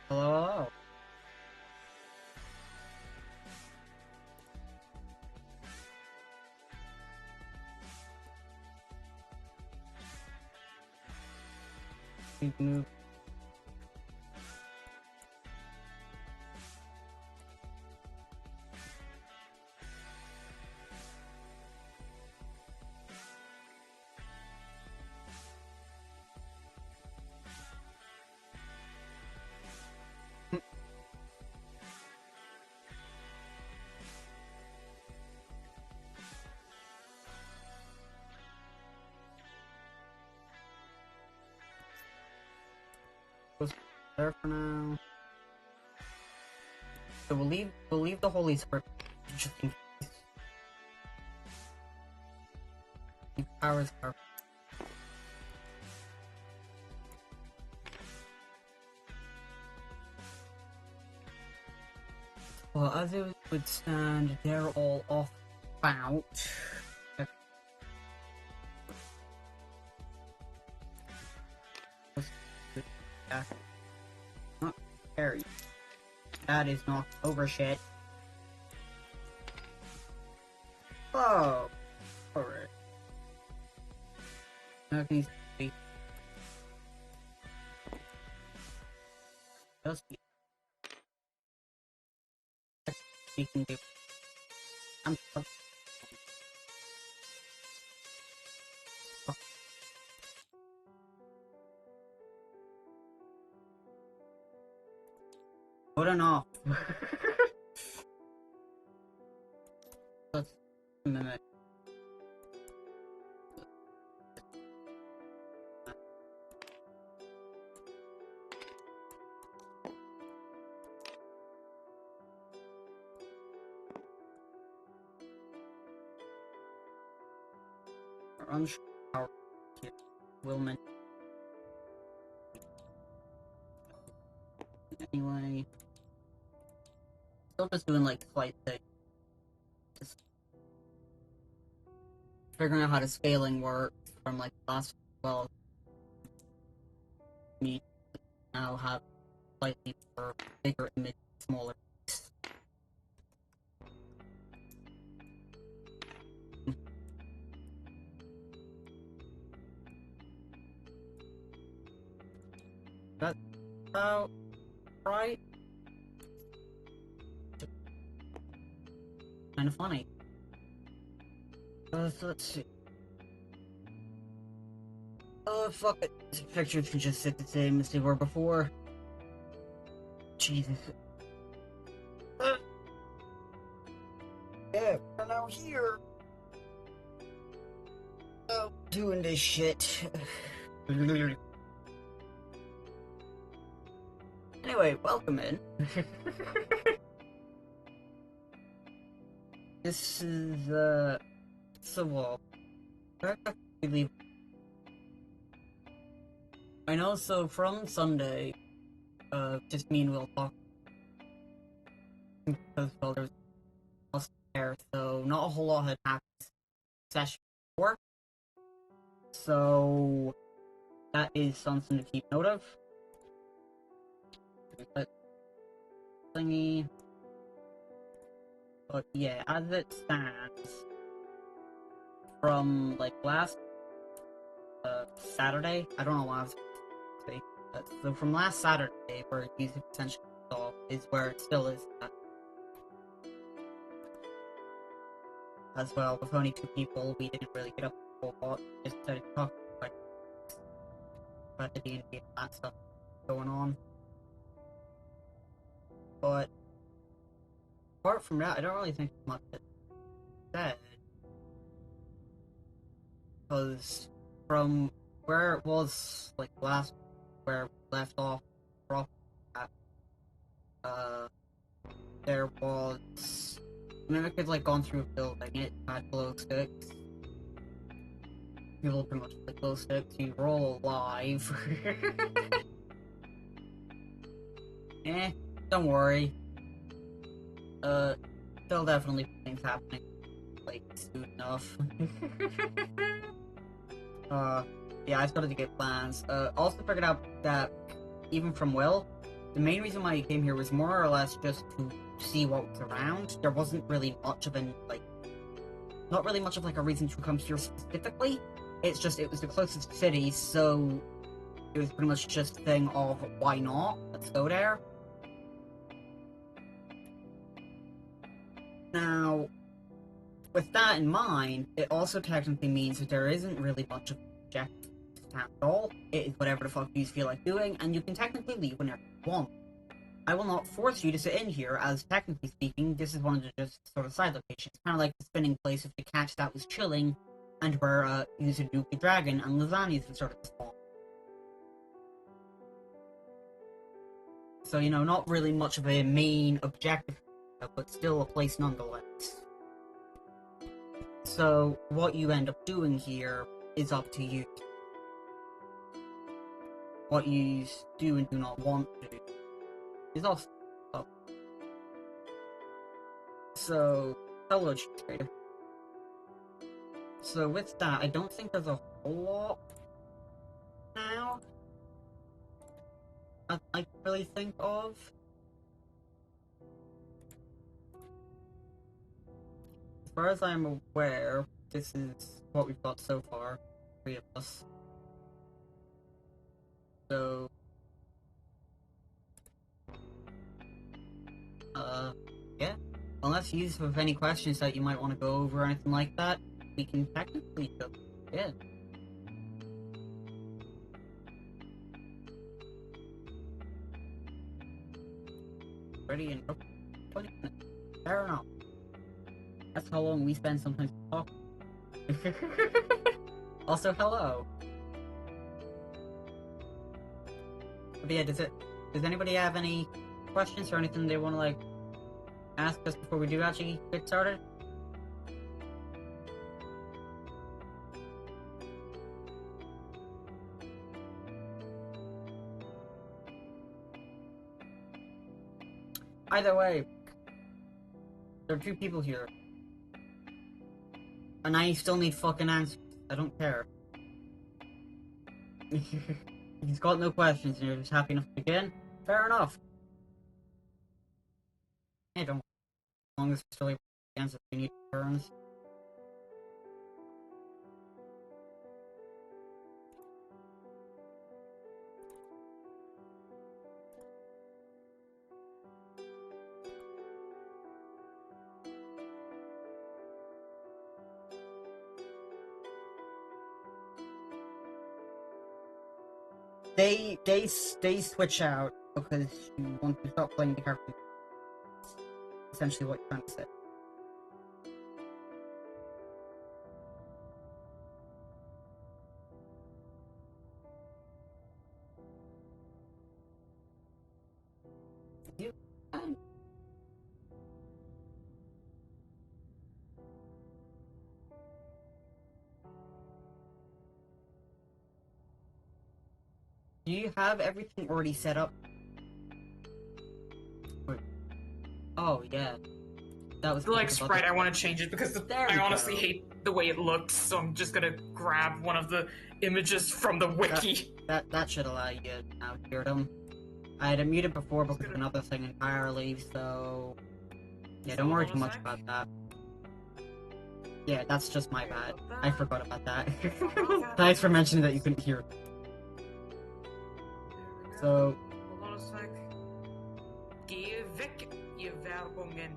Hello. Move. There for now. So we'll leave the holy script just in case. Powers are. Well, as it would stand, they're all off about. Not scary. That is not over shit. Oh, alright. That needs to be. Just we can do. I'm. Good enough. Let's mimic. Unsure how Willman. Anyway, still just doing like flight thing. Just figuring out how the scaling works from like last. Well, me now have slightly bigger image, smaller. That's about right. Kind of funny. So let's see. Oh fuck it. These pictures can just sit the same as they were before. Jesus. Yeah, we're now here. Oh, doing this shit. Anyway, welcome in. This is, so well, where can we leave? I know, so from Sunday, just me and Will talk. Because, well, there's us there, so not a whole lot had happened session before. So, that is something to keep note of. But, thingy. But yeah, as it stands, from like last Saturday, I don't know why I was saying, but so from last Saturday, where music essentially off, is where it still is at. As well, with only 2 people, we didn't really get up a whole lot, just started talking about the DnD and that stuff going on. But apart from that, I don't really think much is said. Because from where it was, like last, where we left off, there was, Mimic had like gone through a building, it had glow sticks. People pretty much like glow sticks, you roll alive. Don't worry. There'll definitely be things happening, like, soon enough. Yeah, I started to get plans. Also figured out that, even from Will, the main reason why he came here was more or less just to see what was around. There wasn't really much of not really much of a reason to come here specifically. It's just, it was the closest city, so it was pretty much just a thing of, why not? Let's go there. Now, with that in mind, it also technically means that there isn't really much of an objective at all. It is whatever the fuck you feel like doing, and you can technically leave whenever you want. I will not force you to sit in here, as technically speaking, this is one of the just sort of side locations. Kind of like the spinning place of the cat that was chilling, and where you should nuke the dragon and lasagnas would sort of spawn. So, not really much of a main objective, but still a place nonetheless. So, what you end up doing here is up to you. What you do and do not want to do is also up. So, hello, Trader. So, with that, I don't think there's a whole lot now I can really think of. As far as I'm aware, this is what we've got so far, 3 of us. So, yeah. Unless you have any questions that you might want to go over or anything like that, we can technically go, yeah. Ready in 20 minutes. Fair enough. That's how long we spend sometimes talking. Also, hello. But yeah, does anybody have any questions or anything they want to, ask us before we do actually get started? Either way, there are 2 people here. And I still need fucking answers. I don't care. He's got no questions and you're just happy enough to begin? Fair enough. Hey, don't. As long as we're still able to answer if you need turns. They switch out because you want to stop playing the character. Essentially what you're trying to say. You can. Do you have everything already set up? Oh, yeah. That was the sprite. I want to change it because I honestly hate the way it looks, so I'm just gonna grab one of the images from the wiki. That should allow you to now hear them. I had it muted before because of another thing entirely, so yeah, don't worry too much about that. Yeah, that's just my bad. I forgot about that. Thanks for mentioning that you couldn't hear. So, hold on a sec. Gevik i Werbungen.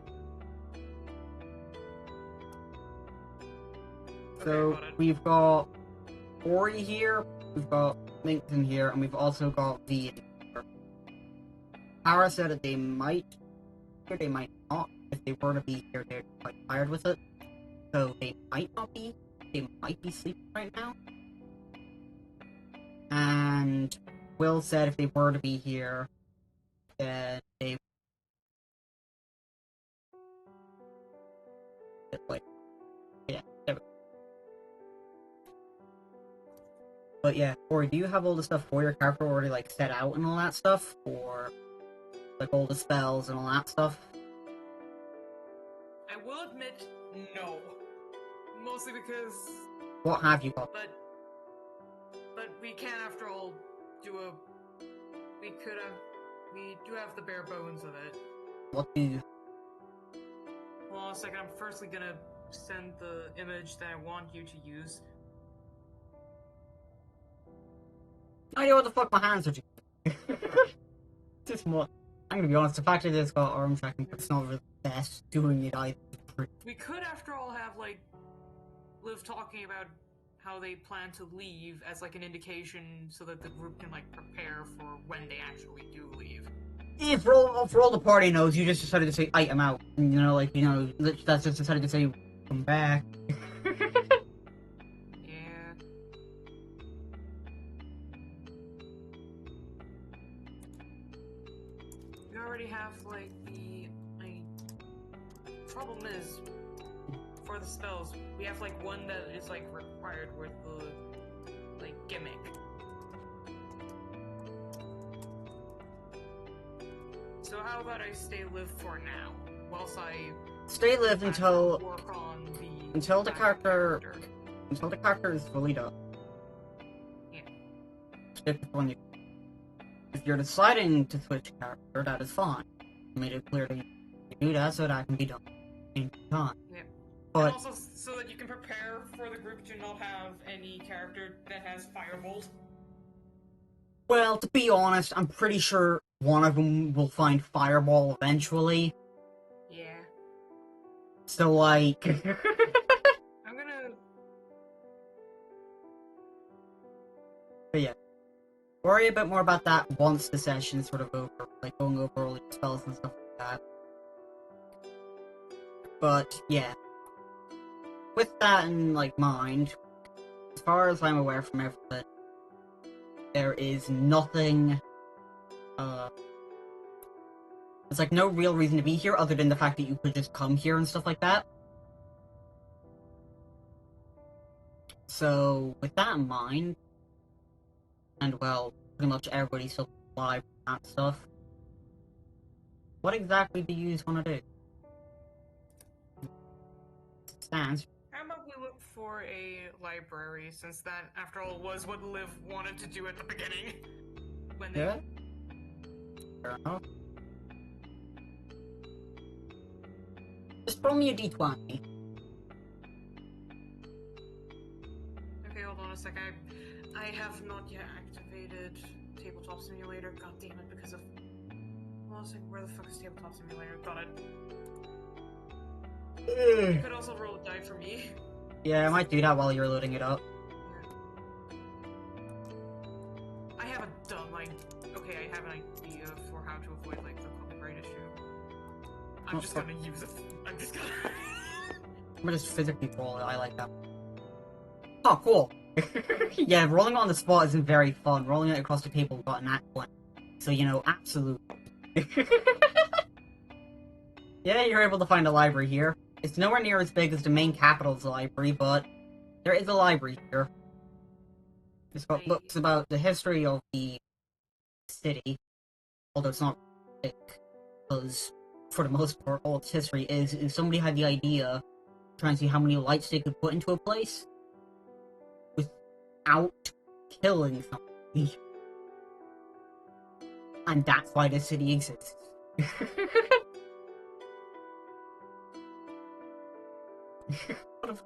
So we've got Ori here, we've got Lincoln here, and we've also got V here. Hara said that they might here, they might not. If they were to be here, they're quite tired with it. So they might not be. They might be sleeping right now. And Will said if they were to be here, then they yeah. But yeah, Ori, do you have all the stuff for your character already set out and all that stuff? Or all the spells and all that stuff? I will admit, no. Mostly because... What have you got? But we can, after all, do a... We do have the bare bones of it. What do you... Hold on a second, I'm firstly gonna send the image that I want you to use. I know what the fuck my hands are doing. Just more... I'm gonna be honest, the fact that it's got arm tracking, but it's not really the best doing it either. We could, after all, have, like, Liv talking about how they plan to leave as, like, an indication so that the group can, like, prepare for when they actually do leave. Yeah, for all the party knows, you just decided to say, I'm out. And, you know, like, you know, that's just decided to say, come back. Yeah. We already have, like, the... problem is, for the spells, we have, like, one that is, like, required with the, like, gimmick. So how about I stay Liv for now, whilst I... Stay Liv until... work on the... Until the character is fully done. Yeah. Skip the one you... If you're deciding to switch character, that is fine. I made it clear to you to do that so that can be done in time. Yeah. But... And also so that you can prepare for the group to not have any character that has Firebolt. Well, to be honest, I'm pretty sure one of them will find Fireball eventually. Yeah. So, like... I'm gonna... But yeah. Worry a bit more about that once the session's sort of over. Like, going over all the spells and stuff like that. But, yeah. With that in, like, mind, as far as I'm aware from everything, there is nothing, there's, like, no real reason to be here other than the fact that you could just come here and stuff like that. So, with that in mind, and, well, pretty much everybody's still alive and that stuff, what exactly do you want to do? Stands. How about we look for a library, since that, after all, was what Liv wanted to do at the beginning? When they... Yeah. Fair enough. Just roll me a d20. Okay, hold on a sec. I have not yet activated Tabletop Simulator. God damn it, because of... Hold on a second, where the fuck is Tabletop Simulator? Got it. You could also roll a die for me. Yeah, I might do that while you're loading it up. I have a dumb, like... Okay, I have an idea for how to avoid, like, the copyright issue. I'm just gonna use it. I'm just gonna... I'm gonna just physically roll it, I like that. Oh, cool. Yeah, rolling on the spot isn't very fun. Rolling it across the table got an act one. So, you know, absolutely. Yeah, you're able to find a library here. It's nowhere near as big as the main capital's library, but there is a library here. It's got books about the history of the city, although it's not big, because for the most part, all its history is if somebody had the idea, trying to see how many lights they could put into a place without killing somebody. And that's why the city exists. What a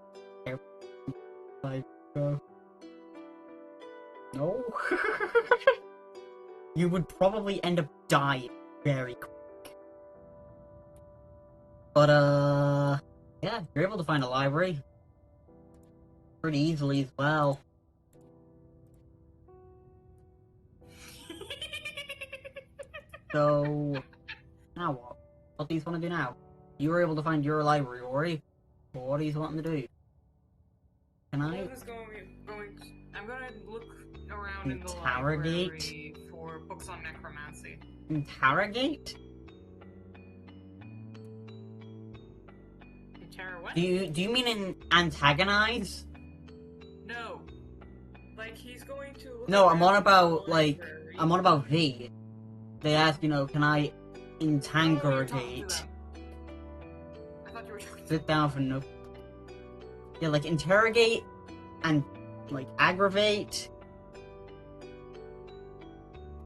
like, no. You would probably end up dying very quick. But, yeah, you're able to find a library pretty easily as well. So, now what? What do you want to do now? You were able to find your library, Ori. But what do you want to do? Can I? I'm gonna look around in the library for books on necromancy. Interrogate? What? Do you mean antagonize? No. Like, he's going to look No, I'm on around about, the like, library. I'm on about V. They ask, you know, can I interrogate? I thought you were talking to Sit down for no. Yeah, like interrogate and like aggravate.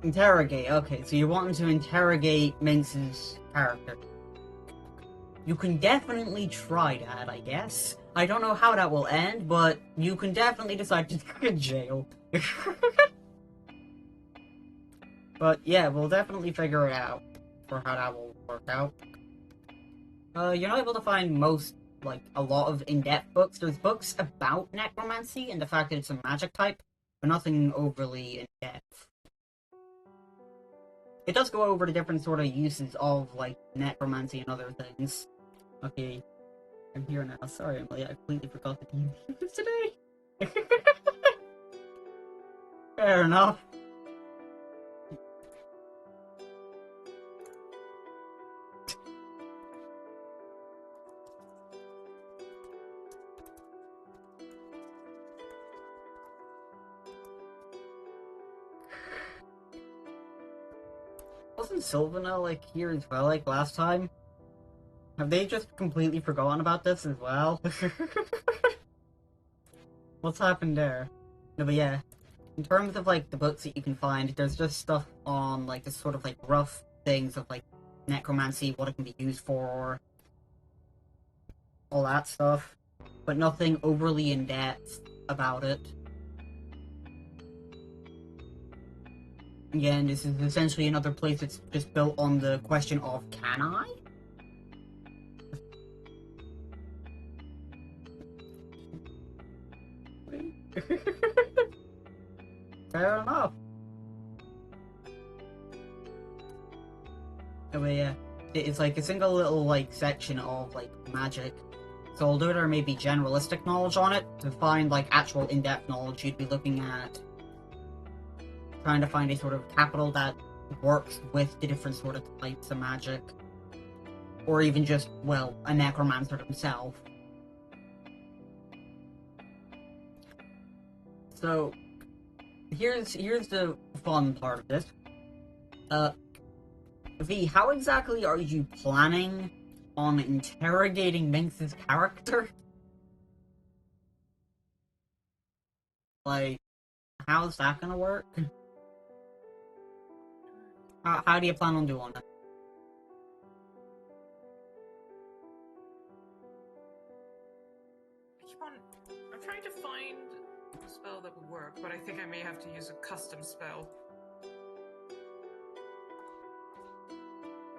Interrogate, okay, so you're wanting to interrogate Minx's character. You can definitely try that, I guess. I don't know how that will end, but you can definitely decide to go to jail. But yeah, we'll definitely figure it out for how that will work out. You're not able to find a lot of in-depth books. There's books about necromancy and the fact that it's a magic type, but nothing overly in-depth. It does go over the different sort of uses of, like, necromancy and other things. Okay, I'm here now. Sorry, Emily, I completely forgot the team today. Fair enough. Wasn't Sylvana, like, here as well, like, last time? Have they just completely forgotten about this as well? What's happened there? No, but yeah. In terms of, like, the books that you can find, there's just stuff on, like, this sort of, like, rough things of, like, necromancy, what it can be used for, all that stuff. But nothing overly in-depth about it. Again, this is essentially another place that's just built on the question of, can I? Fair enough. Oh, but yeah, it's like a single little, like, section of, like, magic. So although there may be generalistic knowledge on it, to find, like, actual in-depth knowledge, you'd be looking at trying to find a sort of capital that works with the different sort of types of magic. Or even just, well, a necromancer himself. So, here's the fun part of this. V, how exactly are you planning on interrogating Minx's character? Like, how's that gonna work? How do you plan on doing it? I'm trying to find a spell that would work, but I think I may have to use a custom spell.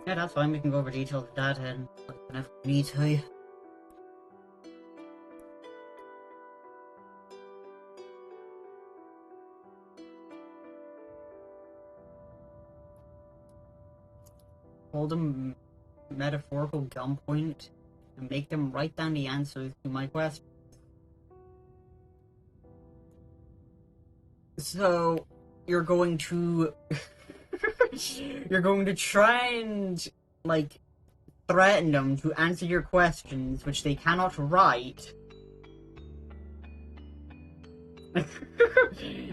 Yeah, that's fine. We can go over details of that and whenever we need to. Hold them metaphorical gunpoint and make them write down the answers to my questions. So, you're going to... you're going to try and, like, threaten them to answer your questions, which they cannot write.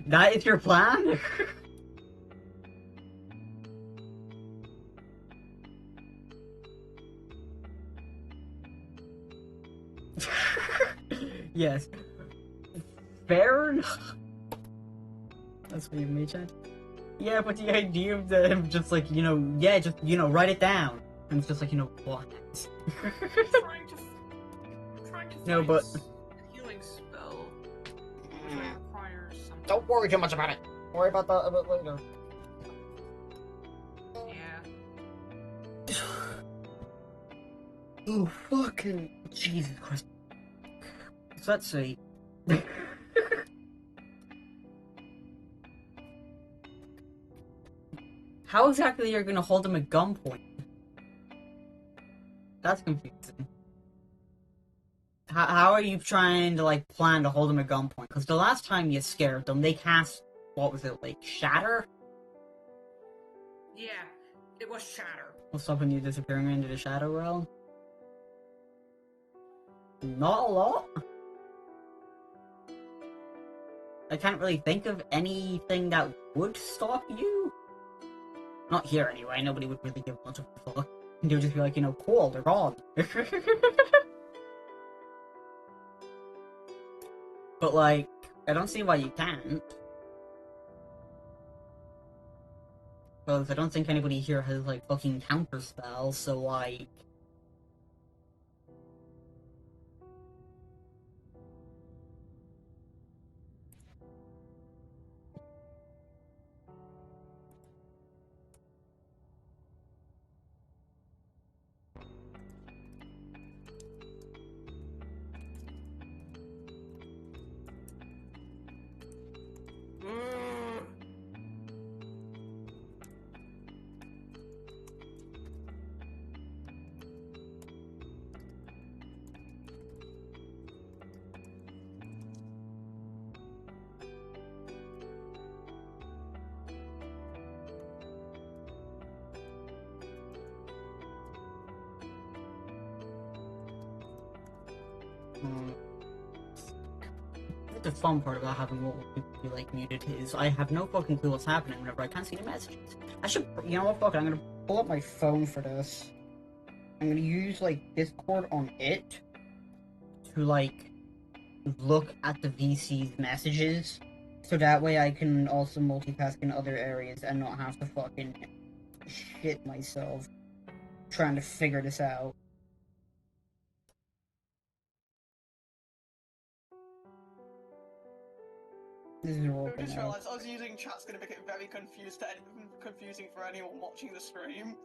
That is your plan? Yes. Fair enough. That's what you made, Chad? Yeah, but the idea of them just like, write it down. And it's just like, what? I'm trying to No, but... a healing spell. Which requires something. Don't worry too much about it. Worry about that a bit later. Yeah. Oh, fucking Jesus Christ. So let's see. How exactly are you gonna hold him at gunpoint? That's confusing. How are you trying to, like, plan to hold him at gunpoint? Because the last time you scared them, they cast, what was it, like, Shatter? Yeah, it was Shatter. What's stopping you disappearing into the Shadow Realm? Not a lot? I can't really think of anything that would stop you. Not here, anyway. Nobody would really give much of a fuck. They would just be like, cool, they're gone. But, like, I don't see why you can't. Because I don't think anybody here has, like, fucking counter spells, so, like... The fun part about having what people be like muted is I have no fucking clue what's happening whenever I can't see the messages. I should, you know what, fuck it, I'm gonna pull up my phone for this. I'm gonna use, like, Discord on it to, like, look at the VC's messages, so that way I can also multitask in other areas and not have to fucking shit myself trying to figure this out. This is I roleplay just now. realised us using chat's going to make it very confusing for anyone watching the stream.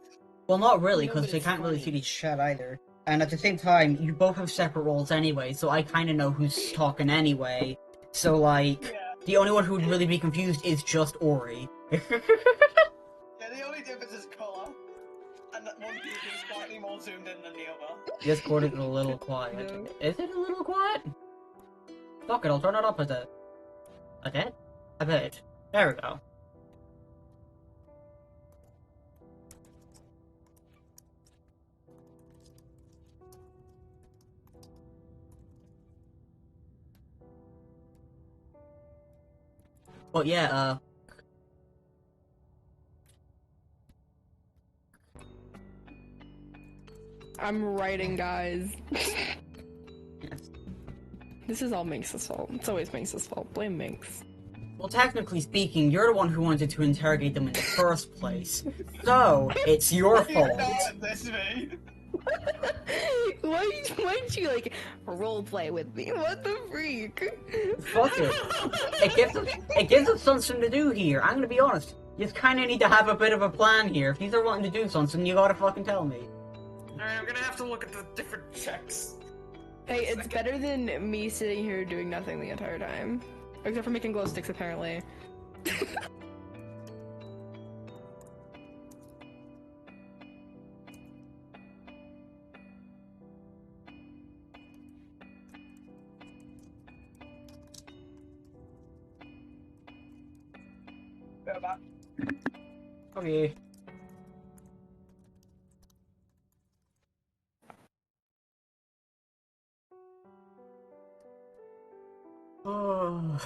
Well, not really, No, because but they it's can't really funny. see each chat either. And at the same time, you both have separate roles anyway, so I kind of know who's talking anyway. So, like, Yeah. the only one who would really be confused is just Ori. Yeah, the only difference is colour. And that one group is slightly more zoomed in than the other. Discord is a little quiet. No. Is it a little quiet? Fuck it, I'll turn it up a bit. A bit? A bit. There we go. Well, yeah, I'm writing, guys. yes. This is all Minx's fault. It's always Minx's fault. Blame Minx. Well, technically speaking, you're the one who wanted to interrogate them in the first place. So, it's your fault. This me. Why'd you, like, roleplay with me? What the freak? Fuck it. It gives us something to do here. I'm gonna be honest. You just kinda need to have a bit of a plan here. If you are wanting to do something, you gotta fucking tell me. Alright, I'm gonna have to look at the different checks. Hey, it's better than me sitting here doing nothing the entire time. Except for making glow sticks, apparently. Go back. Okay. Oh.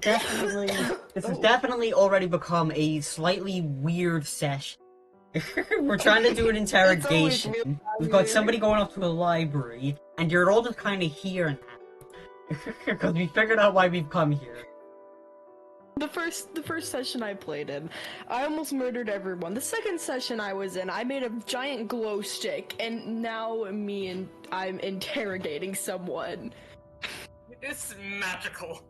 This has definitely already become a slightly weird session. We're trying to do an interrogation. really We've got weird. somebody going up to a library, and you're all just kind of here now. Because we figured out why we've come here. The first session I played in, I almost murdered everyone. The second session I was in, I made a giant glow stick, and now I'm interrogating someone. It's magical.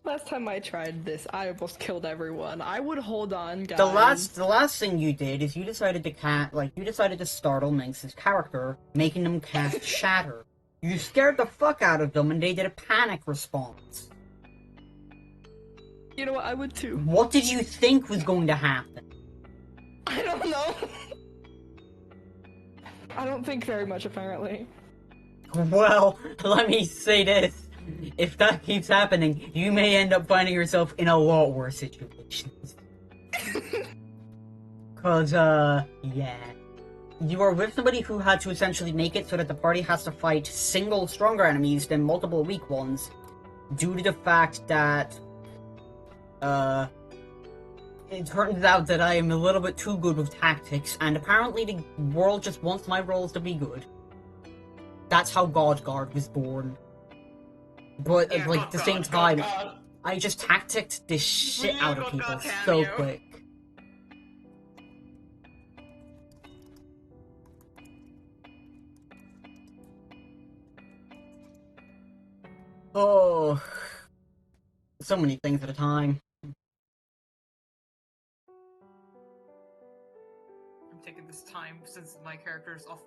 Last time I tried this, I almost killed everyone. I would hold on, guys. The last thing you did is you decided to startle Minx's character, making them cast Shatter. You scared the fuck out of them, and they did a panic response. You know what? I would too. What did you think was going to happen? I don't know. I don't think very much, apparently. Well, let me say this. If that keeps happening, you may end up finding yourself in a lot worse situations. Cause, yeah. You are with somebody who had to essentially make it so that the party has to fight single stronger enemies than multiple weak ones, due to the fact that, it turns out that I am a little bit too good with tactics, and apparently the world just wants my rolls to be good. That's how Godguard was born. But Yeah, like at the same time, I just tacticked this shit out of people so quick. Oh, so many things at a time. I'm taking this time since my character is off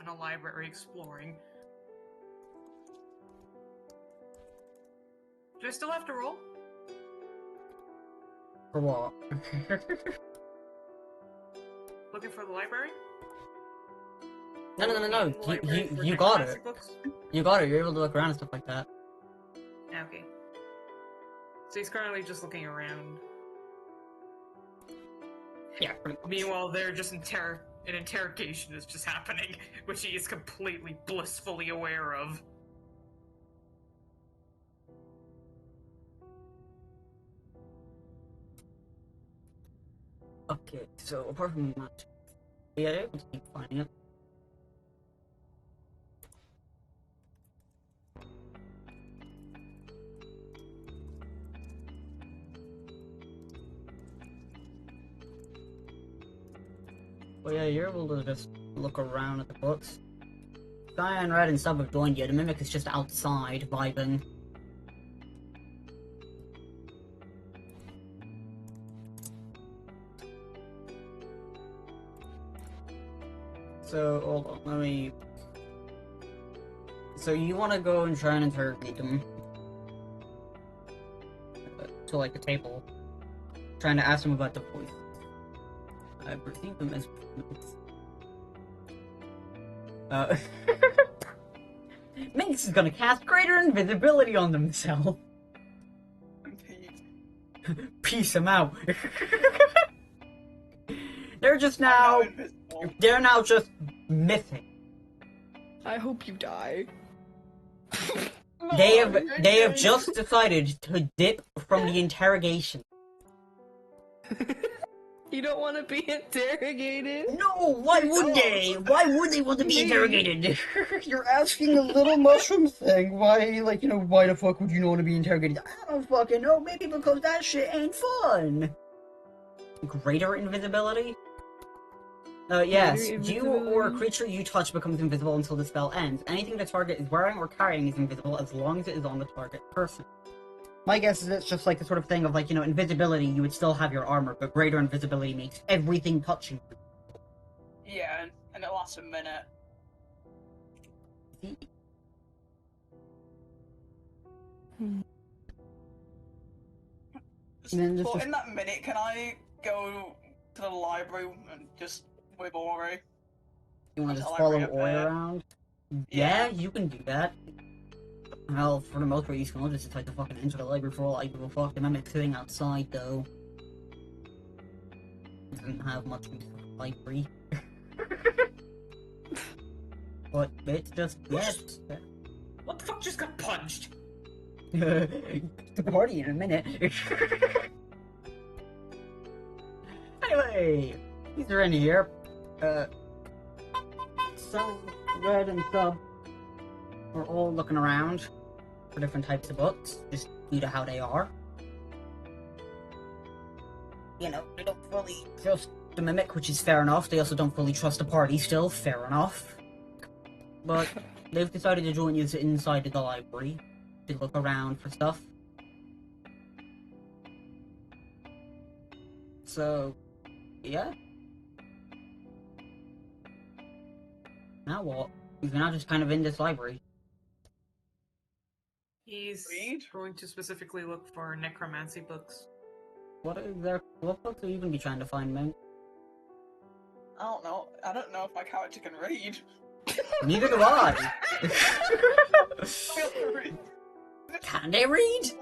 in a library exploring. Do I still have to roll? For what? Looking for the library? No. Library for You got necromancy it. books? You got it. You're able to look around and stuff like that. Okay. So he's currently just looking around. Yeah, pretty much. Meanwhile, they're just an interrogation is just happening, which he is completely blissfully aware of. Okay, so apart from that, yeah, you're able to keep finding it. Well, yeah, you're able to just look around at the books. Cyan, Red, and Sub have joined you. The Mimic is just outside, vibing. So, hold on, let me... So you want to go and try and interrogate them. To, like, the table. Trying to ask them about the voice. I perceive them as... Minx is gonna cast greater invisibility on themselves. Peace them out. They're just now... They're now just missing. I hope you die. They have just decided to dip from the interrogation. You don't want to be interrogated? No, why would they? Why would they want to be interrogated? You're asking a little mushroom thing. Why, like, why the fuck would you want to be interrogated? I don't fucking know. Maybe because that shit ain't fun. Greater invisibility? Yes. You or a creature you touch becomes invisible until the spell ends. Anything the target is wearing or carrying is invisible as long as it is on the target person. My guess is it's just like the sort of thing of, like, invisibility, you would still have your armor, but greater invisibility makes everything touching you. Yeah, and it lasts a minute. Then In that minute, can I go to the library and just with Ori? You want to There's just a follow library up Ori there. around? Yeah. Yeah, you can do that. Well, for the most part, you can just decide to fucking enter the library for all I give a fuck. The Mimic's sitting outside, though. Doesn't have much use for the library. But it's just, yes. What the fuck just got punched? The party in a minute. Anyway, these are in here. So, Red and Sub are all looking around for different types of books, just due to how they are. They don't fully trust the Mimic, which is fair enough. They also don't fully trust the party still, fair enough. But they've decided to join you inside the library to look around for stuff. So, yeah. Now what? We're now just kind of in this library. He's Read? going to specifically look for necromancy books. What books are you gonna be trying to find, man? I don't know. I don't know if my character can read. Neither do I. I have to read. Can they read?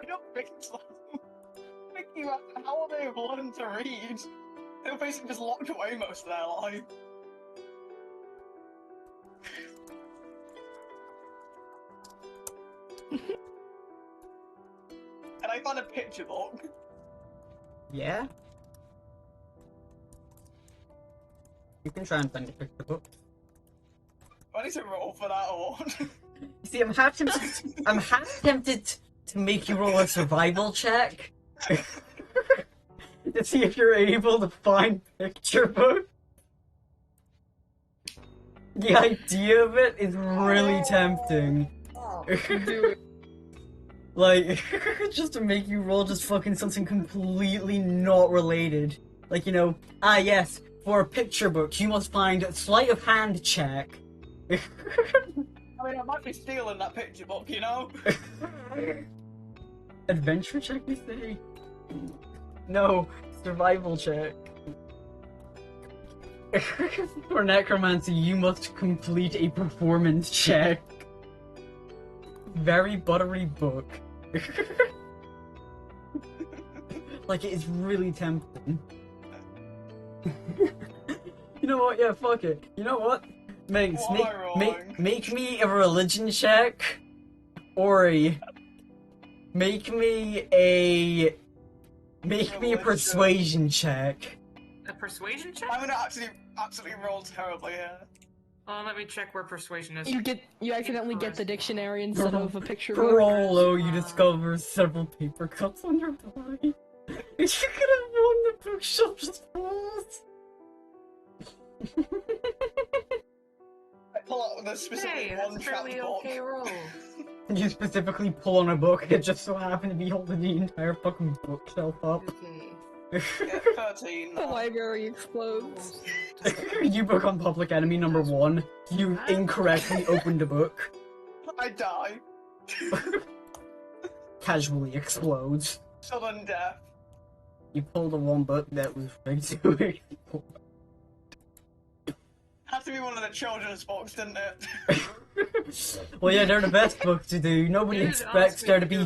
I don't think so. Thinking about how are they learned to read? They were basically just locked away most of their life. And I found a picture book. Yeah? You can try and find a picture book. I need to roll for that or See, I'm half tempted to make you roll a survival check to see if you're able to find picture book. The idea of it is really tempting. Do it. Like, just to make you roll just fucking something completely not related. Like, you know, yes, for a picture book, you must find sleight of hand check. I mean, I might be stealing that picture book, you know? Adventure check, you say? No, survival check. For necromancy, you must complete a performance check. Very buttery book. Like, it is really tempting. You know what? Yeah, fuck it. You know what? Make me a religion check, Ori. Make me a persuasion check. A persuasion check? I'm gonna absolutely roll terribly here. Let me check where persuasion is. You accidentally get the dictionary instead of a picture book. Frollo, you discover several paper cuts on your body. You could have won the bookshelf just falls. I pull out the specific Hey, one that's a trap fairly book. okay roll. You specifically pull on a book, it just so happened to be holding the entire fucking bookshelf up. Okay. Yeah, 13. The library explodes. You book on Public Enemy number 1. You incorrectly opened a book. I die. Casually explodes. Sudden death. You pull the one book that was rigged to it. Had to be one of the children's books, didn't it? Well, yeah, they're the best books to do. Nobody expects there to be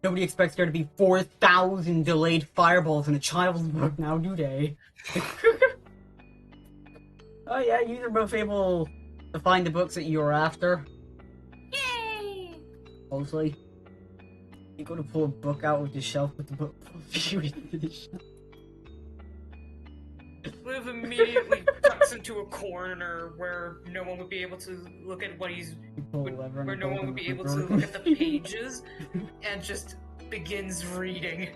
Nobody expects there to be 4,000 delayed fireballs in a child's book now, do they? Oh yeah, you are both able to find the books that you're after. Yay! Mostly. You go to pull a book out of the shelf with the book you into the shelf. Liv immediately tucks into a corner where no one would be able to look at what he's... You pull a lever and where it no one opens would be the able to door. look at the pages, and just begins reading.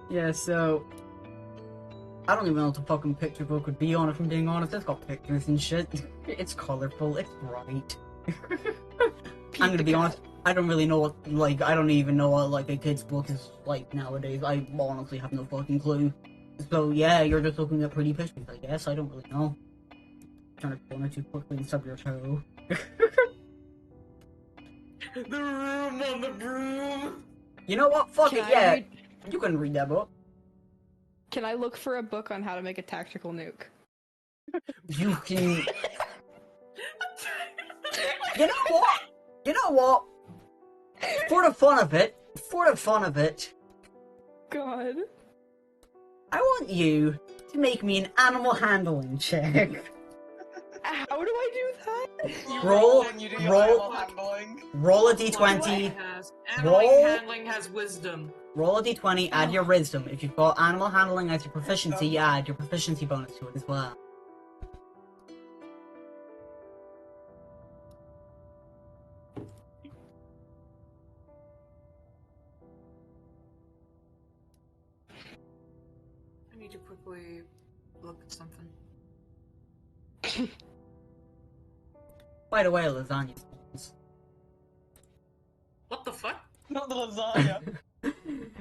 Yeah, so... I don't even know what the fucking picture book would be on, if I'm being honest. It's got pictures and shit. It's colorful, it's bright. I'm gonna be honest, I don't really know what, like, I don't even know what, like, a kid's book is like nowadays. I honestly have no fucking clue. So, yeah, you're just looking at pretty pictures, I guess. I don't really know. Turn a corner too quickly and stub your toe. The room on the broom! You know what? Fuck Can it, I yeah. read- You can read that book. Can I look for a book on how to make a tactical nuke? You can... You know what? You know what? For the fun of it, God. I want you to make me an animal handling check. How do I do that? You Roll- and you do your roll- animal handling. Roll a Animal d20. handling has wisdom. Roll a d20, add your wisdom. If you've got animal handling as your proficiency, you add your proficiency bonus to it as well. I need to quickly look at something. By the way, lasagna spawns. What the fuck? Not the lasagna.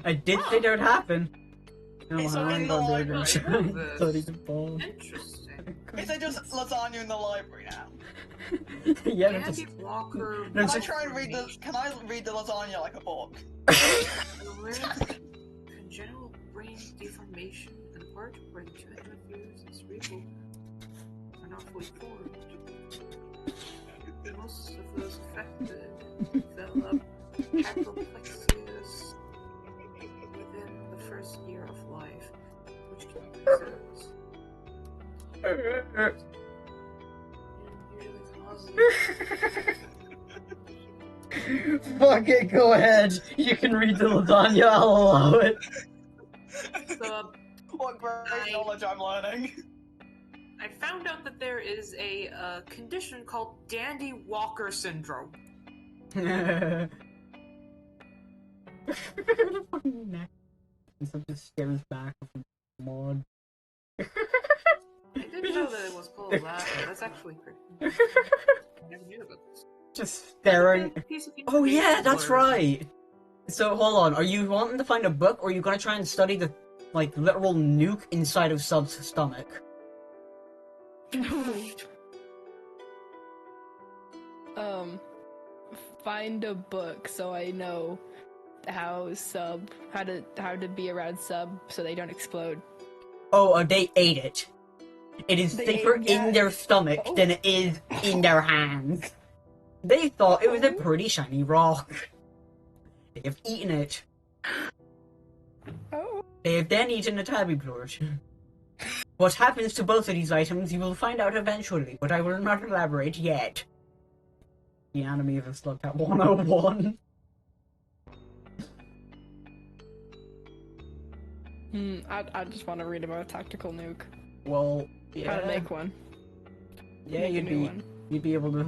I did say that would happen. No, It's I in the got library. there study the ball. Interesting. Is there just lasagna in the library now? Yeah, Andy just... Walker. No, Can I just- try and read the? Can I read the lasagna like a book? Congenital brain deformation and part where the genetic fears and cerebral are not fully formed. Most of those affected develop apoplexia within the first year of life, which can present and usually causes Fuck it, go ahead. You can read the lasagna, I'll allow it. the What great knowledge I'm learning. I found out that there is a condition called Dandy Walker syndrome. The fucking neck. And so just stares back with a mod. I didn't know that it was called that. That's actually pretty. I never knew about this. Just staring. Piece of Oh yeah, information that's where- right. So hold on, are you wanting to find a book, or are you gonna try and study the literal nuke inside of Sub's stomach? Find a book so I know how to be around Sub so they don't explode. Oh, they ate it. It is They safer ate- yeah. in their stomach Oh. than it is in their hands. They thought it was a pretty shiny rock. They have eaten it. Oh. They have then eaten a tabby plort. What happens to both of these items you will find out eventually, but I will not elaborate yet. The Anatomy of a Slugcat 101. I just want to read about a tactical nuke. Well, yeah. How to make one. Yeah, Make a you'd new be one. you'd be able to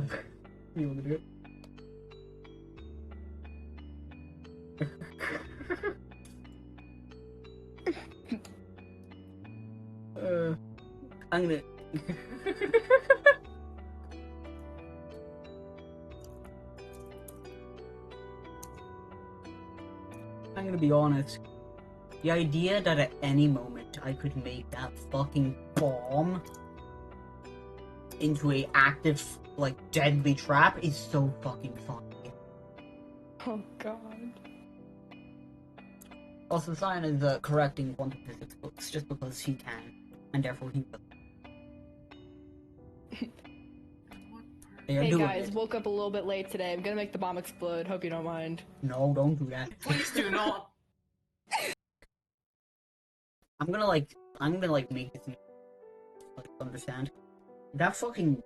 do it. I'm gonna. I'm gonna be honest. The idea that at any moment I could make that fucking bomb into a active, deadly trap is so fucking funny. Oh god. Also, Cyan is correcting quantum physics books just because he can, and therefore he will. They are Hey doing guys, it. woke up a little bit late today. I'm gonna make the bomb explode. Hope you don't mind. No, don't do that. Please do not. I'm gonna make this understand. That fucking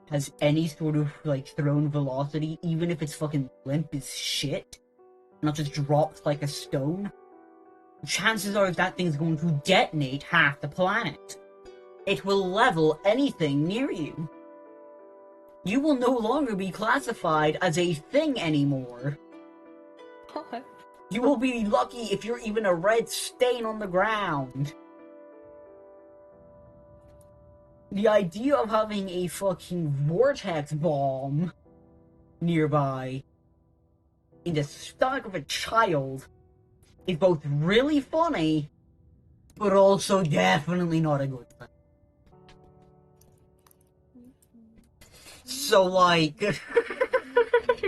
has any sort of thrown velocity, even if it's fucking limp as shit, not just dropped like a stone. Chances are that thing's going to detonate half the planet. It will level anything near you. You will no longer be classified as a thing anymore. What? You will be lucky if you're even a red stain on the ground. The idea of having a fucking vortex bomb nearby in the stomach of a child is both really funny, but also definitely not a good thing. So,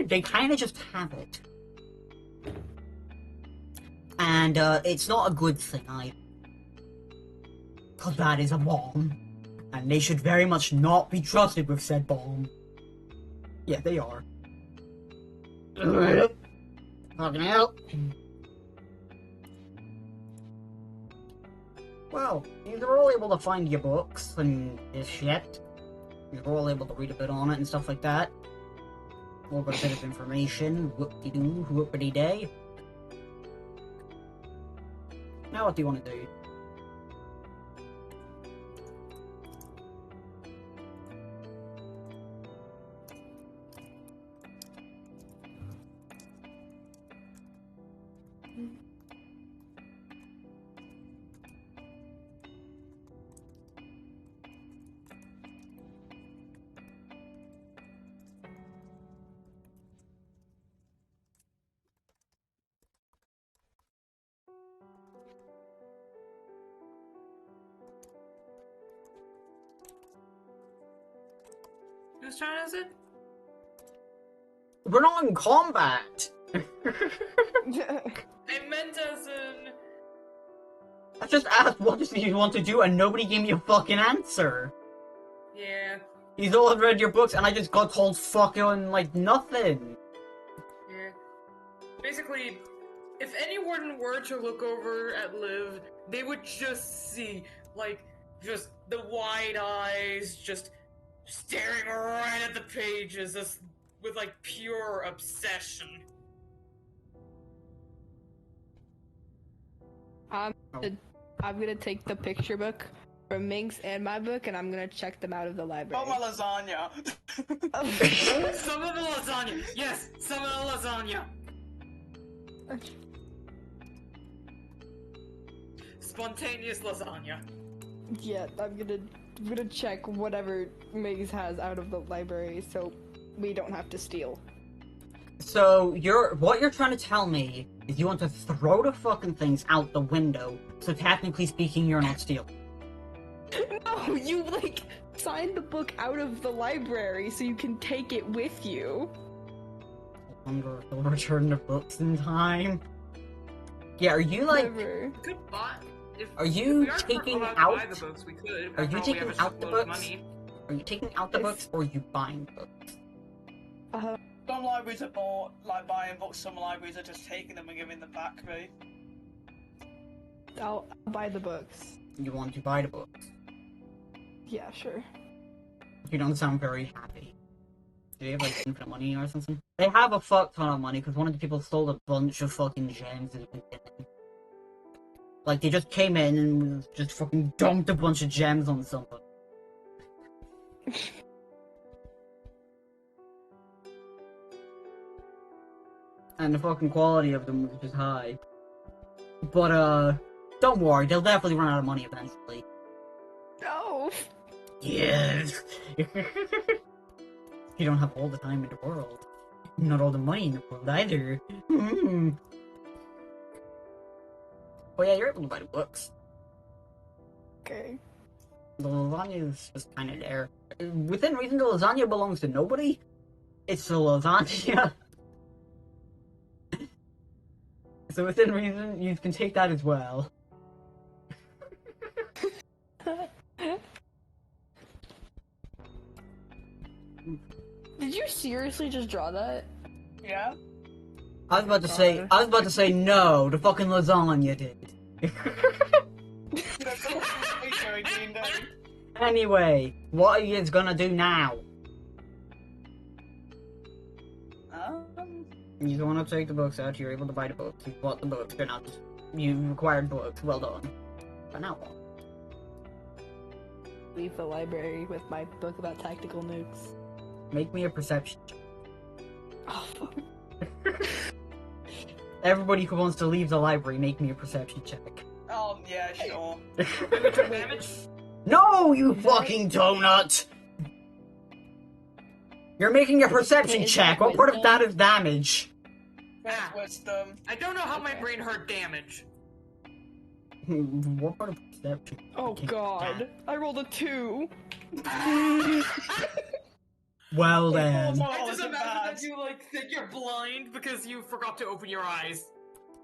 they kind of just have it. And, it's not a good thing either. Because that is a bomb. And they should very much not be trusted with said bomb. Yeah, they are. Fucking hell. Well, you're all able to find your books and this shit. You're all able to read a bit on it and stuff like that. All got a bit of information. Whoop-de-doo, whoopity-day. Now what do you want to do? Whose turn is it? We're not in combat! I meant as in. I just asked what do you want to do and nobody gave me a fucking answer. Yeah. He's all read your books and I just got told fucking nothing. Yeah. Basically, if any warden were to look over at Liv, they would just see, just the wide eyes, just staring right at the pages with, pure obsession. I'm gonna take the picture book from Minx and my book, and I'm gonna check them out of the library. Oh, my lasagna. Some of the lasagna. Yes, some of the lasagna. Spontaneous lasagna. Yeah, I'm gonna check whatever Migs has out of the library, so we don't have to steal. So what you're trying to tell me is you want to throw the fucking things out the window, so technically speaking you're not stealing. No, you like signed the book out of the library so you can take it with you. I wonder if they'll return the books in time. Yeah, are you like... Never. Good buy. Are you if we aren't taking allowed to out- buy the books, we could. Are you After all, we taking have a out the shitload of books? money. Are you taking out the books, or are you buying books? Some libraries are bought, like buying books, some libraries are just taking them and giving them back, right? I'll buy the books. You want to buy the books. Yeah, sure. You don't sound very happy. Do they have like infinite money or something? They have a fuck ton of money because one of the people stole a bunch of fucking gems in the beginning. Like they just came in and just fucking dumped a bunch of gems on someone. And the fucking quality of them was just high. But don't worry, they'll definitely run out of money eventually. No. Yes. You don't have all the time in the world. Not all the money in the world either. Oh yeah, you're able to buy the books. Okay. The lasagna is just kind of there. Within reason, the lasagna belongs to nobody. It's the lasagna. So within reason, you can take that as well. Did you seriously just draw that? Yeah? I was about to say no, the fucking lasagna did. That's so later in D&D. Anyway, what are you gonna do now? You want to take the books out, you're able to buy the books, you bought the books, they're not just... You required books, well done. But now what? Leave the library with my book about tactical nukes. Make me a perception check. Oh, fuck. Everybody who wants to leave the library, make me a perception check. Oh, yeah, sure. Damage? No, you fucking donut! You're making a perception Wait, is check. that What part of wisdom? that is damage? That's wisdom. I don't know how my Okay. brain heard damage. What part of perception? Oh became god. that? I rolled a 2. Well then. Oh, I just isn't imagine bad. that you like think you're blind because you forgot to open your eyes.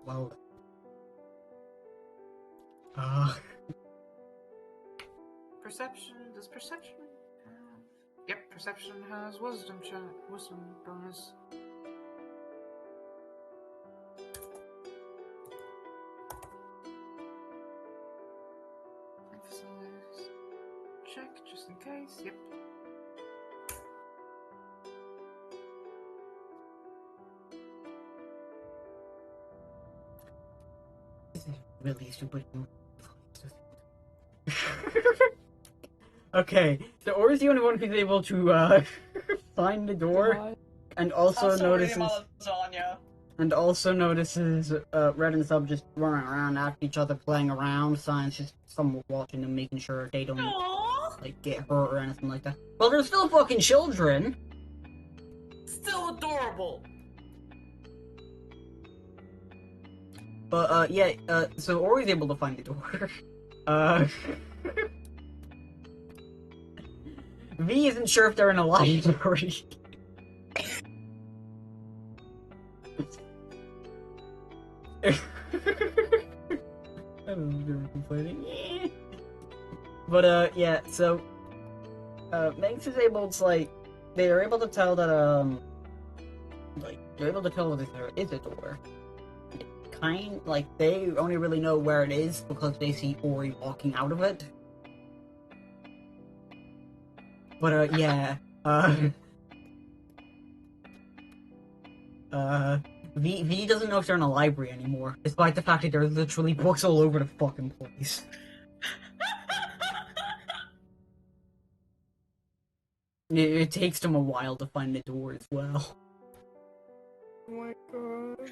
Well then. Perception. Does perception? Yep, perception has wisdom bonus. Emphasize. Check just in case. Yep. This is really stupid. Okay, so Ora's the only one who's able to find the door, God. and also Also notices eating my lasagna. Red and Sub just running around after each other, playing around. Science just somewhat watching them, making sure they don't Aww. like get hurt or anything like that. Well, they're still fucking children. Still adorable. But yeah, so Ori's able to find the door. V isn't sure if they're in a library. I don't know if they were complaining. But yeah, so Manx is able to like they are able to tell that like they're able to tell that there is a door. Kind like they only really know where it is because they see Ori walking out of it. But yeah, V doesn't know if they're in a library anymore, despite the fact that there's literally books all over the fucking place. It takes them a while to find the door as well. Oh my god.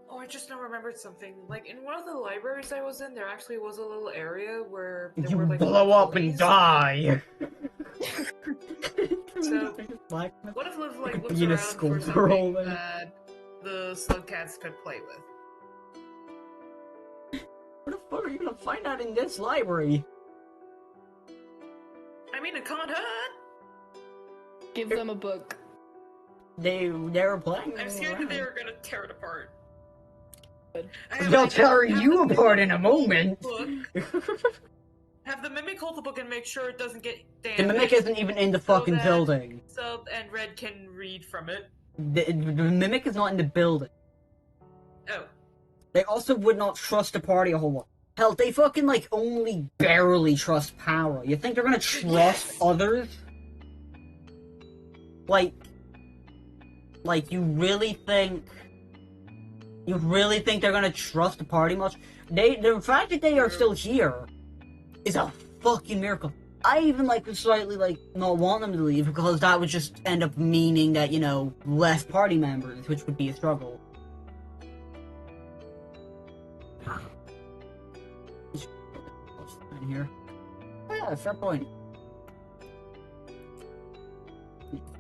Oh, I just now remembered something. Like, in one of the libraries I was in, there actually was a little area where there You were, like, blow up and pulleys. die! So, what if Liv, like, looks Being a around school for girl something then. that the slug cats could play with? What the fuck are you gonna find out in this library? I mean, it can't hurt! Give them a book. They were playing. I'm scared that they're gonna tear it apart. They'll tear you apart in a moment. Have the mimic hold the book and make sure it doesn't get damaged. The mimic isn't even in the fucking that building. Sub and Red can read from it. The mimic is not in the building. Oh. They also would not trust the party a whole lot. Hell, they fucking, like, only barely trust Power. You think they're gonna trust others? Like, you really think they're gonna trust the party much? The fact that they are still here is a fucking miracle. I even, like, would slightly, like, not want them to leave, because that would just end up meaning that, you know, less party members, which would be a struggle. In here. Oh yeah, fair point.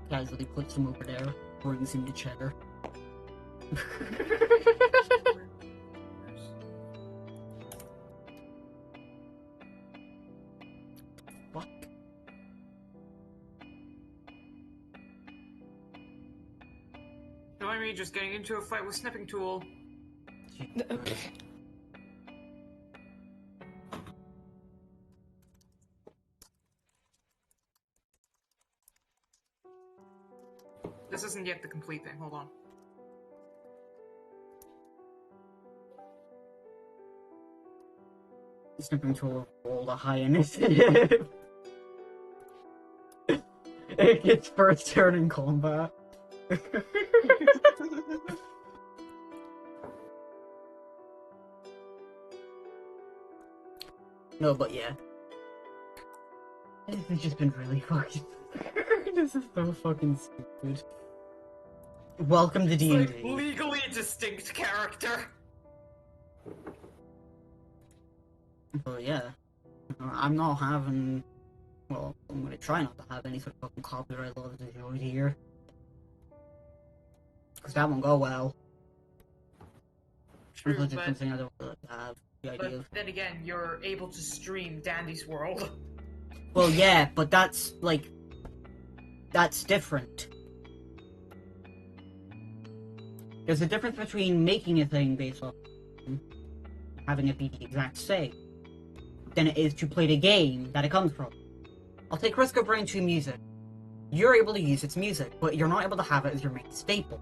Casually puts him over there, brings him to cheddar. Fuck. Knowing me just getting into a fight with Snipping Tool. This isn't yet the complete thing, hold on. Snipping Tool rolled a high initiative. It gets first turn in combat. No, but yeah. This has just been really fucking... This is so fucking stupid. Welcome to It's DnD. like legally distinct character. But yeah. I'm not having... Well, I'm gonna try not to have any sort of fucking copyright laws enjoyed here. Because that won't go well. True, Because it's but, something I don't really have the idea of. then again, you're able to stream Dandy's World. Well, yeah, but that's, like... That's different. There's a difference between making a thing based off having it be the exact same than it is to play the game that it comes from. I'll take Risk of Brain 2 music. You're able to use its music, but you're not able to have it as your main staple.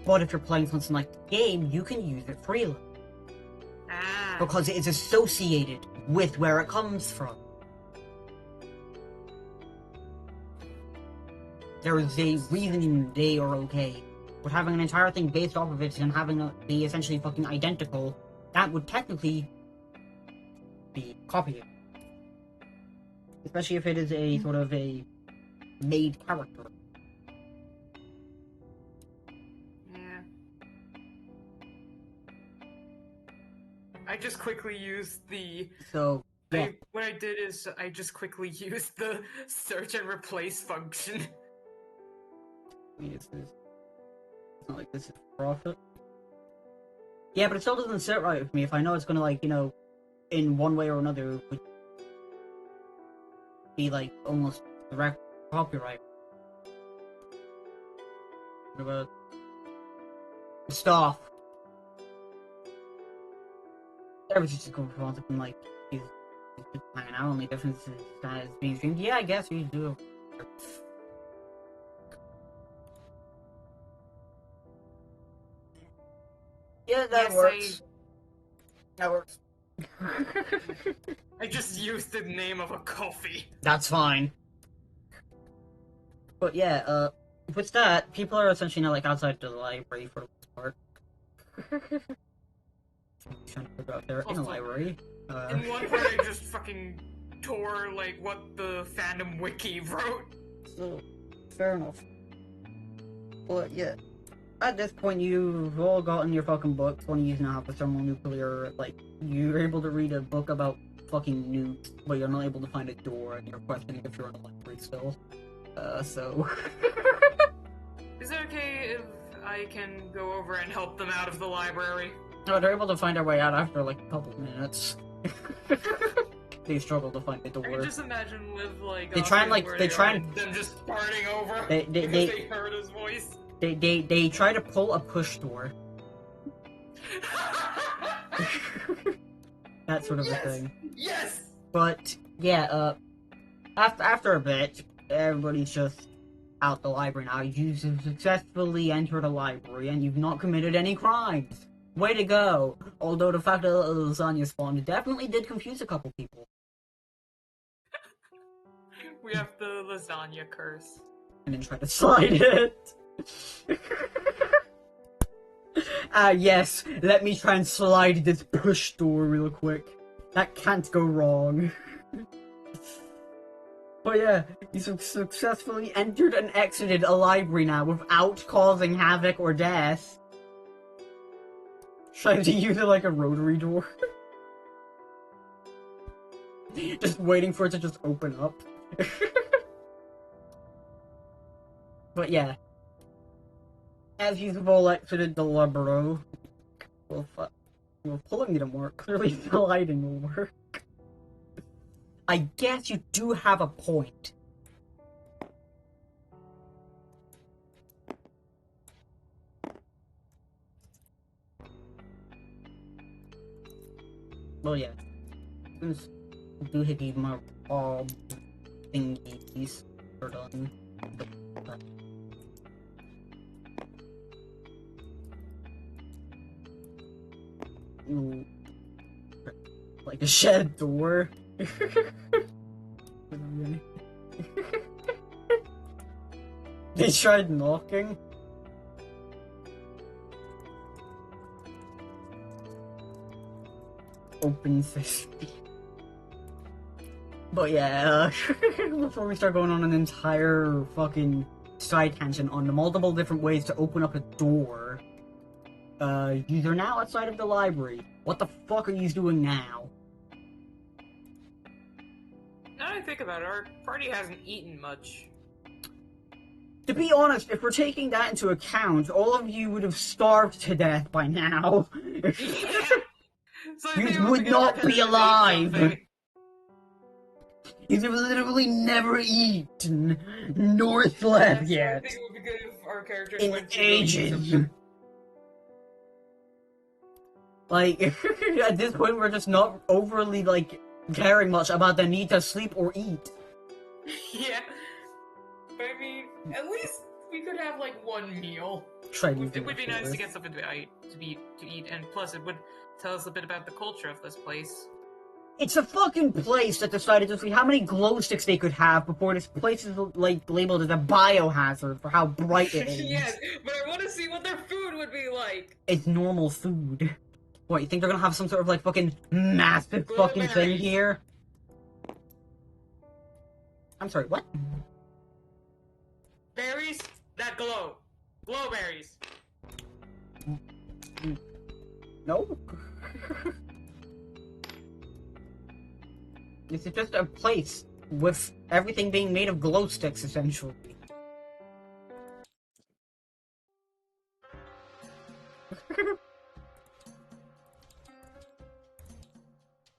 But if you're playing something like the game, you can use it freely. Ah. Because it is associated with where it comes from. There is a reason they are okay. But having an entire thing based off of it and having it be essentially fucking identical, that would technically be copying. Especially if it is a sort of a made character. Yeah. I just quickly used the... So, yeah. What I did is I just quickly used the search and replace function. I mean, it's not like this is profit. Yeah, but it still doesn't sit right with me if I know it's gonna, like, you know, in one way or another, would be, like, almost direct copyright. What about... Stop! Everybody's just going for something like, he's just hanging out, only difference is that it's being streamed. Yeah, I guess you do. Yeah, that Yes, works. That works. I just used the name of a coffee. That's fine. But yeah, with that, people are essentially now, like, outside the library for the most part. Trying to figure out there in the library. In one part, I just fucking tore, like, what the fandom wiki wrote. So, fair enough. But yeah, at this point, you've all gotten your fucking books. One of you now have a thermonuclear. Like, you're able to read a book about fucking nukes, but you're not able to find a door, and you're questioning if you're in a library still. So. Is it okay if I can go over and help them out of the library? No, they're able to find their way out after like a couple of minutes. They struggle to find the door. I can just imagine Liv like They try and like them just starting over because they heard his voice. They try to pull a push door. That sort of a thing. Yes. But yeah, after a bit, everybody's just out the library now. You've successfully entered a library and you've not committed any crimes. Way to go! Although the fact that lasagna spawned definitely did confuse a couple people. We have the lasagna curse. And then try to slide it. Yes, let me try and slide this push door real quick. That can't go wrong. But yeah, you successfully entered and exited a library now without causing havoc or death. Trying to use it like a rotary door. Just waiting for it to just open up. But yeah. As you've all exited the library, well, pulling didn't work. Clearly sliding will work. I guess you do have a point. Well, yeah. Since doohickey my thingies are done. Ooh. Like a shed door. They tried knocking. Open fist. But yeah, before we start going on an entire fucking side tangent on the multiple different ways to open up a door, you're now outside of the library. What the fuck are you doing now? Now that I think about it, our party hasn't eaten much. To be honest, if we're taking that into account, all of you would have starved to death by now. Yeah. So You would not be alive! You've literally never eaten, nor slept yet. I think it would be good if our characters In went to ages. Like, at this point, we're just not overly, like, caring much about the need to sleep or eat. Yeah. But I mean, at least we could have, like, one meal. It would be nice to get something to eat, and plus it would tell us a bit about the culture of this place. It's a fucking place that decided to see how many glow sticks they could have before this place is, like, labeled as a biohazard for how bright it is. Yes, but I want to see what their food would be like. It's normal food. What, you think they're gonna have some sort of, like, fucking massive fucking thing here? I'm sorry, what? Berries that glow. Glowberries. No? This is just a place with everything being made of glow sticks, essentially.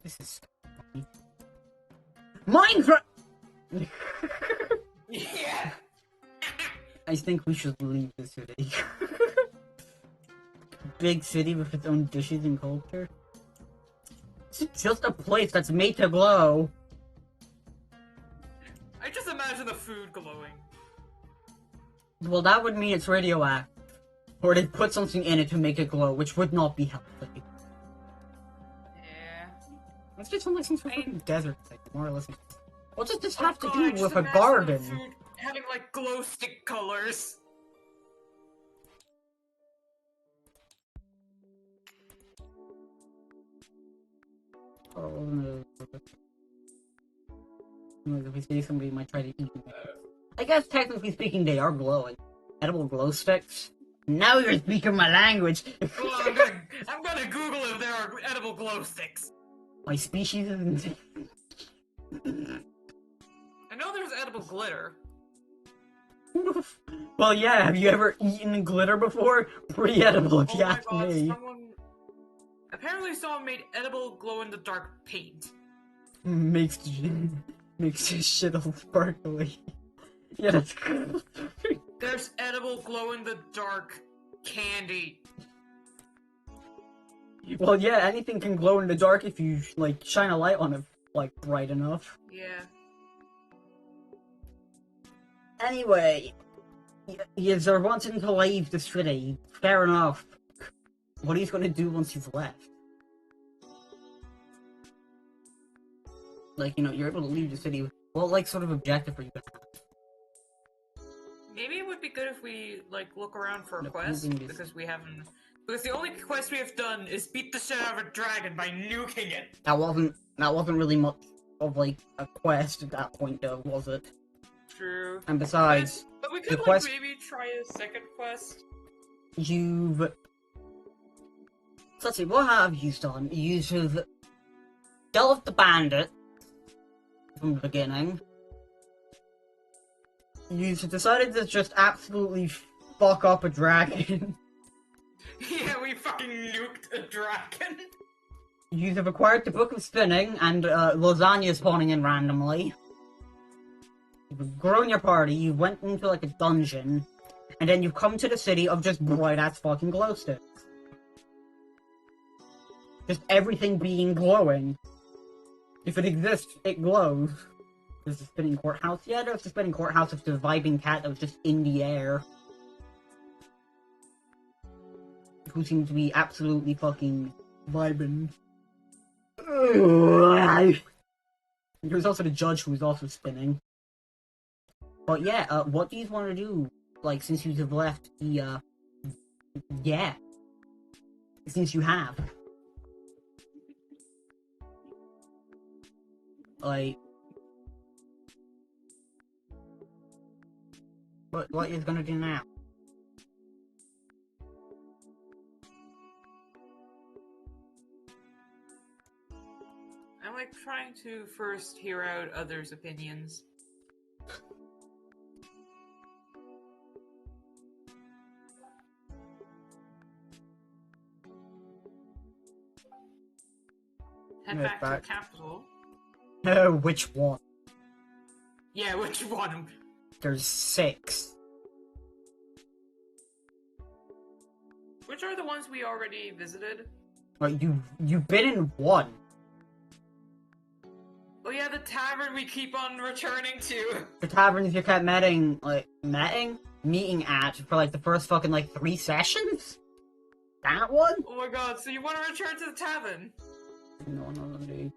This is funny. Minecraft! Yeah! I think we should leave the city. Big city with its own dishes and culture. It's just a place that's made to glow. I just imagine the food glowing. Well, that would mean it's radioactive. Or they put something in it to make it glow, which would not be healthy. Yeah. Let's just like some sort of fucking desert thing, more or less. What does this have to God, do just with a imagine garden? the food having like glow stick colors. Oh no. If we say somebody might try to eat it. I guess technically speaking, they are glowing. Edible glow sticks. Now you're speaking my language. Well, I'm gonna Google if there are edible glow sticks. My species isn't. I know there's edible glitter. Well, yeah. Have you ever eaten glitter before? Pretty edible, if Oh you my ask god, me. apparently someone made edible glow-in-the-dark paint. Makes shit all sparkly. Yeah, that's cool. There's edible glow-in-the-dark candy. Well, yeah, anything can glow in the dark if you, like, shine a light on it, like, bright enough. Yeah. Anyway, yes, they're wanting to leave the city. Fair enough. What are you gonna do once you've left? Like, you know, you're able to leave the city. What, like, sort of objective are you gonna have? Maybe it would be good if we, like, look around for a No, quest, moving this- because we haven't... Because the only quest we have done is beat the shit out of a dragon by nuking it! That wasn't really much of, like, a quest at that point, though, was it? True. And besides, But we the could, like, quest- maybe try a second quest. you've... So let's see, what have you done? You've dealt with the bandit from the beginning. You've decided to just absolutely fuck up a dragon. Yeah, we fucking nuked a dragon! You have acquired the Book of Spinning and lasagna spawning in randomly. You've grown your party, you went into like a dungeon, and then you've come to the city of just bright ass fucking glow sticks. Just everything being glowing. If it exists, it glows. There's the spinning courthouse. Yeah, there's the spinning courthouse with the vibing cat that was just in the air. Who seemed to be absolutely fucking vibing. There's also the judge who was also spinning. But yeah, what do you want to do? Like, since you have left the, yeah. Since you have. Like... What you're gonna do now? I'm, like, trying to first hear out others' opinions. Head Yeah, back to back. the capital. Which one? Yeah, which one? There's 6. Which are the ones we already visited? Like, you've been in one. Oh yeah, the tavern we keep on returning to. The taverns you kept meeting at for like the first fucking like 3 sessions? That one? Oh my god, so you want to return to the tavern? No, dude.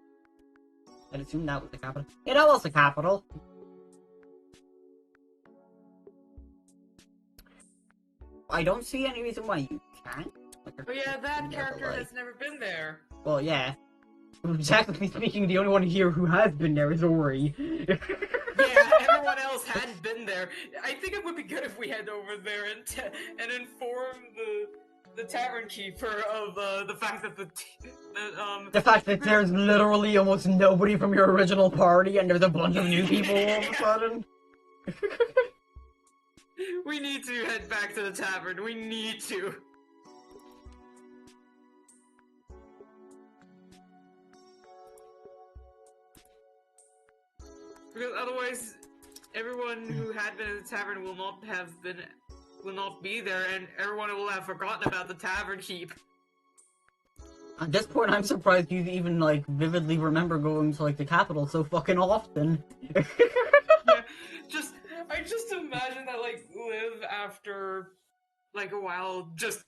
I'd assume that was the capital. Yeah, that was the capital. I don't see any reason why you can't. Like, Oh yeah, that never, character like- has never been there. Well, yeah. Technically speaking, the only one here who has been there is Ori. Yeah, everyone else hadn't been there. I think it would be good if we head over there and inform the tavern keeper of the fact that The fact that there's literally almost nobody from your original party and there's a bunch of new people all of a sudden. we need to head back to the tavern. We need to. Because otherwise, everyone who had been at the tavern will not be there, and everyone will have forgotten about the tavern keep. At this point, I'm surprised you even, like, vividly remember going to, like, the capital so fucking often. Yeah, I just imagine that, like, Liv, after, like, a while, just,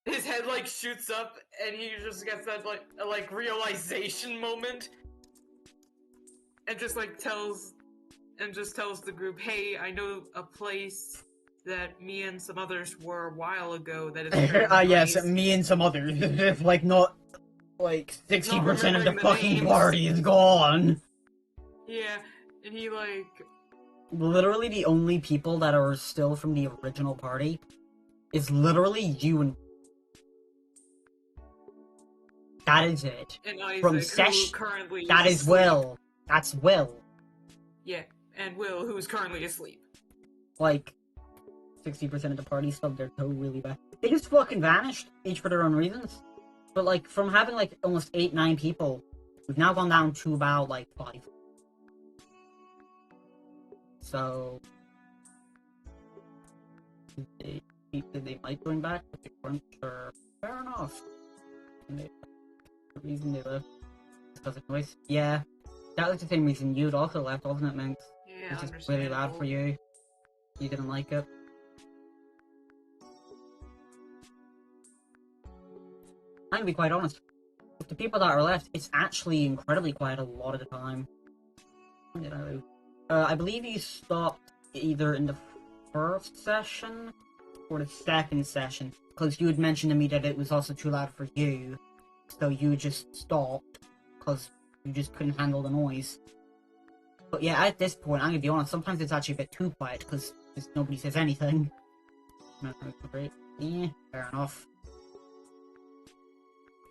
his head, like, shoots up, and he just gets that, like, realization moment, and just, like, tells the group, hey, I know a place that me and some others were a while ago that is very Yes, nice." me and some others. If, like, not, like, 60% of the remembering the fucking names. party is gone. Yeah, and he, like, literally the only people that are still from the original party is literally you and... That is it. And Isaac, From who currently That is asleep. Will. That's Will. Yeah, and Will, who's currently asleep. Like, 60% of the party stubbed their toe really bad. They just fucking vanished, each for their own reasons. But, like, from having, like, almost 8, 9 people, we've now gone down to about, like, 5. So... They might bring back, but they weren't sure. Fair enough. And the reason they left is because of noise. Yeah. That was the same reason you'd also left, wasn't it, Minx? Yeah, It's just really loud for you. You didn't like it. I'm gonna be quite honest. With the people that are left, it's actually incredibly quiet a lot of the time. When did I leave? I believe you stopped either in the first session or the second session, because you had mentioned to me that it was also too loud for you, so you just stopped because you just couldn't handle the noise. But yeah, at this point, I'm gonna be honest, sometimes it's actually a bit too quiet because nobody says anything. Great. Yeah, fair enough.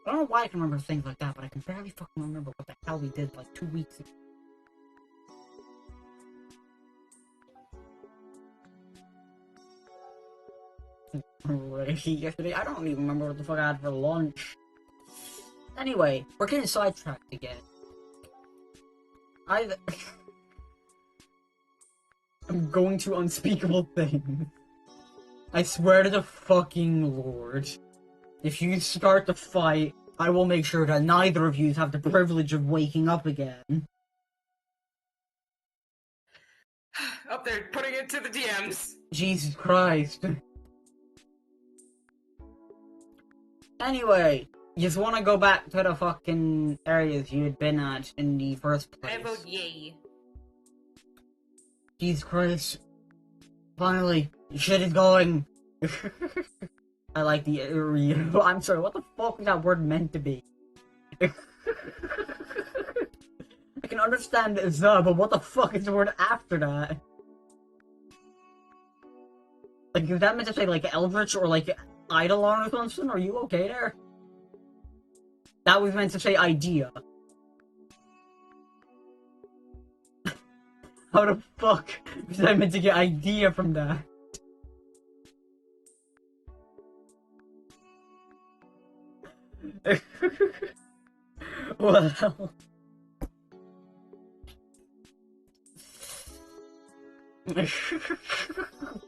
I don't know why I can remember things like that, but I can barely fucking remember what the hell we did like 2 weeks ago. Yesterday, I don't even remember what the fuck I had for lunch. Anyway, we're getting sidetracked again. I'm going to unspeakable things. I swear to the fucking Lord. If you start the fight, I will make sure that neither of you have the privilege of waking up again. Up there, putting it to the DMs. Jesus Christ. Anyway, you just want to go back to the fucking areas you had been at in the first place. I vote yay. Jesus Christ. Finally, shit is going. I like the area. I'm sorry, what the fuck is that word meant to be? I can understand the, but what the fuck is the word after that? Like, is that meant to say, like, Eldritch or, like, Eidolon or something? Are you okay there? That was meant to say idea. How the fuck was I meant to get idea from that? Well...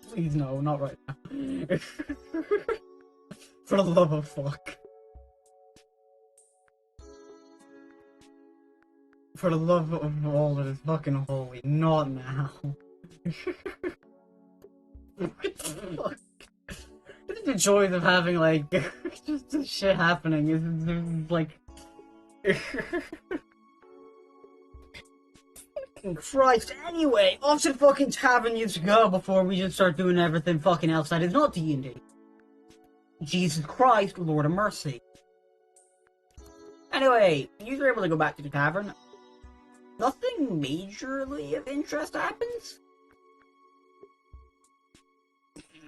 Please no, not right now. For the love of fuck. For the love of all that is fucking holy, not now. What the fuck? This is the joys of having, like, just this shit happening. Is like... Fucking Christ, anyway, off to the fucking tavern you to go before we just start doing everything fucking else that is not D&D. Jesus Christ, Lord of Mercy. Anyway, you were able to go back to the tavern. Nothing majorly of interest happens.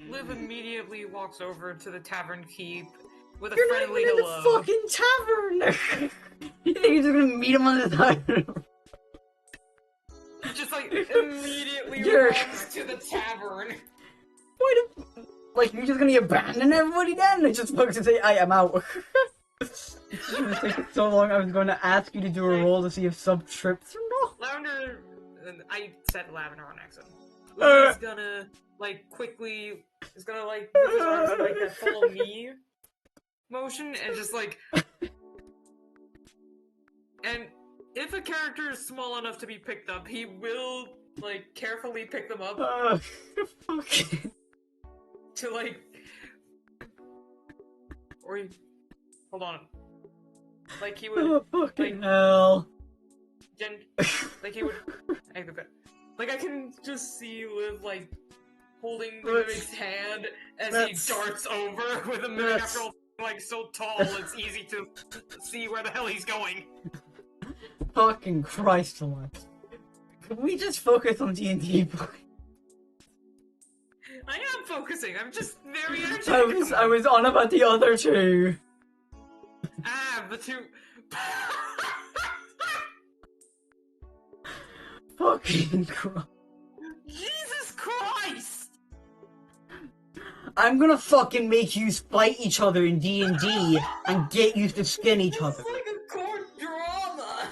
Liv immediately walks over to the tavern keep with a You're not friendly even in hello. the fucking tavern! You think you're just gonna meet him on the tavern? Just like immediately Jerk. runs to the tavern. Why the... Like, you're just gonna abandon everybody then? I just supposed to say, I am out. It's gonna take so long, I was going to ask you to do a roll to see if sub trips or not. Lavender, and I said Lavender on accident. Uh. He's gonna like quickly, he's gonna like move his arms in, like that follow me motion and just like. And if a character is small enough to be picked up, he will like carefully pick them up Fuck. to like. Or he, hold on. Like he would. Oh, fucking like, hell. like he would. Like I can just see Liv like holding the mimic's hand as he darts over with a mimic after all like so tall it's easy to see where the hell he's going. Fucking Christ alive. Can we just focus on D&D, please? I am focusing. I'm just very energetic. I was on about the other two. The two. Fucking Christ. Jesus Christ! I'm gonna fucking make you fight each other in D&D and get you to skin each other. It's like a court drama.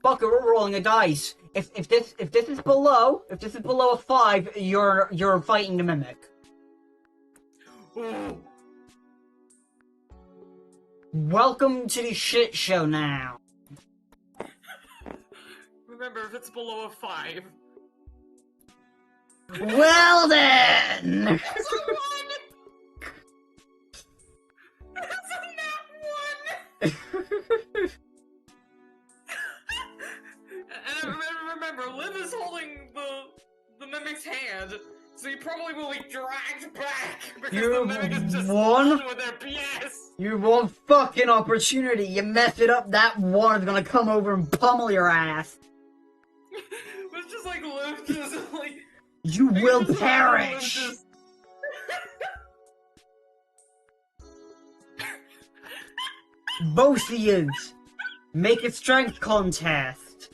Fuck it, we're rolling a dice. If this is below a 5, you're fighting the mimic. Ooh. Welcome to the shit show now. Remember, if it's below a 5. Well then! That's a 1! That's a nat 1! And remember, Liv is holding the mimic's hand, so you probably will be dragged back because the mimic is just done with their PS. You have one fucking opportunity. You mess it up, that one is gonna come over and pummel your ass. It's just like Liv just like... You will perish! Both of you, make a strength contest.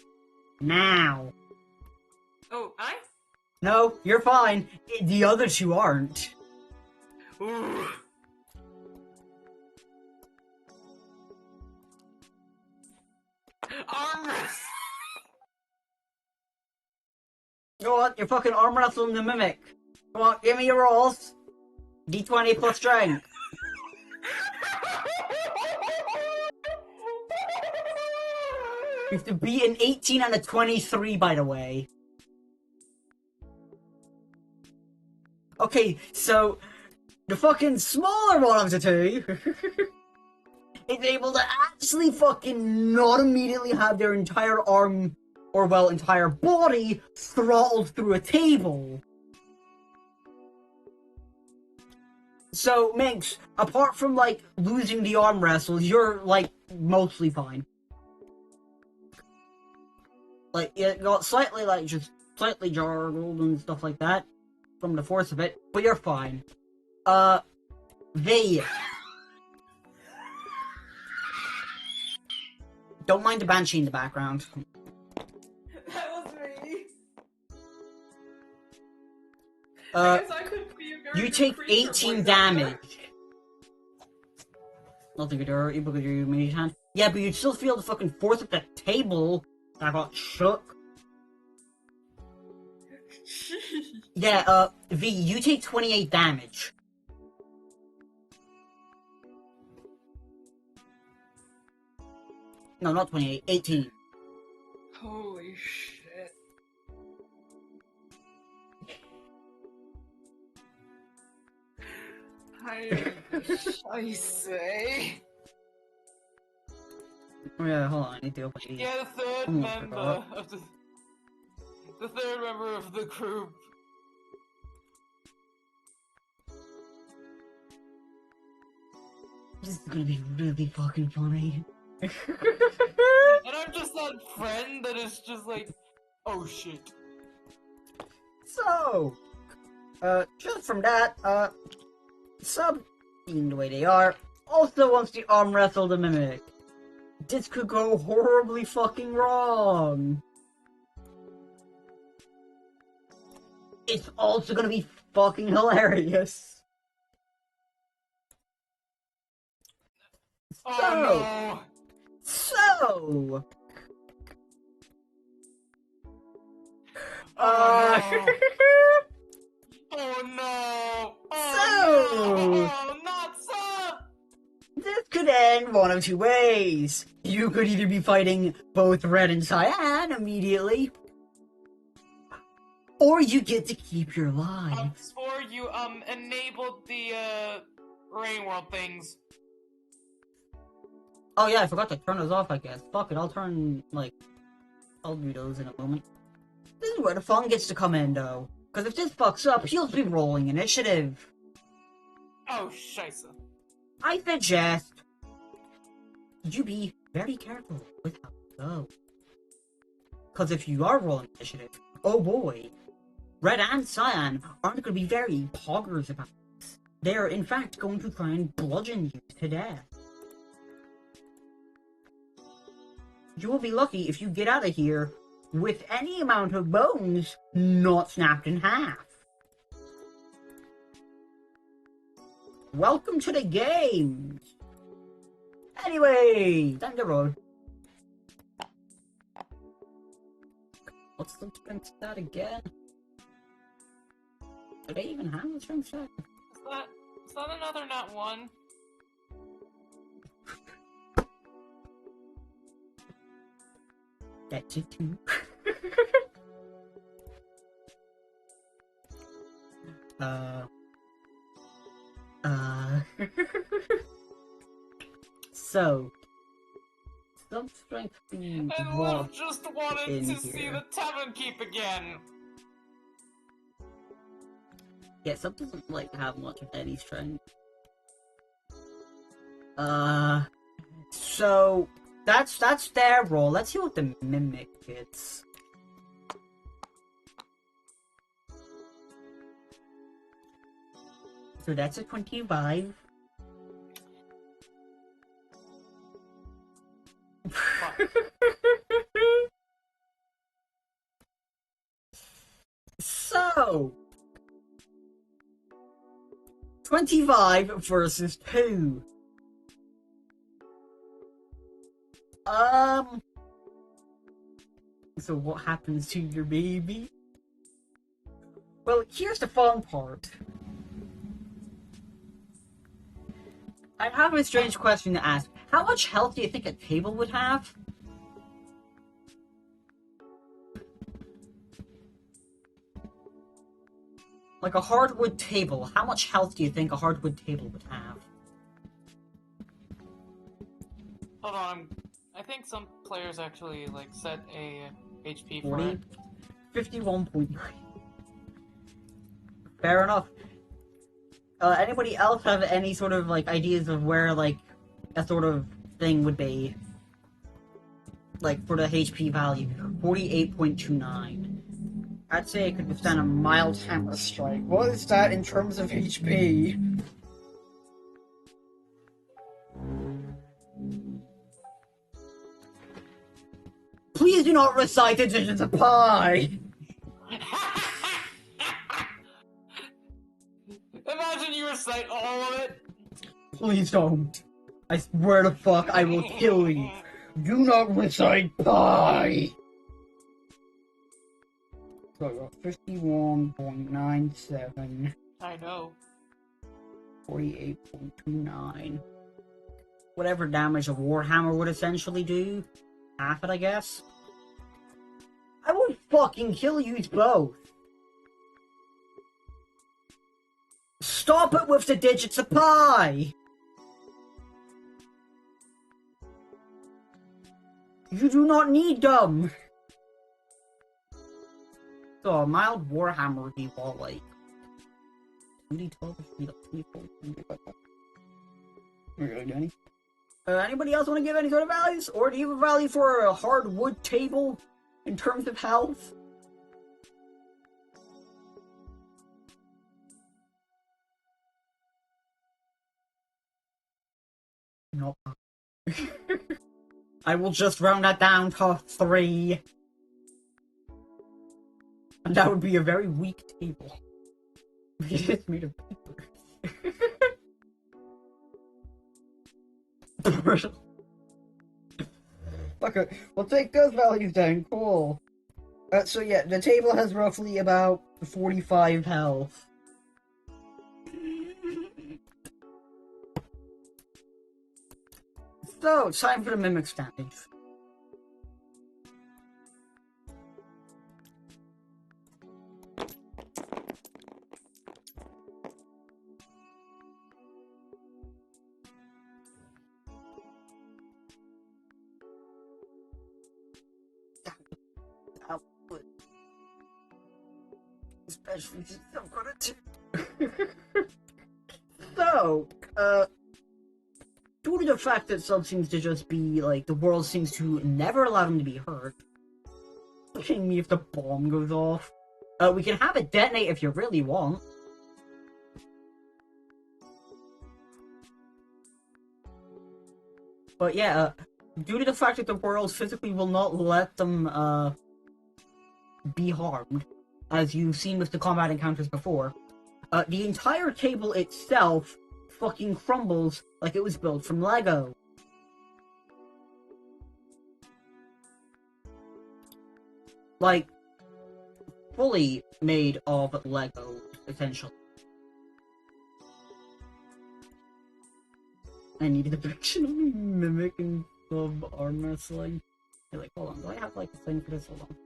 Now. Oh, I? No, you're fine. The other two aren't. Ooh. Arm wrestle. Go on, you're fucking arm wrestling the mimic. Come on, give me your rolls. D20 plus strength. You have to beat an 18 and a 23, by the way. Okay, so the fucking smaller one of the two is able to actually fucking not immediately have their entire arm, or well, entire body throttled through a table. So, Minx, apart from, like, losing the arm wrestle, you're, like, mostly fine. Like, it got slightly, like, just slightly jargled and stuff like that from the force of it, but you're fine. V. Don't mind the banshee in the background. That was me. Uh, I guess I could be a very you good take creature 18 voice damage. actor. Nothing could hurt you because of your mage hand. Yeah, but you'd still feel the fucking force of the table that got shook. Yeah, V, you take 28 damage. No, not 28, 18. Holy shit. Scheiße. Oh yeah, hold on, I need to open these. Yeah, the third Almost member forgot. of the third member of the group. This is gonna be really fucking funny. And I'm just that friend that is just like, oh shit. So, just from that, sub, being the way they are, also wants to arm wrestle the mimic. This could go horribly fucking wrong. It's also gonna be fucking hilarious. Oh no! So, Oh no! Oh no! Not so! this could end one of two ways. You could either be fighting both Red and Cyan immediately, or you get to keep your lives. Before you enabled the rain world things. Oh yeah, I forgot to turn those off, I guess. Fuck it, I'll do those in a moment. This is where the fun gets to come in, though. Because if this fucks up, he'll be rolling initiative. Oh scheisse. I suggest you be very careful with how you go. Because if you are rolling initiative, oh boy, Red and Cyan aren't going to be very poggers about this. They're in fact going to try and bludgeon you to death. You will be lucky if you get out of here with any amount of bones not snapped in half. Welcome to the game! Anyway, time to roll. What's the strength stat again? Do they even have a strength stat? Is that another not one? That's it too. So, some strength being And Liv just wanted to see the tavern keep again. Yeah, some doesn't like have much of any strength. So that's their roll. Let's see what the mimic gets. So that's a 25. So 25 versus 2. So what happens to your baby? Well, here's the fun part. I have a strange question to ask. How much health do you think a table would have? Like a hardwood table, how much health do you think a hardwood table would have? Hold on, I think some players actually like set a HP for 40? it. 51.9. Fair enough. Anybody else have any sort of like ideas of where like a sort of thing would be? Like for the HP value, 48.29. I'd say it could withstand a mild hammer strike. What is that in terms of HP? Please do not recite the digits of pi! Imagine you recite all of it. Please don't. I swear to fuck, I will kill you. Do not recite pi! So, 51.97. I know. 48.29. Whatever damage a Warhammer would essentially do. Half it, I guess. I will fucking kill you both. Stop it with the digits of pi! You do not need them! So a mild Warhammer would be what, like 2d12 feet up 24, something like that. Really, Danny? Anybody else want to give any sort of values? Or do you have a value for a hardwood table in terms of health? Nope. I will just round that down to 3. And that would be a very weak table. It's made of paper. Okay, we'll take those values down. Cool. So yeah, the table has roughly about 45 health. So, it's time for the mimic standing. Especially since I'm gonna So, due to the fact that Sub seems to just be, like, the world seems to never allow him to be hurt, kidding me if the bomb goes off? We can have it detonate if you really want. But yeah, due to the fact that the world physically will not let them, be harmed, as you've seen with the combat encounters before, the entire table itself fucking crumbles like it was built from Lego. Like, fully made of Lego, essentially. I needed a picture of me mimicking club arm wrestling. You're like, hold on, do I have like a thing for this? Hold on.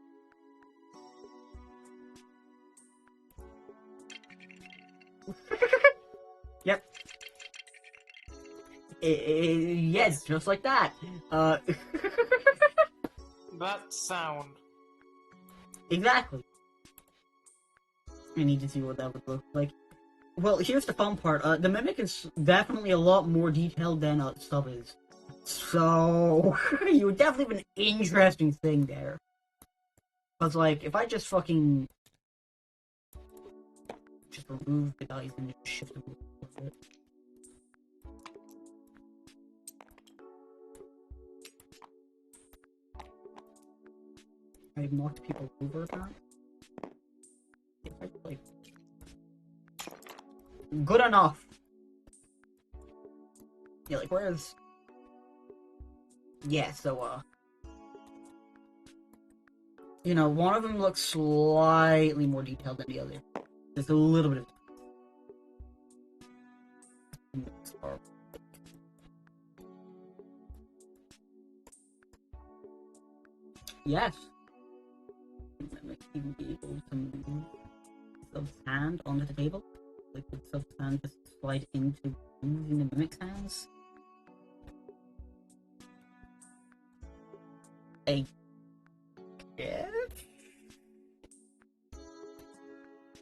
Yep. Yes, just like that. That sound. Exactly. I need to see what that would look like. Well, here's the fun part. The Mimic is definitely a lot more detailed than Stub is. So, you would definitely have an interesting thing there. Because, like, if I just fucking... just remove the guys and just shift them a bit. I've knocked people over apparently. If I, like... good enough! Yeah, like, where's... yeah, so, you know, one of them looks slightly more detailed than the other. Just a little bit of... yes! Even be able to move Sub's hand onto the table. Like, would Sub's hand just slide into moving the Mimic's hands? I guess?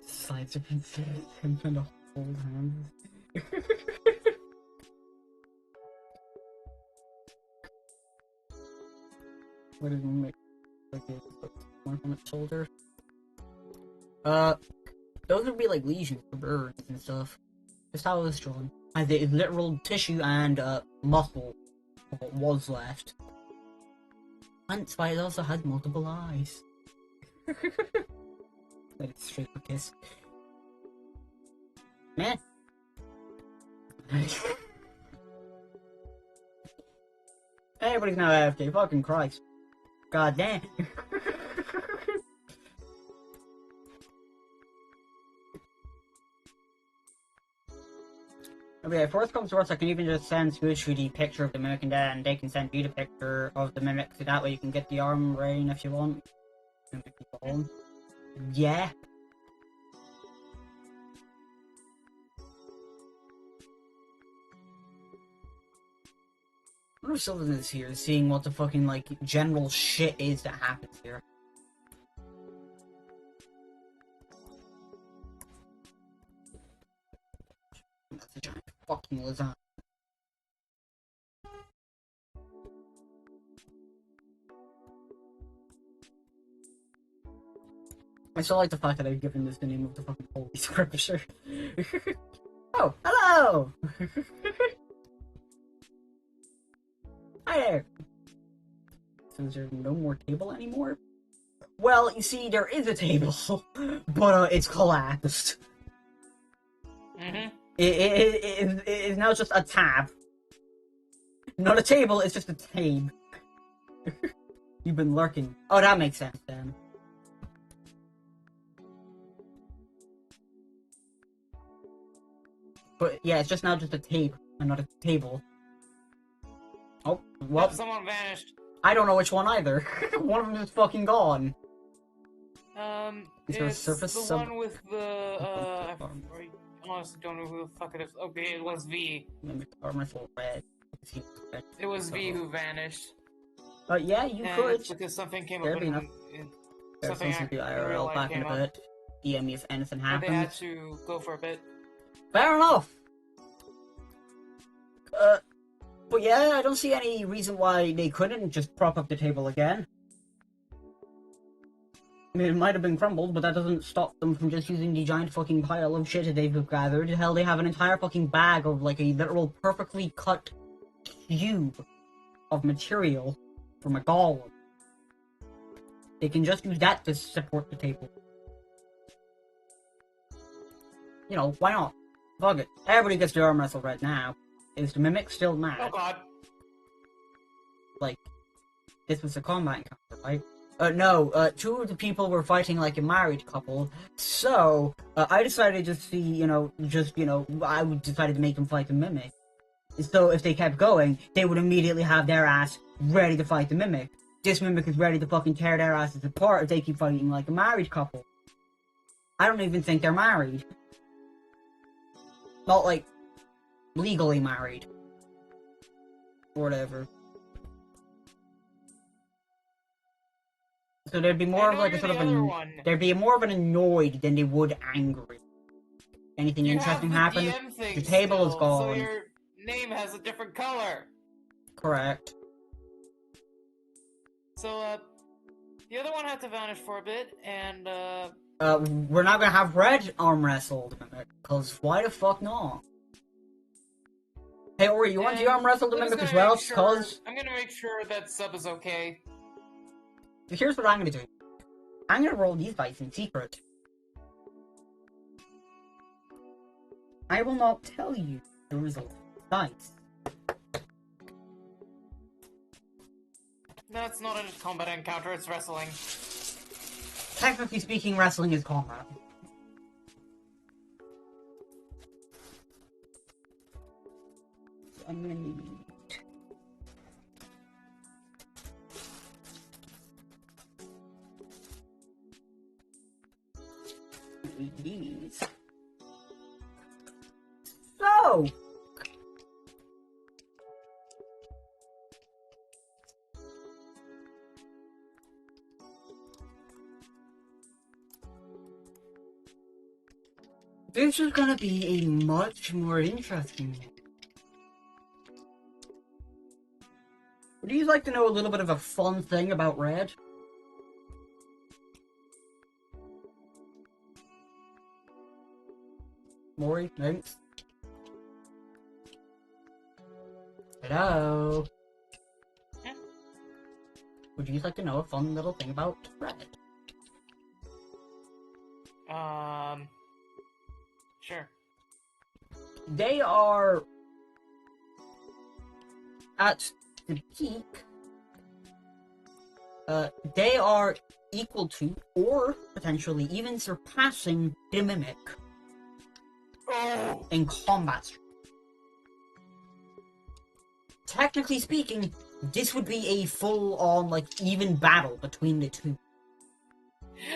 Slides up into him trying to hold hands. What does Mimic like mark on its shoulder? Those would be like lesions for birds and stuff. Just how it was drawn. As it is literal tissue and muscle of what was left. And Spidey also has multiple eyes. Let it straight for kiss. Man. Everybody's now AFK, fucking Christ. God damn. Okay, if worst comes to worst, I can even just send Squishy the picture of the Mimic and then they can send you the picture of the Mimic, so that way you can get the arm rain if you want. Yeah. I wonder if Sylvan is here, seeing what the fucking, like, general shit is that happens here. That's a giant fucking lasagna. I still like the fact that I've given this the name of the fucking holy scripture. Oh, hello! Hi there! So is there no more table anymore? Well, you see, there is a table, but it's collapsed. Mm-hmm. It is now just a tab. Not a table, it's just a tab. You've been lurking. Oh, that makes sense then. But yeah, it's just now just a tape and not a table. Oh, well. Someone vanished. I don't know which one either. One of them is fucking gone. Is there a It's surface the sub- one with the, I honestly don't know who the fuck it is. Okay, it was V. Mimic armor full red. It was V who vanished. Yeah, you And could. it's because something came Fair up enough. in There's something supposed to be in real IRL life back in came a up. bit. DM me if anything And they had happens. to go for a bit. Fair enough! But yeah, I don't see any reason why they couldn't just prop up the table again. I mean, it might have been crumbled, but that doesn't stop them from just using the giant fucking pile of shit that they've gathered. Hell, they have an entire fucking bag of, like, a literal perfectly cut cube of material from a golem. They can just use that to support the table. You know, why not? Fuck it. Everybody gets to arm wrestle right now. Is the Mimic still mad? Oh god. Like, this was a combat encounter, right? No, two of the people were fighting like a married couple, so, I decided to see, I decided to make them fight the Mimic. So if they kept going, they would immediately have their ass ready to fight the Mimic. This Mimic is ready to fucking tear their asses apart if they keep fighting like a married couple. I don't even think they're married. Not, like, legally married. Or whatever. So there'd be more of like a sort of there'd be more of an annoyed than they would angry. Anything interesting happen? The table is gone. So your name has a different color. Correct. So the other one had to vanish for a bit, and we're not gonna have Red arm wrestled, because why the fuck not? Hey Ori, you want to arm wrestle the Mimic as well? Because I'm gonna make sure that sub is okay. Here's what I'm gonna do. I'm gonna roll these dice in secret. I will not tell you the result of the dice. That's not a combat encounter, it's wrestling. Technically speaking, wrestling is combat. I'm gonna need... these. So... this is gonna be a much more interesting one. Would you like to know a little bit of a fun thing about Red? Maury, thanks. Hello? Yeah. Would you like to know a fun little thing about Red? Sure. They are... at the peak... they are equal to, or potentially even surpassing the Mimic. Oh! In combat. Technically speaking, this would be a full-on, like, even battle between the two.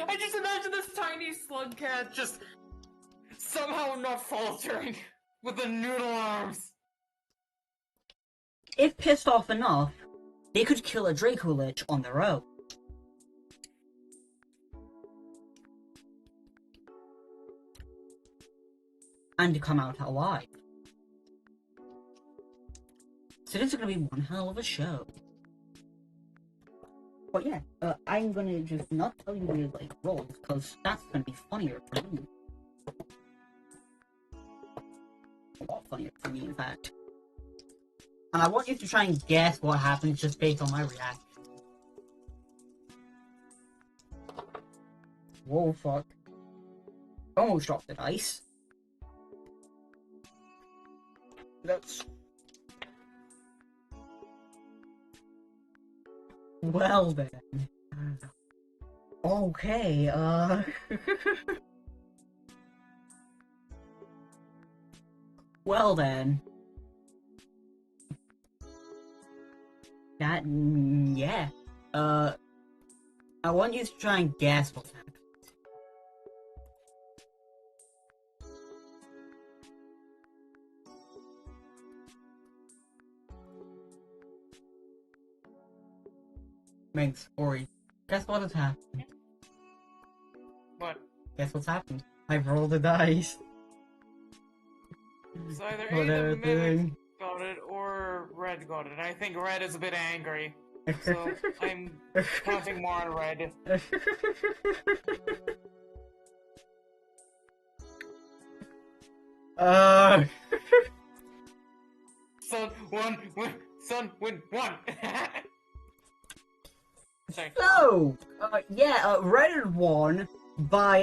I just imagine this tiny slug cat just somehow not faltering with the noodle arms. If pissed off enough, they could kill a Draco Lich on their own. And come out alive. So this is gonna be one hell of a show. But yeah, I'm gonna just not tell you the like rolls, because that's gonna be funnier for me. A lot funnier for me, in fact. And I want you to try and guess what happens just based on my reaction. Whoa, fuck. Almost dropped the dice. That's... well then. Okay, well then. That... yeah. I want you to try and guess what's happening. Minx, Ori, guess what has happened? What? Guess what's happened? I've rolled the dice. So either A, the Mimic got it, or Red got it. I think Red is a bit angry. So I'm counting more on red. uh, Sun, win, one. Sorry. so, Red won by,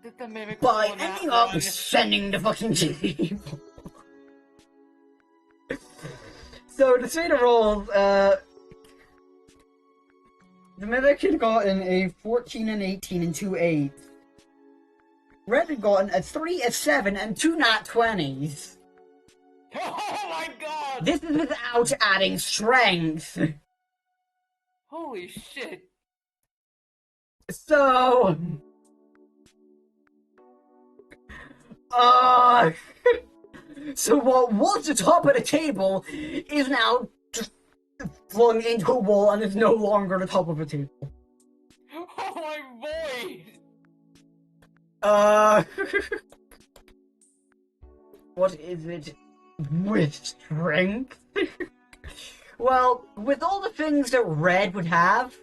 Did the mimic by win that ending up one? sending the fucking table. So, to say the rolls, the Mimic had gotten a 14 and 18 and 2 8s. Red had gotten a 3, a 7, and 2 nat 20s. Oh my god! This is without adding strength. Holy shit. So... So what was the top of the table is now just flung into a wall and is no longer the top of a table. Oh my boy! What is it with strength? Well, with all the things that Red would have,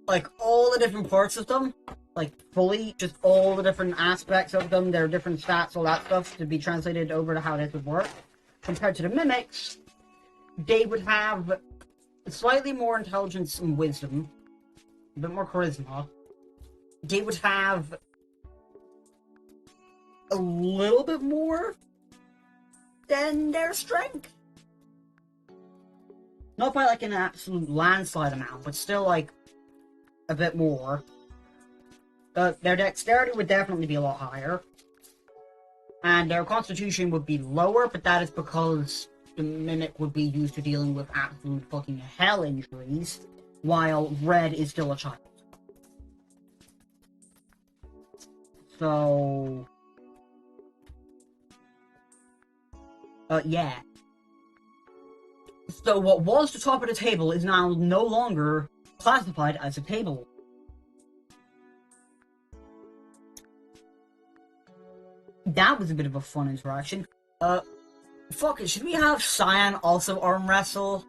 like all the different parts of them, like fully, just all the different aspects of them, their different stats, all that stuff, to be translated over to how this would work. Compared to the Mimics, they would have slightly more intelligence and wisdom, a bit more charisma. They would have a little bit more than their strength. Not by like an absolute landslide amount, but still like a bit more. Their dexterity would definitely be a lot higher. And their constitution would be lower, but that is because the Mimic would be used to dealing with absolute fucking hell injuries, while Red is still a child. So... yeah. So what was the top of the table is now no longer classified as a table. That was a bit of a fun interaction. Fuck it, should we have Cyan also arm wrestle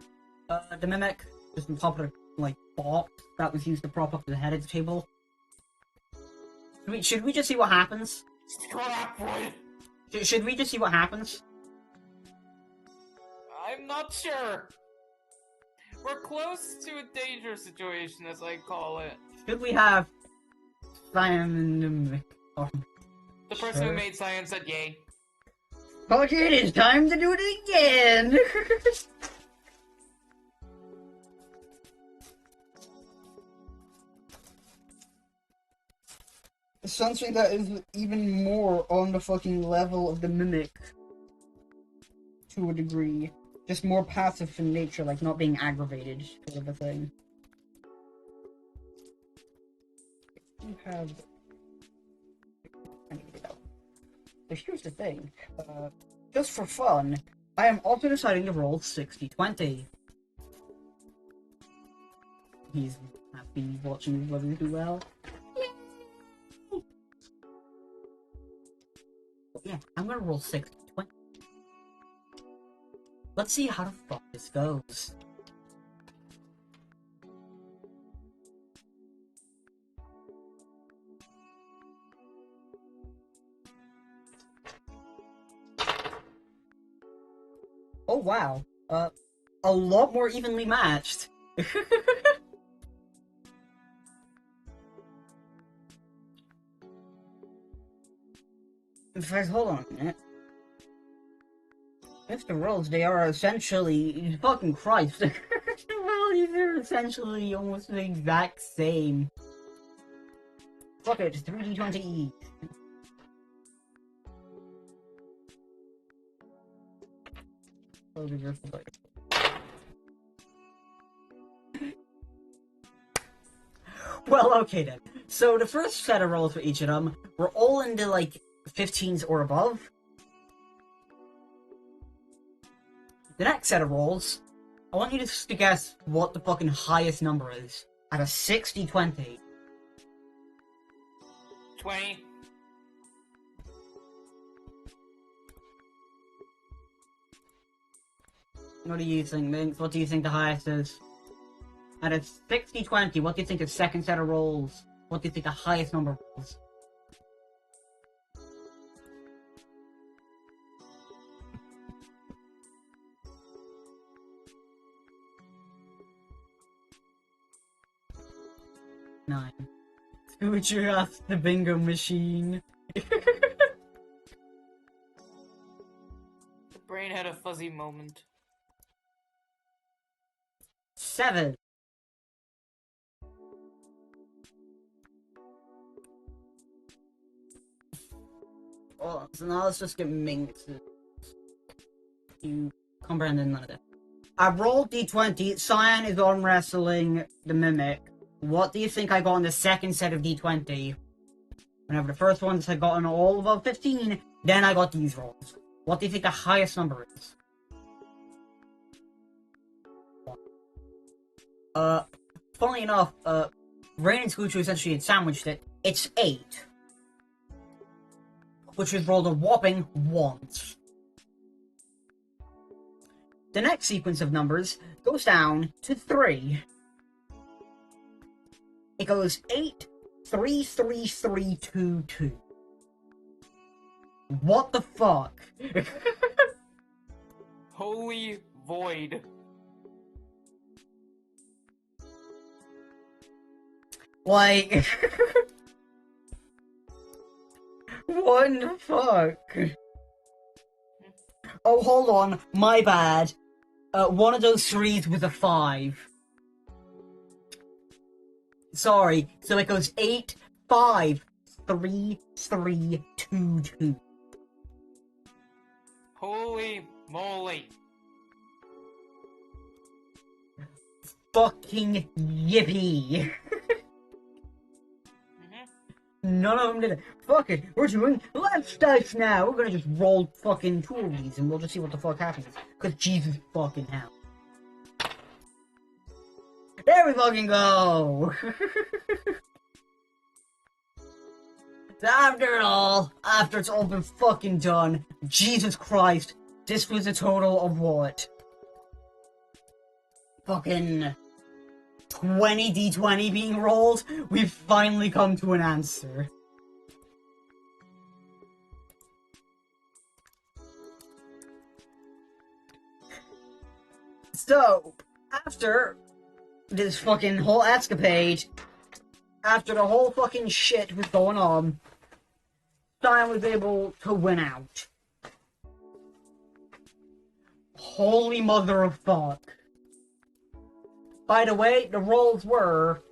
the Mimic? Just on top of the, like, box that was used to prop up the head of the table? Should we just see what happens? Should we just see what happens? I'm not sure. We're close to a danger situation, as I call it. Should we have Cyan and the Mimic arm? The person who made science said yay. Okay, it is time to do it again! Something that is even more on the fucking level of the Mimic. To a degree. Just more passive in nature, like not being aggravated, sort of a thing. You have... I need to get out. So here's the thing. Just for fun, I am also deciding to roll 60-20. He's happy watching his brother do well. Yay! Yeah, I'm gonna roll 60-20. Let's see how the fuck this goes. Oh wow, a lot more evenly matched. In fact, hold on a minute. If the rolls, they are essentially... Fucking Christ. The values are essentially almost the exact same. Fuck it, 3d20 each. Well, okay then. So the first set of rolls for each of them were all in the, like, 15s or above. The next set of rolls, I want you to guess what the fucking highest number is. At a 60-20. 20. What do you think, Minx? What do you think the highest is? Out of 60-20, what do you think the second set of rolls? What do you think the highest number was? Nine. Future asked the bingo machine. The brain had a fuzzy moment. 7. Oh, so now let's just get Minx. You comprehended none of that. I rolled d20. Cyan is arm wrestling the Mimic. What do you think I got on the second set of d20? Whenever the first ones had gotten all above 15, then I got these rolls. What do you think the highest number is? Funnily enough, Rain and Scoochu essentially had sandwiched it. It's 8. Which was rolled a whopping once. The next sequence of numbers goes down to 3. It goes 8, 3, 3, 3, 2, 2. What the fuck? Holy void. Like... what the fuck? Oh, hold on. My bad. One of those 3s was a 5. Sorry. So it goes 8, 5, 3, 3, 2, 2. Holy moly. Fucking yippee. None of them did it. Fuck it. We're doing Let's Dice now. We're gonna just roll fucking 2 of these and we'll just see what the fuck happens. Cause Jesus fucking hell. There we fucking go! After it all, after it's all been fucking done, Jesus Christ, this was a total of what? Fucking 20 d20 being rolled? We've finally come to an answer. So, after this fucking whole escapade, after the whole fucking shit was going on, Cyan was able to win out. Holy mother of fuck. By the way, the rolls were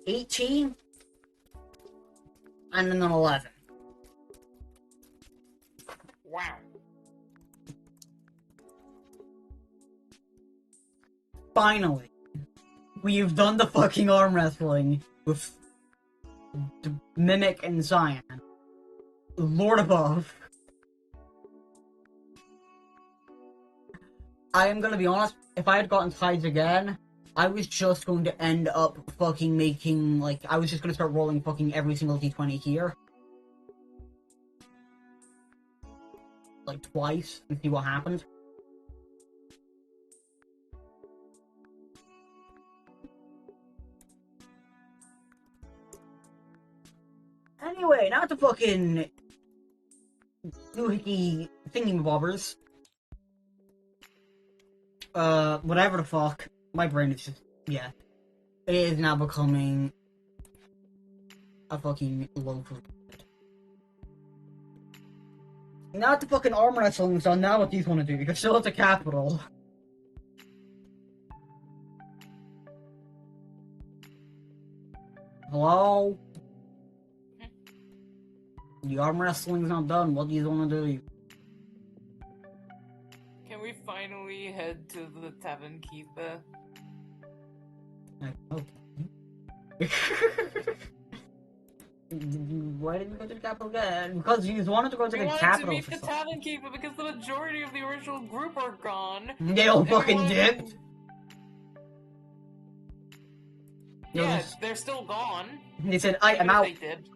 18 and then an 11. Wow. Finally, we've done the fucking arm wrestling with the Mimic and Cyan. Lord above. I am gonna be honest, if I had gotten tides again, I was just going to end up fucking making, like, I was just gonna start rolling fucking every single d20 here. Like, twice, and see what happened. Anyway, not the fucking doohickey thingy-bobbers. Whatever the fuck. My brain is just, yeah. It is now becoming a fucking loaf of bread. Not the fucking arm wrestling's done, now what these want to do, because still at the capital. Hello? The arm wrestling's not done, what do you want to do? Can we finally head to the Tavern Keeper? Okay. Why didn't we go to the capital again? Because you wanted to go to We the wanted capital to meet for the something. Tavern Keeper because the majority of the original group are gone. They all And we fucking wanted- dipped. Yeah, they're still gone. They said, I am Even if out. They did.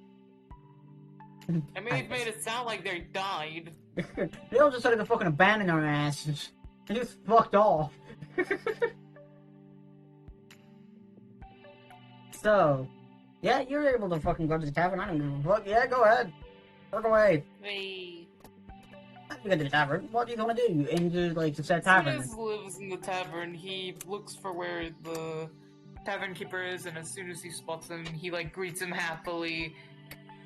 I mean, they've made it sound like they died. They all decided to fucking abandon our asses. I just fucked off. So, yeah, you're able to fucking go to the tavern. I don't give a fuck. Yeah, go ahead. Work away. Hey. You go to the tavern. What do you want to do? Into, like, the said As soon tavern? as lives in the tavern, he looks for where the tavern keeper is, and as soon as he spots him, he like greets him happily.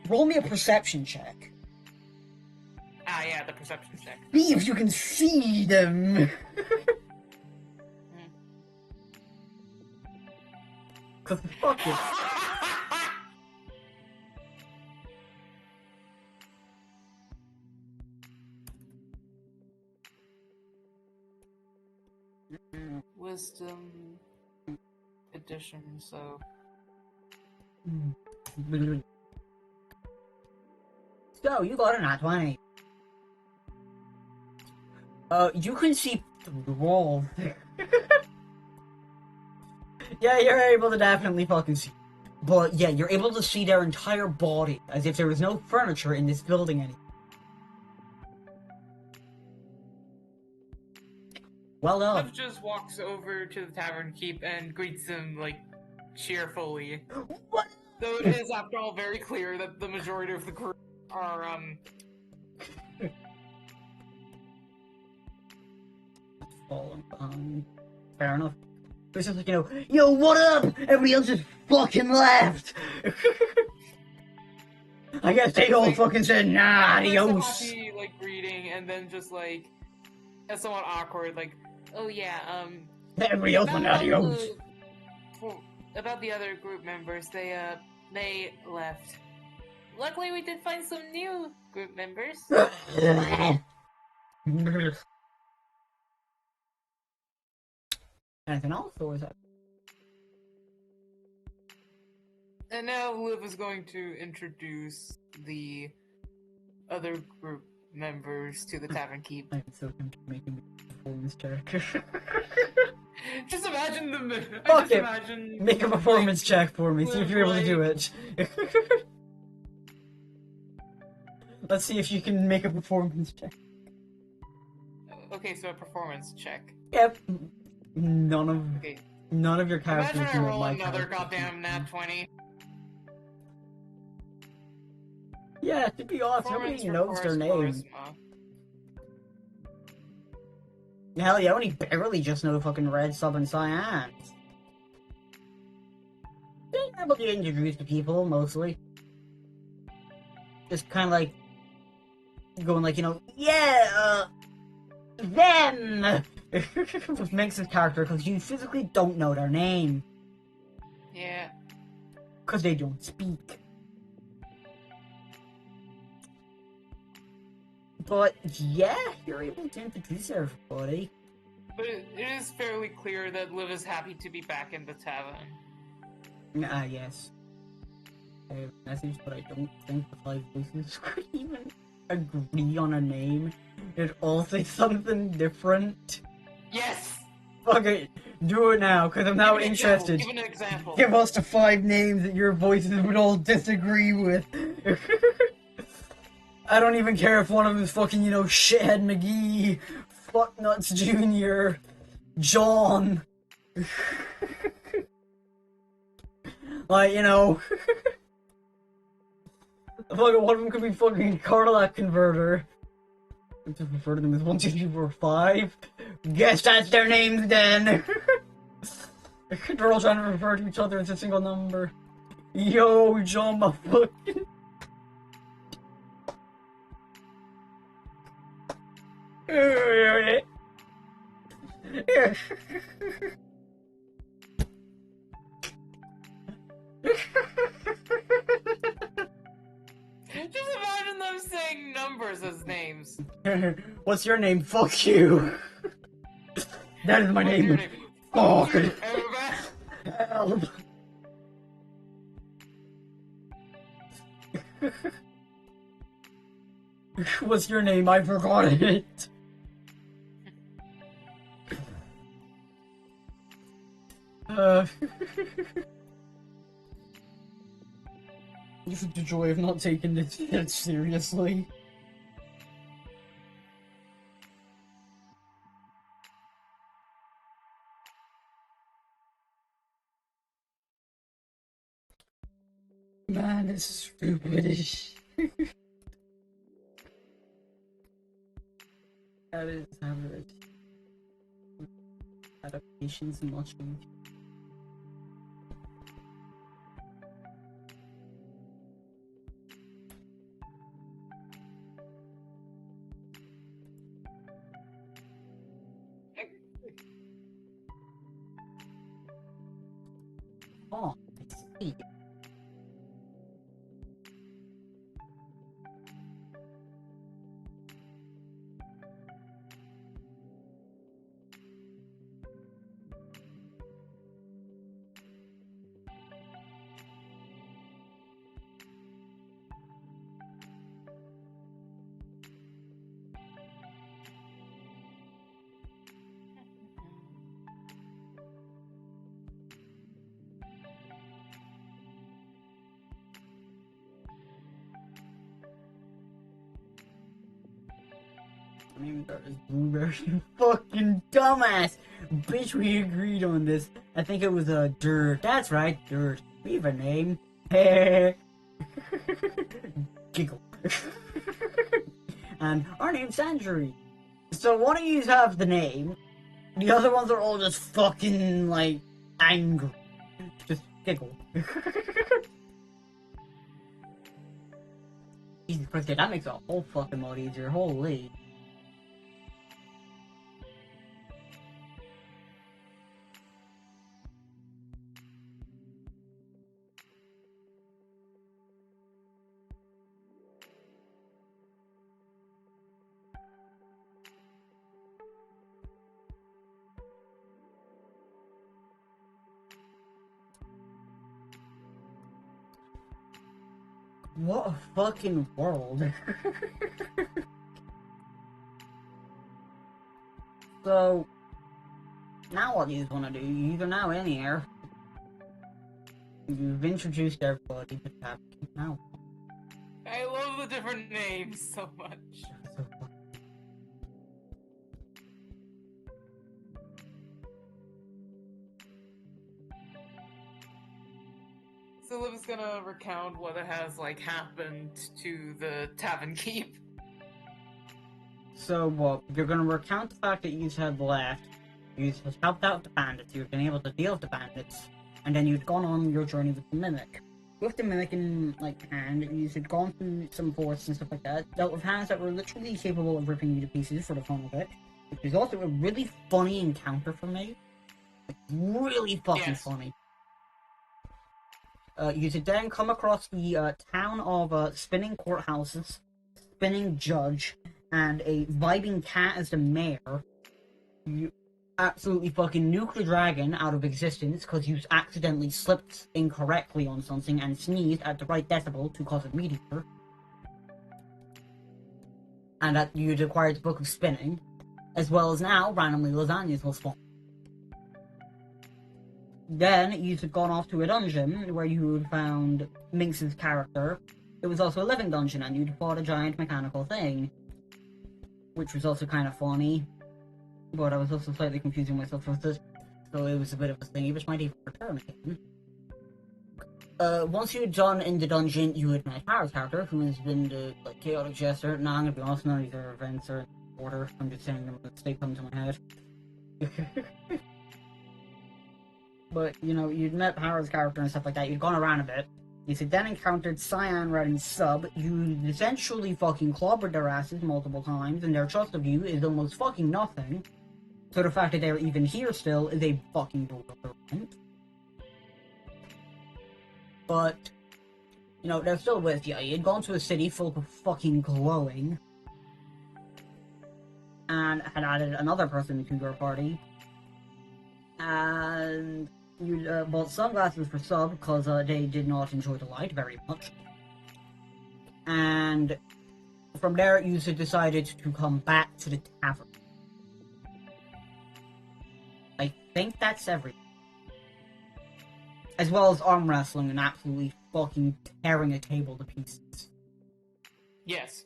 Roll me a perception check. Ah, yeah, the perception check. See if you can see them. Cause fuck it. Wisdom edition, so. So, you got a nat 20. You can see through the wall. Yeah, you're able to definitely fucking see. But, yeah, you're able to see their entire body, as if there was no furniture in this building anymore. Well done. Liv just walks over to the tavern keep and greets him, like, cheerfully. What? Though it is, after all, very clear that the majority of the group are, Fair enough. It's just like, yo, what up? Everybody else just fucking left. I guess they all fucking said, nah, there's a adios. happy, like, greeting, and then just, like, it's somewhat awkward, like, oh yeah, Everybody else went adios. About the other group members, they left. Luckily, we did find some new group members. Anything else, or was that? And now Liv is going to introduce the other group members to the tavern keep. I'm so making me performance check. Just imagine them. Fuck Just it. imagine. Make a performance check for me, see if you're able to do it. Let's see if you can make a performance check. Okay, so a performance check. Yep. None Okay. of your characters Imagine I know roll my another characters. goddamn nat 20. Yeah, to be honest, nobody Performance knows their requires name. charisma. Hell, yeah, I only barely just know fucking Red, Sub, and Cyan. Being able to introduce to people, mostly. Just kind of like, going like, yeah, them! Which makes his character, because you physically don't know their name. Yeah. Because they don't speak. But, yeah, you're able to introduce everybody. But it is fairly clear that Liv is happy to be back in the tavern. Yes. I have a message, but I don't think the 5 voices could even agree on a name. They'd all say something different. Yes! Fuck it, do it now, because I'm now Give an interested. Example. Give an example. Give us the 5 names that your voices would all disagree with. I don't even care if one of them is fucking, Shithead McGee, Fucknuts Jr., John. Like, fucking one of them could be fucking Carlac Converter. I just refer to them as 1, 2, 3, 4, 5. Guess that's their names then. They're all trying to refer to each other as a single number. Yo, John, my fucking. Just imagine them saying numbers as names. What's your name? Fuck you. That is my What's name. your name? Fuck. Everybody- Help. What's your name? I forgot it. This is the joy of not taking this shit seriously. man, this is stupid as shit. That is average. Adaptations and watching. Oh, I see. I mean, that is Blueberry, you fucking dumbass! Bitch, we agreed on this. I think it was Dirt. That's right, Dirt. We have a name. Giggle. And our name's Century. So one of you have the name. The other ones are all just fucking, like, angry. Just giggle. Jesus Christ, that makes it a whole fucking lot easier. Holy. What a fucking world. So, now what do you want to do? You're now in here. You've introduced everybody to Tap now. I love the different names so much. So fun. So Liv's gonna recount what has like happened to the Tavern Keep. So, what? You're gonna recount the fact that you had left, you had helped out the bandits, you've been able to deal with the bandits, and then you'd gone on your journey with the Mimic. With the Mimic in, like, hand, you had gone through some forts and stuff like that, dealt with hands that were literally capable of ripping you to pieces for the fun of it, which is also a really funny encounter for me. Like, really fucking funny. You should then come across the town of Spinning Courthouses, Spinning Judge, and a vibing cat as the mayor. You absolutely fucking nuke the dragon out of existence because you accidentally slipped incorrectly on something and sneezed at the right decibel to cause a meteor. And that you'd acquired the Book of Spinning, as well as now, randomly, lasagnas will spawn. Then you had gone off to a dungeon where you had found Minx's character. It was also a living dungeon, and you'd fought a giant mechanical thing, which was also kind of funny. But I was also slightly confusing myself with this, so it was a bit of a thingy, which might even return again. Once you had done in the dungeon, you had met Para's character, who has been the like chaotic jester. Nah, I'm gonna be honest, none of these are events or order. I'm just saying them as they come to my head. But, you know, you'd met Para's character and stuff like that, you'd gone around a bit. You had then encountered Cyan, Red, and Sub. You essentially fucking clobbered their asses multiple times, and their trust of you is almost fucking nothing. So the fact that they're even here still is a fucking bewilderment. But, you know, they're still with you. You'd gone to a city full of fucking glowing. And had added another person to your party. And you bought sunglasses for Sub because they did not enjoy the light very much. And from there, you decided to come back to the tavern. I think that's everything. As well as arm wrestling and absolutely fucking tearing a table to pieces. Yes.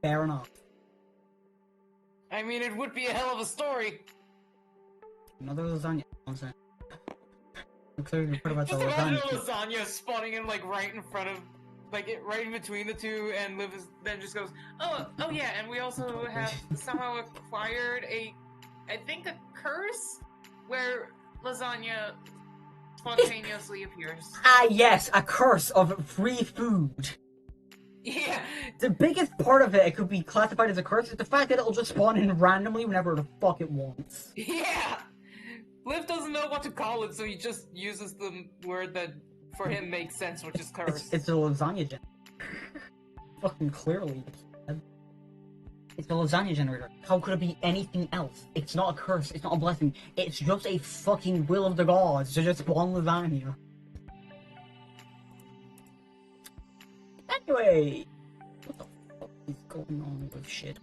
Fair enough. I mean, it would be a hell of a story. Another lasagna. Clearly, what about the Just imagine a lasagna? lasagna spawning in like right in front of, like right in between the two, and Liv is, then just goes, oh yeah, and we also have somehow acquired I think a curse where lasagna spontaneously appears. Ah, yes, a curse of free food. Yeah, The biggest part of it could be classified as a curse is the fact that it'll just spawn in randomly whenever the fuck it wants. yeah. Liv doesn't know what to call it, so he just uses the word that for him makes sense, which is curse. It's a lasagna generator. Fucking clearly. It's a lasagna generator. How could it be anything else? It's not a curse, it's not a blessing. It's just a fucking will of the gods to just spawn lasagna. Anyway, what the fuck is going on with shit?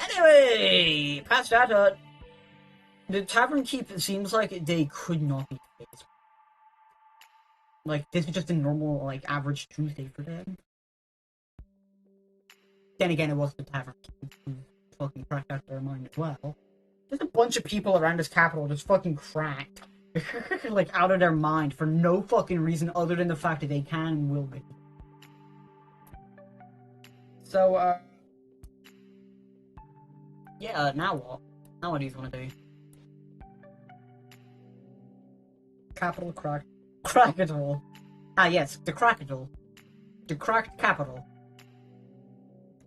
Anyway, past that, the Tavern Keep seems like they could not be fixed. Like, this is just a normal, like, average Tuesday for them. Then again, it was the Tavern Keep who fucking cracked out their mind as well. There's a bunch of people around this capital just fucking cracked. Like, out of their mind for no fucking reason other than the fact that they can and will be. So, yeah, now what? Now what do you want to do? Capital crack. Crackatle. Ah, yes, the Crackatle. The cracked capital.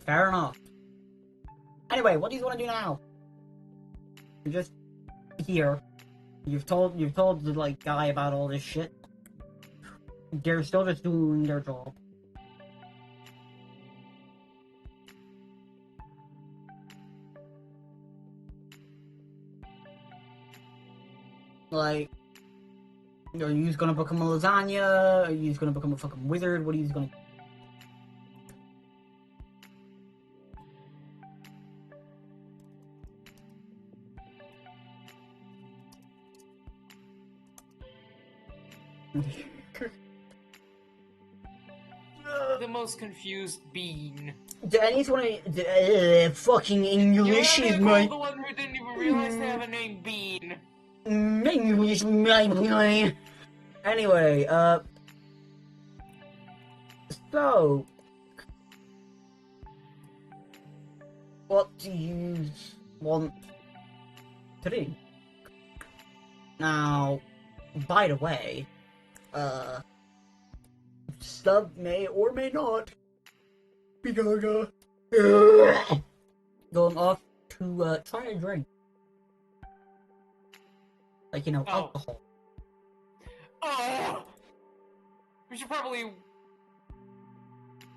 Fair enough. Anyway, what do you want to do now? You're just here. You've told the, like, guy about all this shit. They're still just doing their job. Like, are you just gonna become a lasagna? Are you just gonna become a fucking wizard? What are you gonna... The most confused bean. Do any want to... fucking English You're is gonna my... call the one who didn't even realize they have a name Bean. English is my... Anyway, so... What do you want to do? Now, by the way, Sub may or may not be going off to try a drink. Like, you know, Oh. alcohol. Oh! We should probably...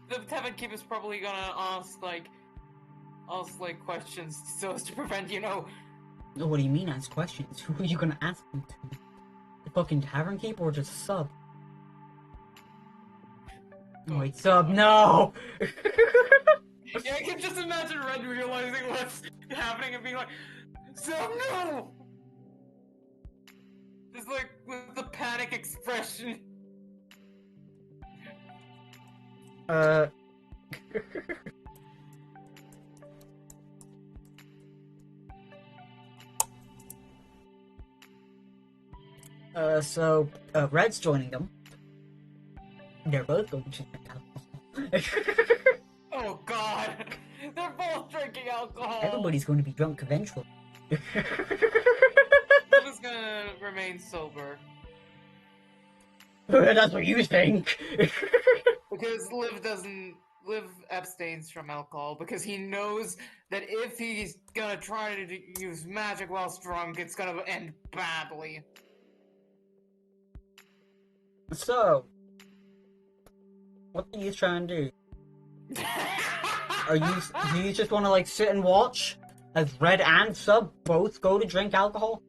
The Tavern Keep is probably gonna ask questions so as to prevent, you know... What do you mean ask questions? Who are you gonna ask them to? The fucking Tavern Keep or just Sub? Oh, Wait, Sub, no! Yeah, I can just imagine Red realizing what's happening and being like, Sub, no! Just like, with the panic expression. So, Red's joining them. They're both going to drink alcohol. Oh god! They're both drinking alcohol! Everybody's going to be drunk eventually. I'm just gonna remain sober. That's what you think. Because Liv abstains from alcohol because he knows that if he's gonna try to use magic whilst drunk, it's gonna end badly. So, what are you trying to do? Do you just want to, like, sit and watch as Red and Sub both go to drink alcohol?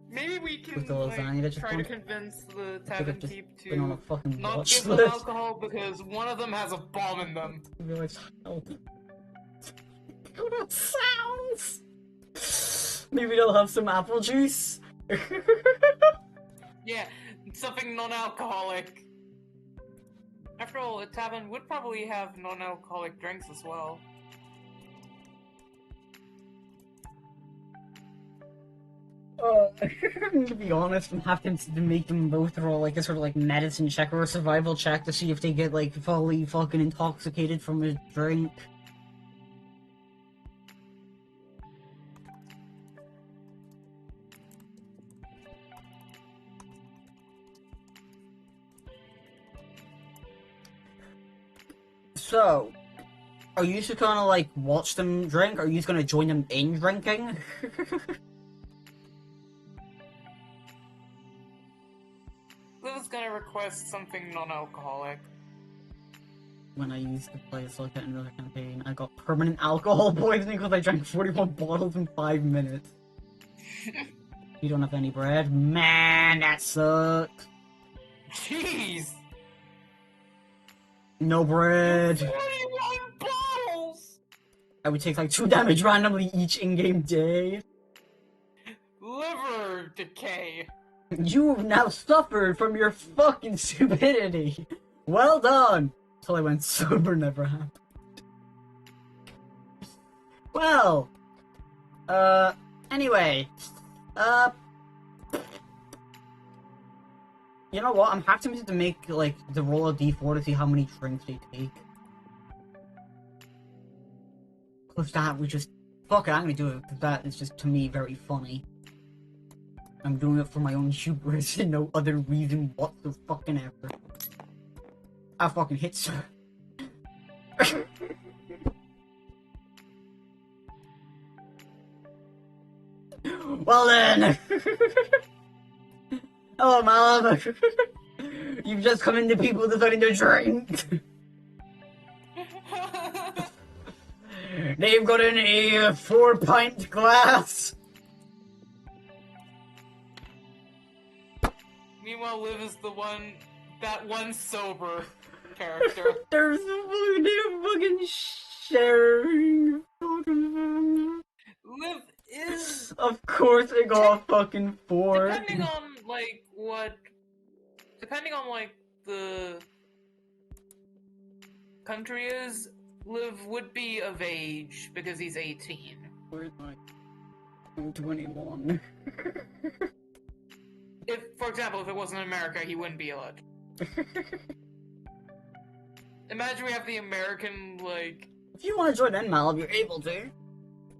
Maybe we can With the lasagna that just try to went? convince the I could Tavern have just Keep been on a to fucking not watch give them list. alcohol because one of them has a bomb in them. I realize how that sounds. Maybe they'll have some apple juice. Yeah, something non-alcoholic. After all, a tavern would probably have non-alcoholic drinks as well. To be honest, I'm having to make them both roll like a sort of like medicine check or a survival check to see if they get like fully fucking intoxicated from a drink. So, are you just gonna like watch them drink, or are you just gonna join them in drinking? Liv's gonna request something non-alcoholic. When I used to play Soul Cat in another campaign, I got permanent alcohol poisoning because I drank 41 bottles in 5 minutes. You don't have any bread? Man, that sucks. Jeez! No bread. 41 bottles! I would take like 2 damage randomly each in-game day. Liver decay. You have now suffered from your fucking stupidity. Well done. Until I went sober, never happened. Well, anyway, you know what? I'm happy to make like the roll a d4 to see how many drinks they take. Cause that we just fuck it. I'm gonna do it because that is just to me very funny. I'm doing it for my own hubris and no other reason whatsoever. I fucking hit so. Well then. Hello, Mom. You've just come into people deciding to drink. They've got in a 4-pint glass. Meanwhile, Liv is that one sober character. They're fucking sharing. Liv is... Of course it got fucking 4. Depending on, the country is, Liv would be of age, because he's 18. Where's my... I'm 21. For example, if it wasn't America, he wouldn't be allowed. Imagine we have the American, If you want to join in, Mal, you're able to.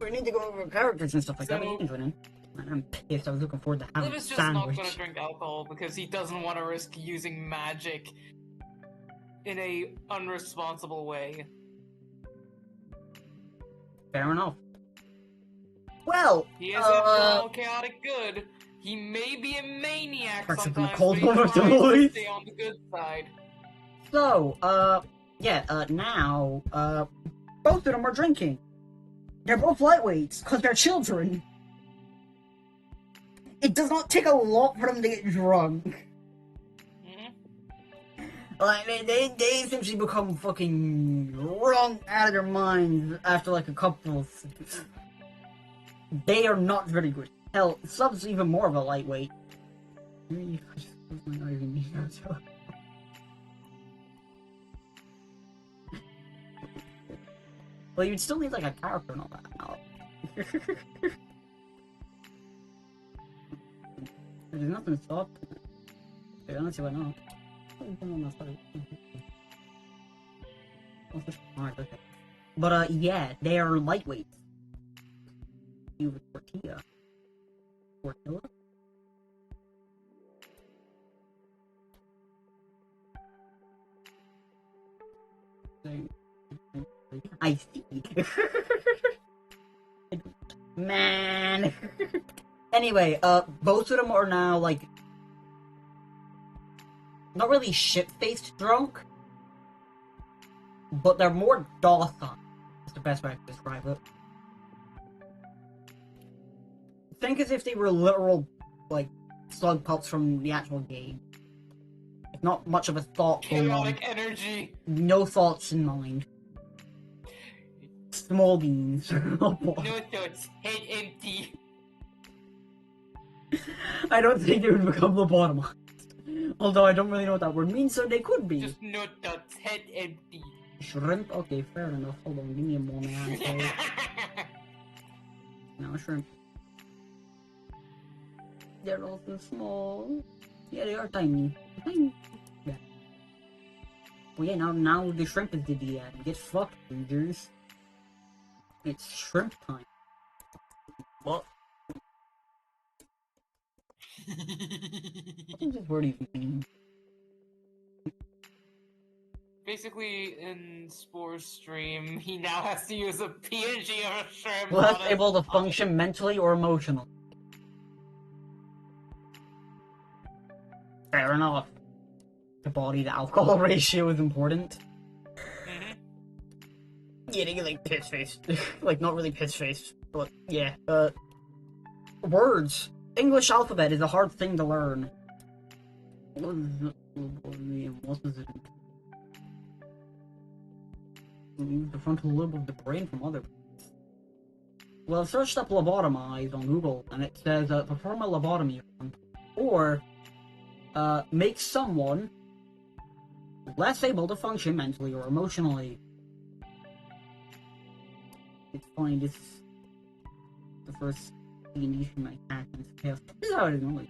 We need to go over characters and stuff like that, but you can join in. Man, I'm pissed. I was looking forward to having Liv a is just sandwich. not gonna drink alcohol because he doesn't want to risk using magic in a unresponsible way. Fair enough. Well, He is after all chaotic good. He may be a maniac Perks up in the sometimes, cold but he one tries of the to boys. stay on the good side. So, now, both of them are drinking. They're both lightweights, because they're children. It does not take a lot for them to get drunk. Like, they essentially become fucking drunk out of their minds after, like, a couple of... They are not very good. Hell, Sub's even more of a lightweight. Well, you'd still need, like, a character and all that now. There's nothing to stop. I don't see why not. Alright, okay. But, yeah, they are lightweight. You with tortilla. Tortilla? I see. Man. Anyway, both of them are now, like, not really shit-faced drunk, but they're more docile. That's the best way I can describe it. Think as if they were literal, like, slug pups from the actual game. Not much of a thought going on. Chaotic energy. No thoughts in mind. Small beans. Oh boy. No thoughts. Head empty. I don't think they would become lobotomized. Although I don't really know what that word means, so they could be. Just no thoughts. Head empty. Shrimp? Okay, fair enough. Hold on, give me a moment. Okay. No, shrimp. They're also small. Yeah, they are tiny. Tiny. Yeah. Well, yeah, now the shrimp is the DM. Get fucked, losers. It's shrimp time. What? What does this word even mean? Basically, in Spore's stream, he now has to use a PNG of a shrimp. Less able to function mentally or emotionally. Fair enough. The body to alcohol ratio is important. Mm-hmm. Yeah, they get like piss faced. Like, not really piss faced, but yeah. Words. English alphabet is a hard thing to learn. What is it? Remove the frontal lobe of the brain from other. Well, I've searched up lobotomize on Google, and it says perform a lobotomy, or make someone less able to function mentally or emotionally. It's funny, this is the first D&D stream I had in chaos. This is how it is normally.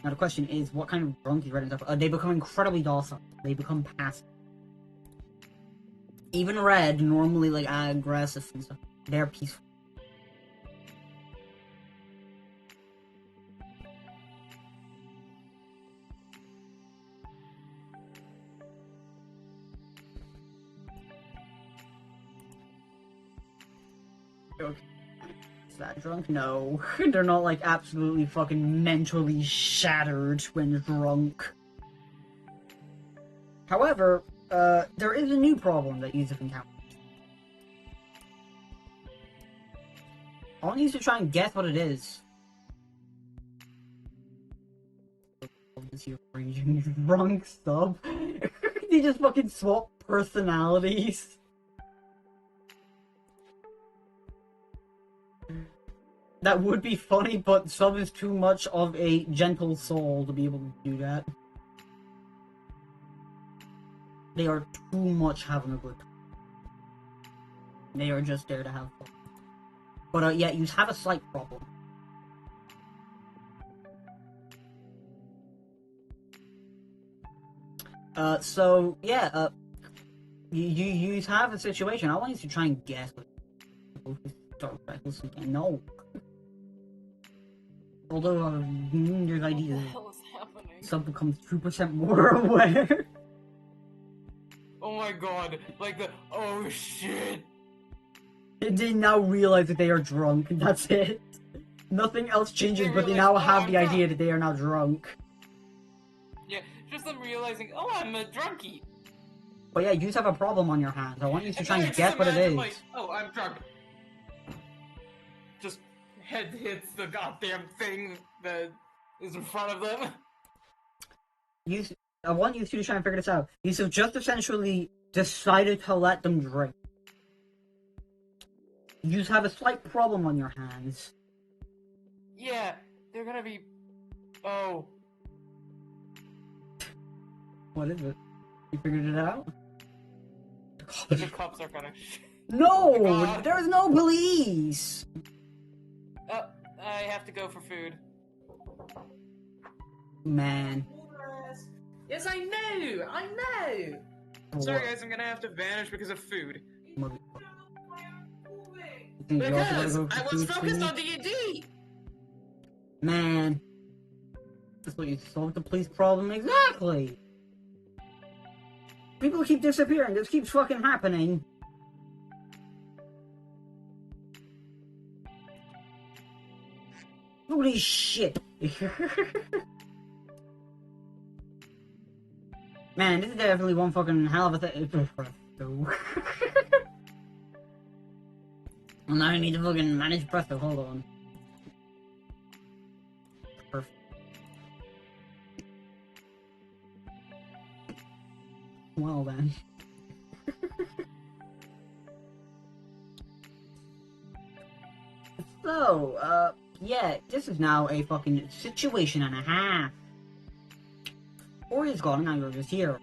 Now the question is, what kind of drunk is red and stuff? They become incredibly docile. They become passive. Even red, normally like aggressive and stuff, they're peaceful. Okay. Is that drunk? No. They're not like absolutely fucking mentally shattered when drunk. However, there is a new problem that Yusuf encounters. I want you to try and guess what it is. This your raging drunk sub. They just fucking swap personalities. That would be funny, but sub is too much of a gentle soul to be able to do that. They are too much having a good time. They are just there to have fun. But yeah, you have a slight problem. So yeah, you have a situation. I want you to try and guess what start recklessly. No. Although there's ideas. What the hell is happening? Sub becomes 2% more aware. Oh my god, like the oh shit. They now realize that they are drunk, and that's it. Nothing else changes, but they realize, now oh, have I'm the idea drunk. that they are now drunk. Yeah, just them realizing, oh, I'm a drunkie. But yeah, you just have a problem on your hands. I want you to And try then and I guess just what it imagine, is. like, oh, I'm drunk. Just head hits the goddamn thing that is in front of them. I want you to try and figure this out. You have just essentially decided to let them drink. You just have a slight problem on your hands. Yeah, they're gonna be. Oh. What is it? You figured it out? The cups are gonna. No! God. There's no police! Oh, I have to go for food. Man. Yes, I know! I know! Sorry guys, I'm gonna have to vanish because of food. Because I was focused on D&D! Man. That's what you solved the police problem exactly! People keep disappearing, this keeps fucking happening. Holy shit! Man, this is definitely one fucking hell of a thing. Well, now I need to fucking manage Presto, hold on. Perfect. Well then. So, yeah, this is now a fucking situation and a half. Ori's gone and now you're just here.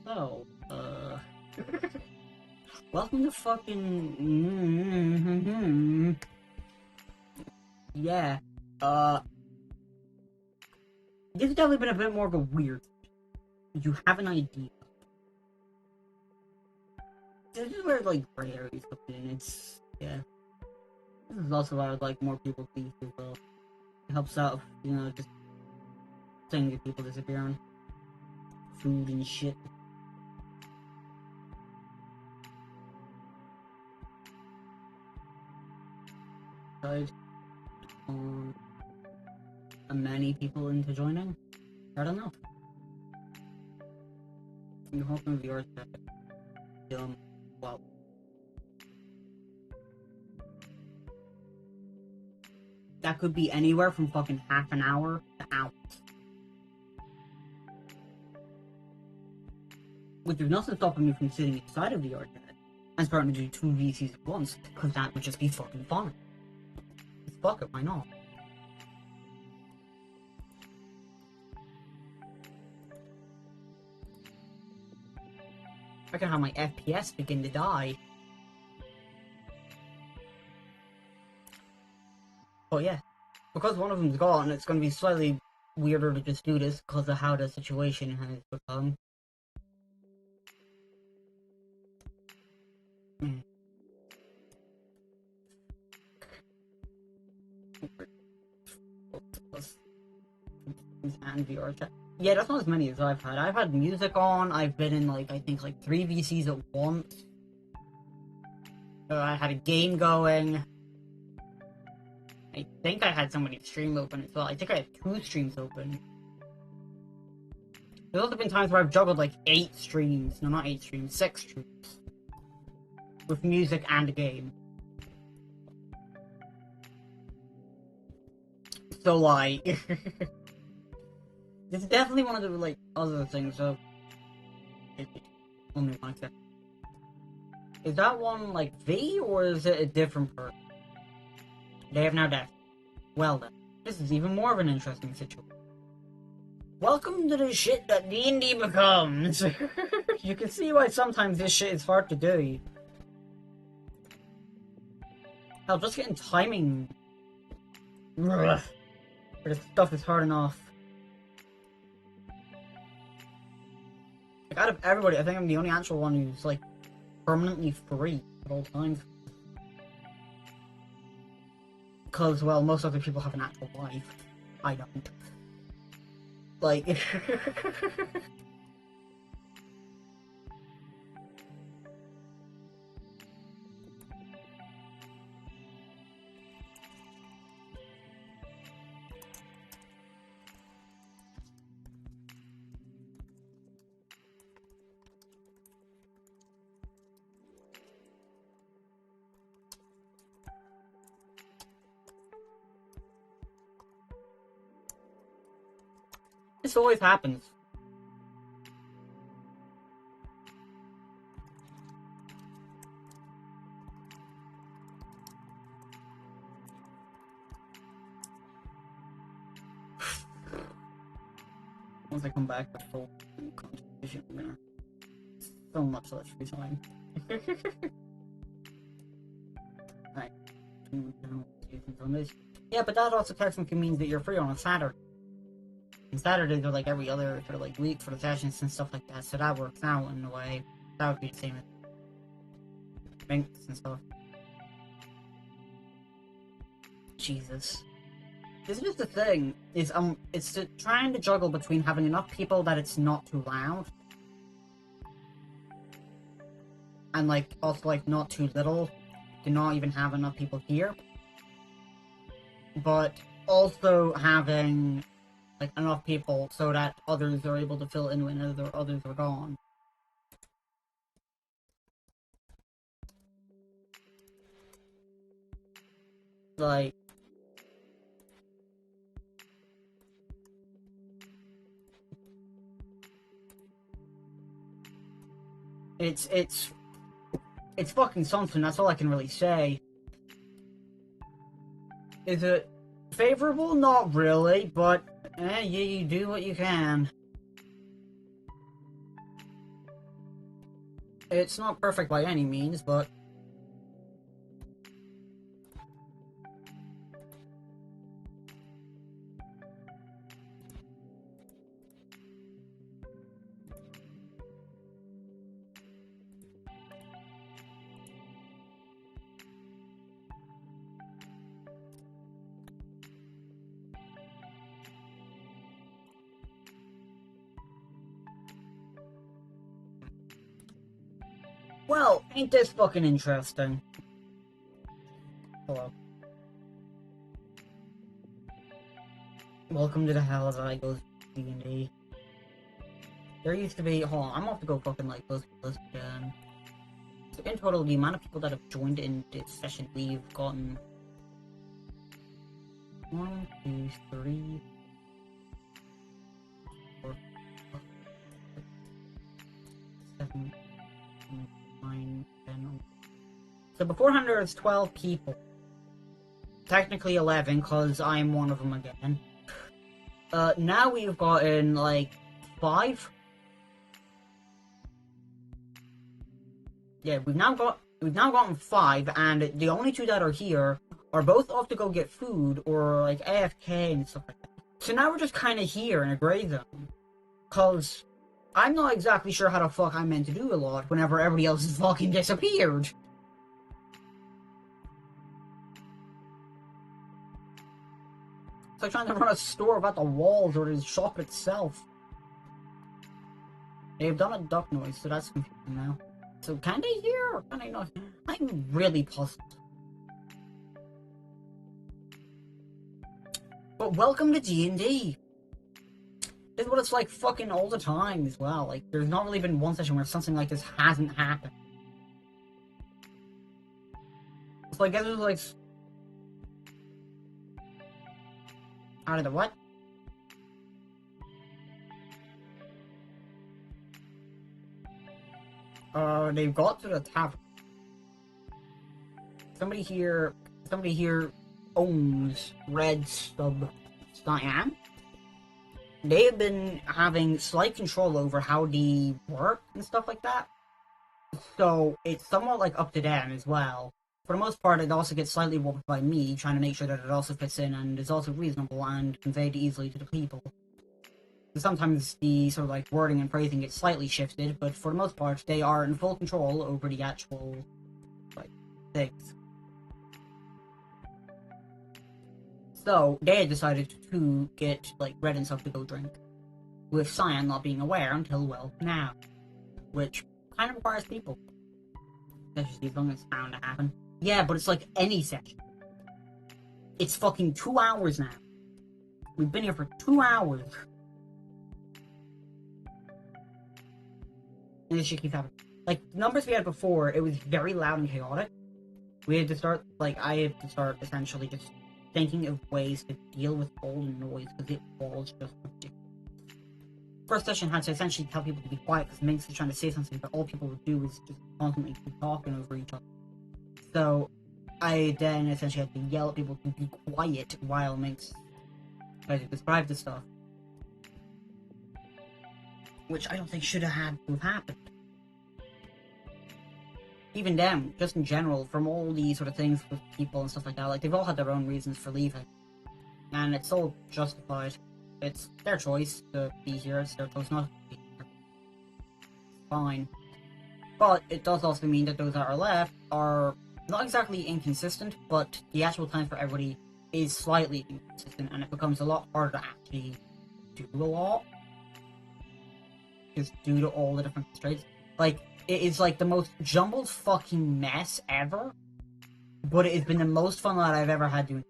So, Welcome to fucking... Yeah. This has definitely been a bit more of a weird... You have an idea. This is where, like, gray areas come in. It's... Yeah. This is also why I would like more people to leave as well. It helps out, you know, just... saying that people disappearing. Food and shit. Many people into joining? I don't know. You're hoping viewers well. That could be anywhere from fucking half an hour to hours. Which is nothing stopping me from sitting inside of the arcade and starting to do 2 VCs at once, because that would just be fucking fun. Fuck it, why not? I can have my FPS begin to die. But yeah, because one of them's gone, it's going to be slightly weirder to just do this because of how the situation has become. And VR chat. Yeah, that's not as many as I've had. I've had music on, I've been in like, I think like 3 VCs at once. I had a game going. I think I had somebody's stream open as well. I think I had 2 streams open. There's also been times where I've juggled like 8 streams. No, not 8 streams, 6 streams. With music and a game. So like... This is definitely one of the, like, other things, so... Only one second. Is that one, like, V, or is it a different person? They have now death. Well then, this is even more of an interesting situation. Welcome to the shit that D&D becomes! You can see why sometimes this shit is hard to do. Hell, just getting timing... for this stuff is hard enough. Like, out of everybody, I think I'm the only actual one who's, like, permanently free at all times. Because, well, most other people have an actual life. I don't. Like... This always happens. Once I come back with full contribution, I'm gonna... So much less free time. Right. Yeah, but that also technically means that you're free on a Saturday. And Saturdays are like every other sort of like week for the sessions and stuff like that, so that works out in a way. That would be the same as banks and stuff. Jesus. This is just the thing, is it's trying to juggle between having enough people that it's not too loud. And like also like not too little to not even have enough people here. But also having like enough people so that others are able to fill in when others are gone. Like it's fucking something, that's all I can really say. Is it favorable? Not really, but you do what you can. It's not perfect by any means, but... Well, ain't this fucking interesting? Hello. Welcome to the hell that I go DnD. There used to be... Hold on, I'm off to go fucking like those this again. So in total, the amount of people that have joined in this session, we've gotten... 1, 2, 3... 4, 5, 6, 7... 9, 10... So beforehand there was 12 people. Technically 11, because I'm one of them again. Now we've gotten, like, 5? Yeah, we've now gotten 5, and the only 2 that are here are both off to go get food, or, like, AFK and stuff like that. So now we're just kind of here in a gray zone. Because I'm not exactly sure how the fuck I'm meant to do a lot whenever everybody else has fucking disappeared. It's like trying to run a store without the walls or the shop itself. They've done a duck noise, so that's confusing now. So can they hear or can they not? I'm really puzzled. But welcome to D&D. This is what it's like fucking all the time as well. Like, there's not really been one session where something like this hasn't happened. It's like, this is like... Out of the what? They've got to the tavern. Somebody here owns Red Stub Cyan. They have been having slight control over how they work and stuff like that. So it's somewhat like up to them as well. For the most part, it also gets slightly warped by me, trying to make sure that it also fits in and is also reasonable and conveyed easily to the people. Sometimes the sort of like wording and phrasing gets slightly shifted, but for the most part, they are in full control over the actual, like, things. So, they had decided to get, like, Red and stuff to go drink, with Cyan not being aware until, well, now. Which kind of requires people. Especially as long as it's bound to happen. Yeah, but it's like any session. It's fucking 2 hours now. We've been here for 2 hours. And this shit keeps happening. Like, the numbers we had before, it was very loud and chaotic. We had to start, like, I had to start essentially just thinking of ways to deal with all the noise, because it was just ridiculous. First session had to essentially tell people to be quiet, because Minx was trying to say something, but all people would do is just constantly keep talking over each other. So, I then essentially had to yell at people to be quiet while Minx tried to describe the stuff. Which I don't think should have had to have happened. Even them, just in general, from all these sort of things with people and stuff like that, like, they've all had their own reasons for leaving. And it's all justified. It's their choice to be here, it's their choice not to be here. It's fine. But it does also mean that those that are left are not exactly inconsistent, but the actual time for everybody is slightly inconsistent, and it becomes a lot harder to actually do a lot. Just due to all the different constraints. Like, it is like the most jumbled fucking mess ever, but it has been the most fun that I've ever had doing.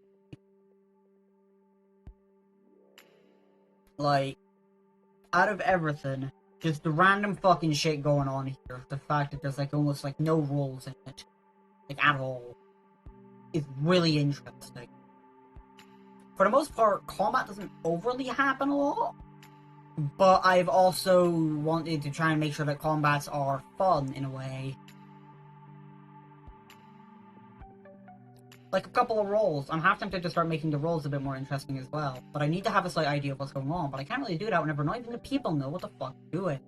Like, out of everything, just the random fucking shit going on here, the fact that there's like almost like no rules in it, like at all, is really interesting. For the most part, combat doesn't overly happen a lot. But I've also wanted to try and make sure that combats are fun in a way. Like a couple of roles. I'm half tempted to start making the roles a bit more interesting as well. But I need to have a slight idea of what's going on. But I can't really do that whenever not even the people know what the fuck I'm doing.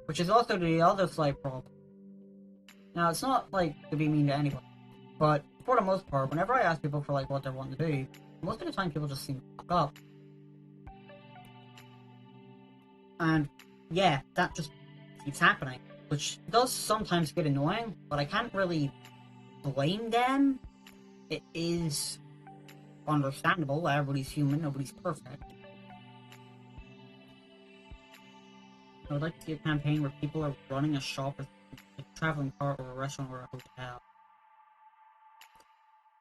Which is also the other slight problem. Now, it's not, like, to be mean to anybody, but for the most part, whenever I ask people for, like, what they're wanting to do, most of the time people just seem to fuck up. And, yeah, that just keeps happening, which does sometimes get annoying, but I can't really blame them. It is understandable, everybody's human, nobody's perfect. I would like to see a campaign where people are running a shop, a traveling cart, or a restaurant, or a hotel.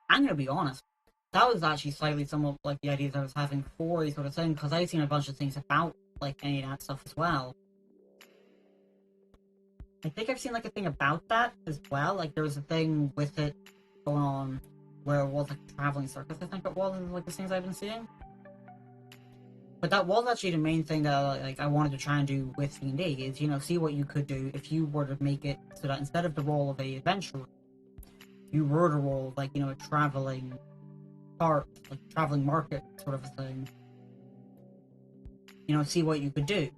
I'm gonna be honest, that was actually slightly somewhat like the ideas I was having for these sort of thing, because I've seen a bunch of things about, like, any of that stuff as well. I think I've seen, like, a thing about that as well, like, there was a thing with it going on where it was, like, a traveling circus, I think it was, like, the things I've been seeing. But that was actually the main thing that, like, I wanted to try and do with D&D, is, you know, see what you could do if you were to make it so that instead of the role of a adventurer, you were the role of, like, you know, a traveling cart, like, traveling market sort of a thing. You know, see what you could do.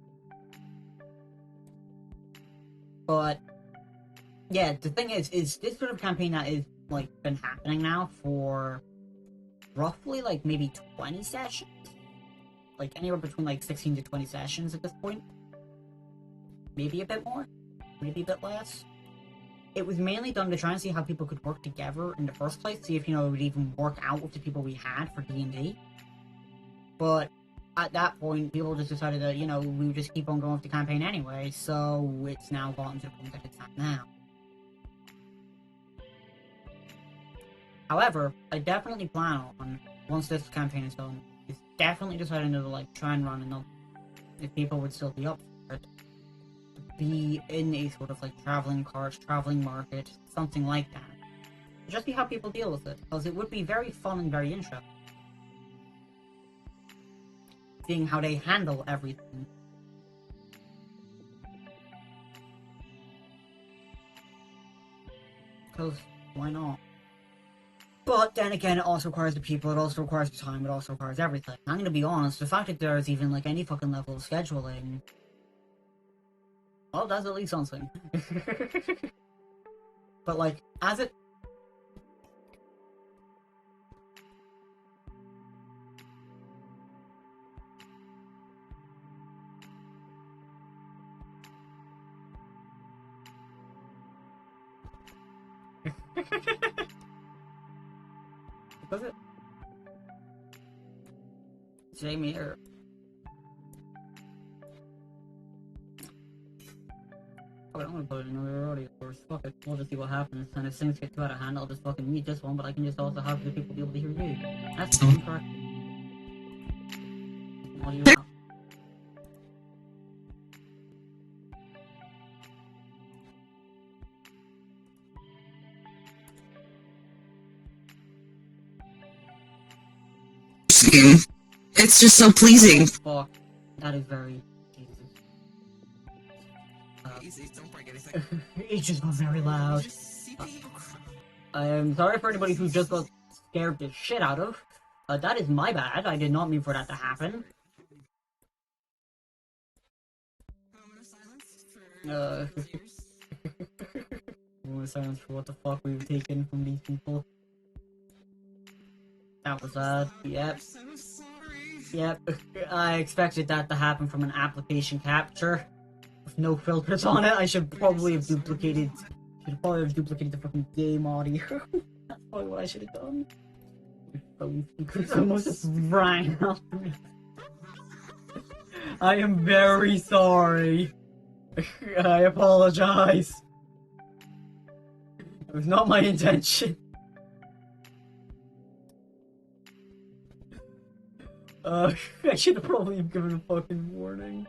But, yeah, the thing is this sort of campaign that is, like, been happening now for roughly, like, maybe 20 sessions? Like, anywhere between, like, 16 to 20 sessions at this point. Maybe a bit more, maybe a bit less. It was mainly done to try and see how people could work together in the first place, see if, you know, it would even work out with the people we had for D&D. But at that point, people just decided that, you know, we would just keep on going with the campaign anyway, so it's now gotten to the point that it's at now. However, I definitely plan on, once this campaign is done, is definitely deciding to, like, try and run another, if people would still be up for it, to be in a sort of, like, traveling cart, traveling market, something like that. Just see how people deal with it, because it would be very fun and very interesting. Seeing how they handle everything. Because, why not? But then again, it also requires the people, it also requires the time, it also requires everything. I'm gonna be honest, the fact that there's even, like, any fucking level of scheduling... well, that's at least something. But, like, as it... Was it? Jamie, or... okay, I'm gonna put it in another audio course. Fuck it, we'll just see what happens. And if things get too out of hand, I'll just fucking mute this one, but I can just also have the people be able to hear you. That's fine, correct? What do you want? It's just so pleasing. Fuck. That is very... Jesus. Don't break anything. It just got very loud. I am sorry for anybody who just got scared the shit out of. That is my bad. I did not mean for that to happen. Moment of silence for what the fuck we've taken from these people. That was yep. Yep. I expected that to happen from an application capture with no filters on it. I should probably have duplicated. The fucking game audio. That's probably what I should have done. Phone speakers almost just rang out to me. I am very sorry. I apologize. It was not my intention. I should have probably given a fucking warning.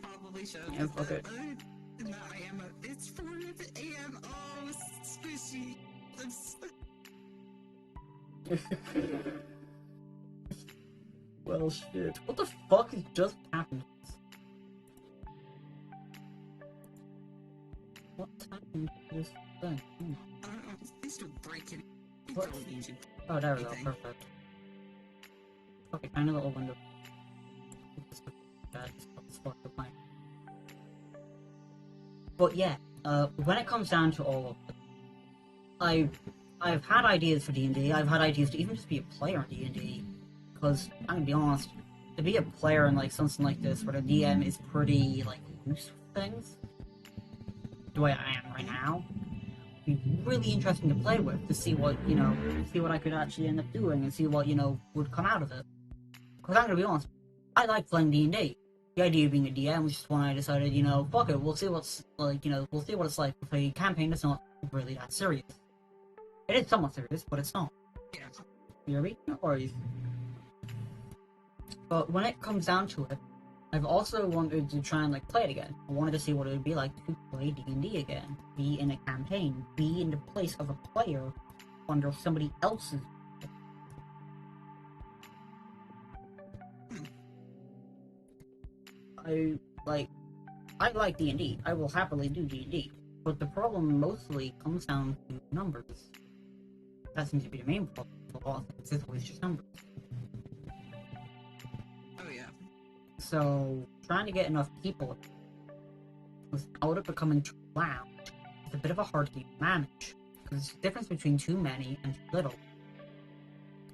Probably should. Yeah, fuck it. It's 4 a.m. Oh, squishy. Well, shit. What the fuck has just happened? What happened to this thing? I don't know. These two break it. What? Oh, there we go. Perfect. Okay, tiny little window. fuck you're playing. But yeah, when it comes down to all of it, I've had ideas for D&D. I've had ideas to even just be a player in D&D, because I'm gonna be honest, to be a player in like something like this where the DM is pretty like loose with things, the way I am right now, be really interesting to play with, to see what, you know, see what I could actually end up doing and see what, you know, would come out of it. Because I'm gonna be honest, I like playing D&D. The idea of being a DM was just when I decided, you know, fuck it, we'll see what's like, you know, we'll see what it's like with a campaign that's not really that serious. It is somewhat serious, but it's not. Yeah. You hear me? No worries. But when it comes down to it, I've also wanted to try and like play it again. I wanted to see what it would be like to play D&D again. Be in a campaign. Be in the place of a player under somebody else's. I like D&D. I will happily do D&D. But the problem mostly comes down to numbers. That seems to be the main problem for a lot of things. It's always just numbers. Oh yeah. So, trying to get enough people without it becoming too loud is a bit of a hard game to manage. Because there's a difference between too many and too little.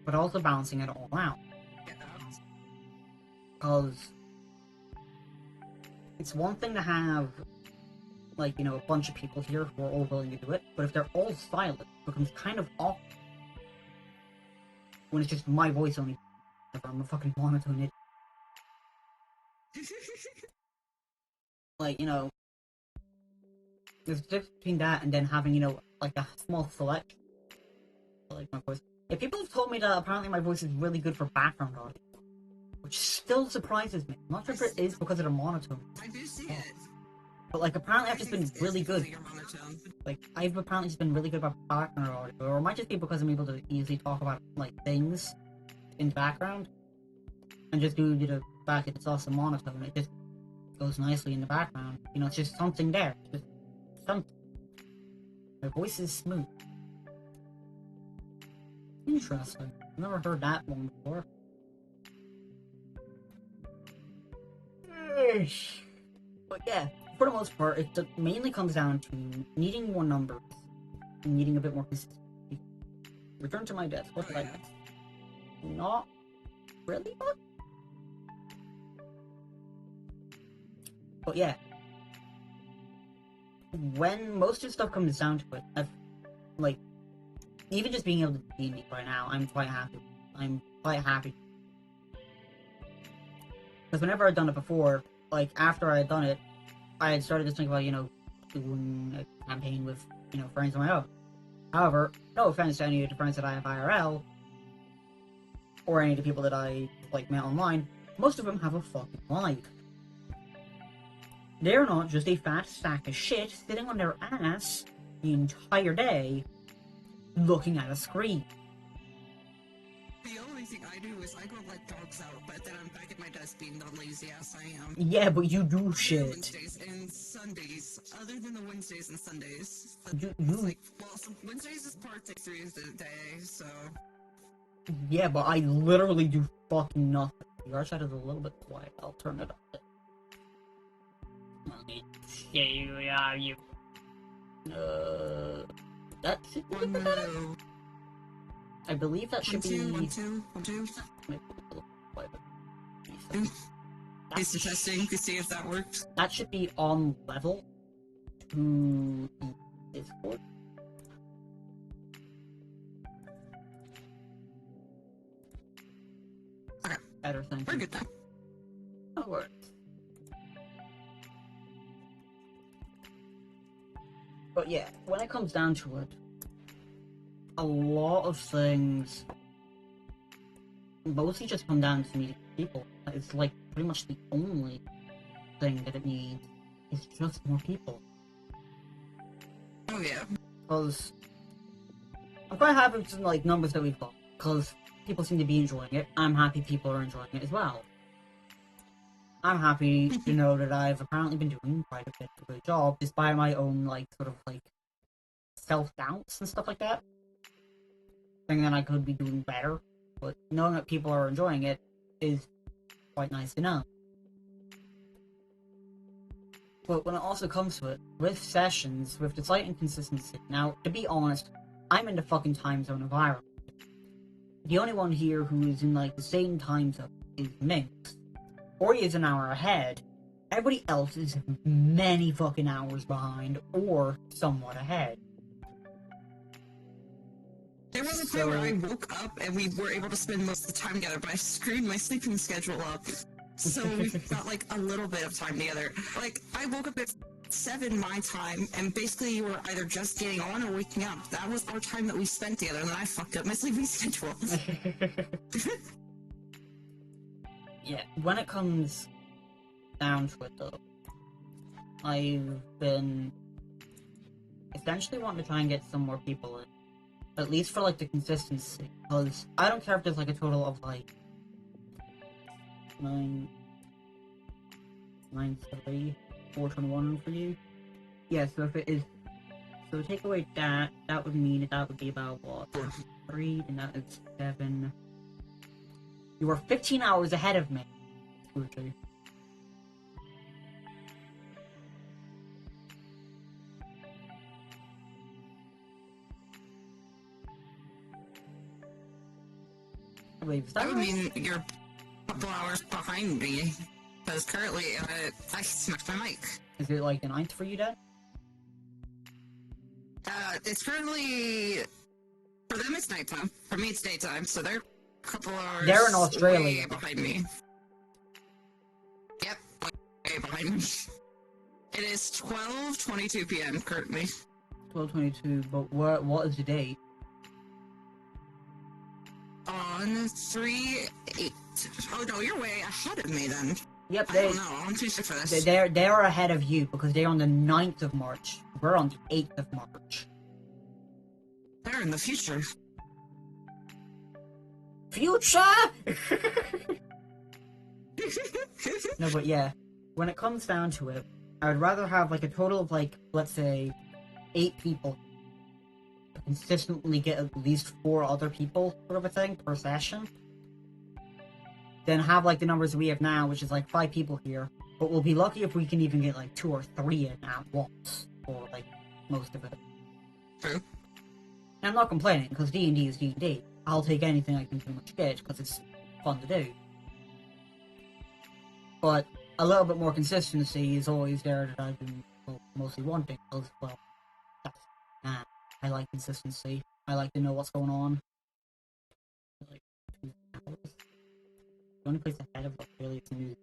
But also balancing it all out. Yeah. Because it's one thing to have, like, you know, a bunch of people here who are all willing to do it, but if they're all silent, it becomes kind of awkward. When it's just my voice only. I'm a fucking monotone idiot. Like, you know, there's a difference between that and then having, you know, like a small select. Like my voice. If people have told me that apparently my voice is really good for background audio, which still surprises me. I'm not sure if it is because of the monotone. I do see it. But like apparently I've just been It's really because good. of your monotone. Like I've apparently just been really good about background audio, or it might just be because I'm able to easily talk about like things in the background, and just do the fact that it's also monotone. It just goes nicely in the background. You know, it's just something there. It's just something. My voice is smooth. Interesting. I've never heard that one before. But yeah, for the most part, it mainly comes down to needing more numbers and needing a bit more consistency. Return to my desk. What did I yeah. miss? Not really much. But yeah, when most of the stuff comes down to it, I've like even just being able to do D&D right now, I'm quite happy. I'm quite happy because whenever I'd done it before, like after I had done it, I had started to think about, you know, doing a campaign with, you know, friends of my own. However, no offense to any of the friends that I have IRL, or any of the people that I, like, met online, most of them have a fucking life. They're not just a fat sack of shit sitting on their ass the entire day, looking at a screen. The only thing I do is I go let dogs out, but then I'm back at my desk being the lazy ass I am. Yeah, but you do shit. Wednesdays and Sundays, other than the Wednesdays and Sundays. You- It's like, well, Wednesdays is part 3 of the day, so. Yeah, but I literally do fucking nothing. Your side is a little bit quiet. I'll turn it up. Let me see where are you? That should be One, better. two, I believe that should be. 1, 2, 1, 2. Maybe a little quieter. Taste testing to see if that works. That should be on level to the Discord. Okay. Better than We're good then. No worries. But yeah, when it comes down to it, a lot of things mostly just come down to meeting people. It's like pretty much the only thing that it needs is just more people. Oh yeah. Because I'm quite happy with the like numbers that we've got, because people seem to be enjoying it. I'm happy people are enjoying it as well. I'm happy to know that I've apparently been doing quite a bit of a good job, despite my own like sort of like self-doubts and stuff like that. Thinking that I could be doing better, but knowing that people are enjoying it is quite nice to know. But when it also comes to it, with sessions, with the slight inconsistency, now, to be honest, I'm in the fucking time zone of Ireland. The only one here who is in, like, the same time zone is Minx. Or he is an hour ahead. Everybody else is many fucking hours behind, or somewhat ahead. There was a point where I woke up and we were able to spend most of the time together, but I screwed my sleeping schedule up. So we got like a little bit of time together. Like, I woke up at 7 my time, and basically you were either just getting on or waking up. That was our time that we spent together, and then I fucked up my sleeping schedule. Yeah, when it comes down to it though, I've been essentially wanting to try and get some more people in. At least for, like, the consistency. Because I don't care if there's, like, a total of, like, 9, 3, 4, 21 for you. Yeah, so if it is... So take away that, that would mean that would be about, what, 3, and that is 7. You are 15 hours ahead of me. Okay. Wait, is That that would right? mean you're a couple hours behind me. Because currently, I smacked my mic. Is it like the 9th for you then? It's currently... For them, it's nighttime. For me, it's daytime, so they're a couple hours They're in Australia. way behind me. Yep, way behind me. It is 12:22 p.m. currently. 12:22, but what is the date? On 3/8. Oh no, you're way ahead of me then. Yep, I don't know, I'm too sick for this. they're ahead of you because they're on the 9th of March. We're on the 8th of March. They're in the future. Future! No, but yeah, when it comes down to it, I would rather have like a total of like, let's say, 8 people to consistently get at least 4 other people, sort of a thing, per session, than have like the numbers we have now, which is like 5 people here. But we'll be lucky if we can even get like 2 or 3 in at once, or like most of it. True. And I'm not complaining, because D&D is D&D. I'll take anything I can pretty much get, because it's fun to do. But a little bit more consistency is always there that I've been mostly wanting, because, well, I like consistency. I like to know what's going on. Like, 2 hours? The only place ahead of what really is news.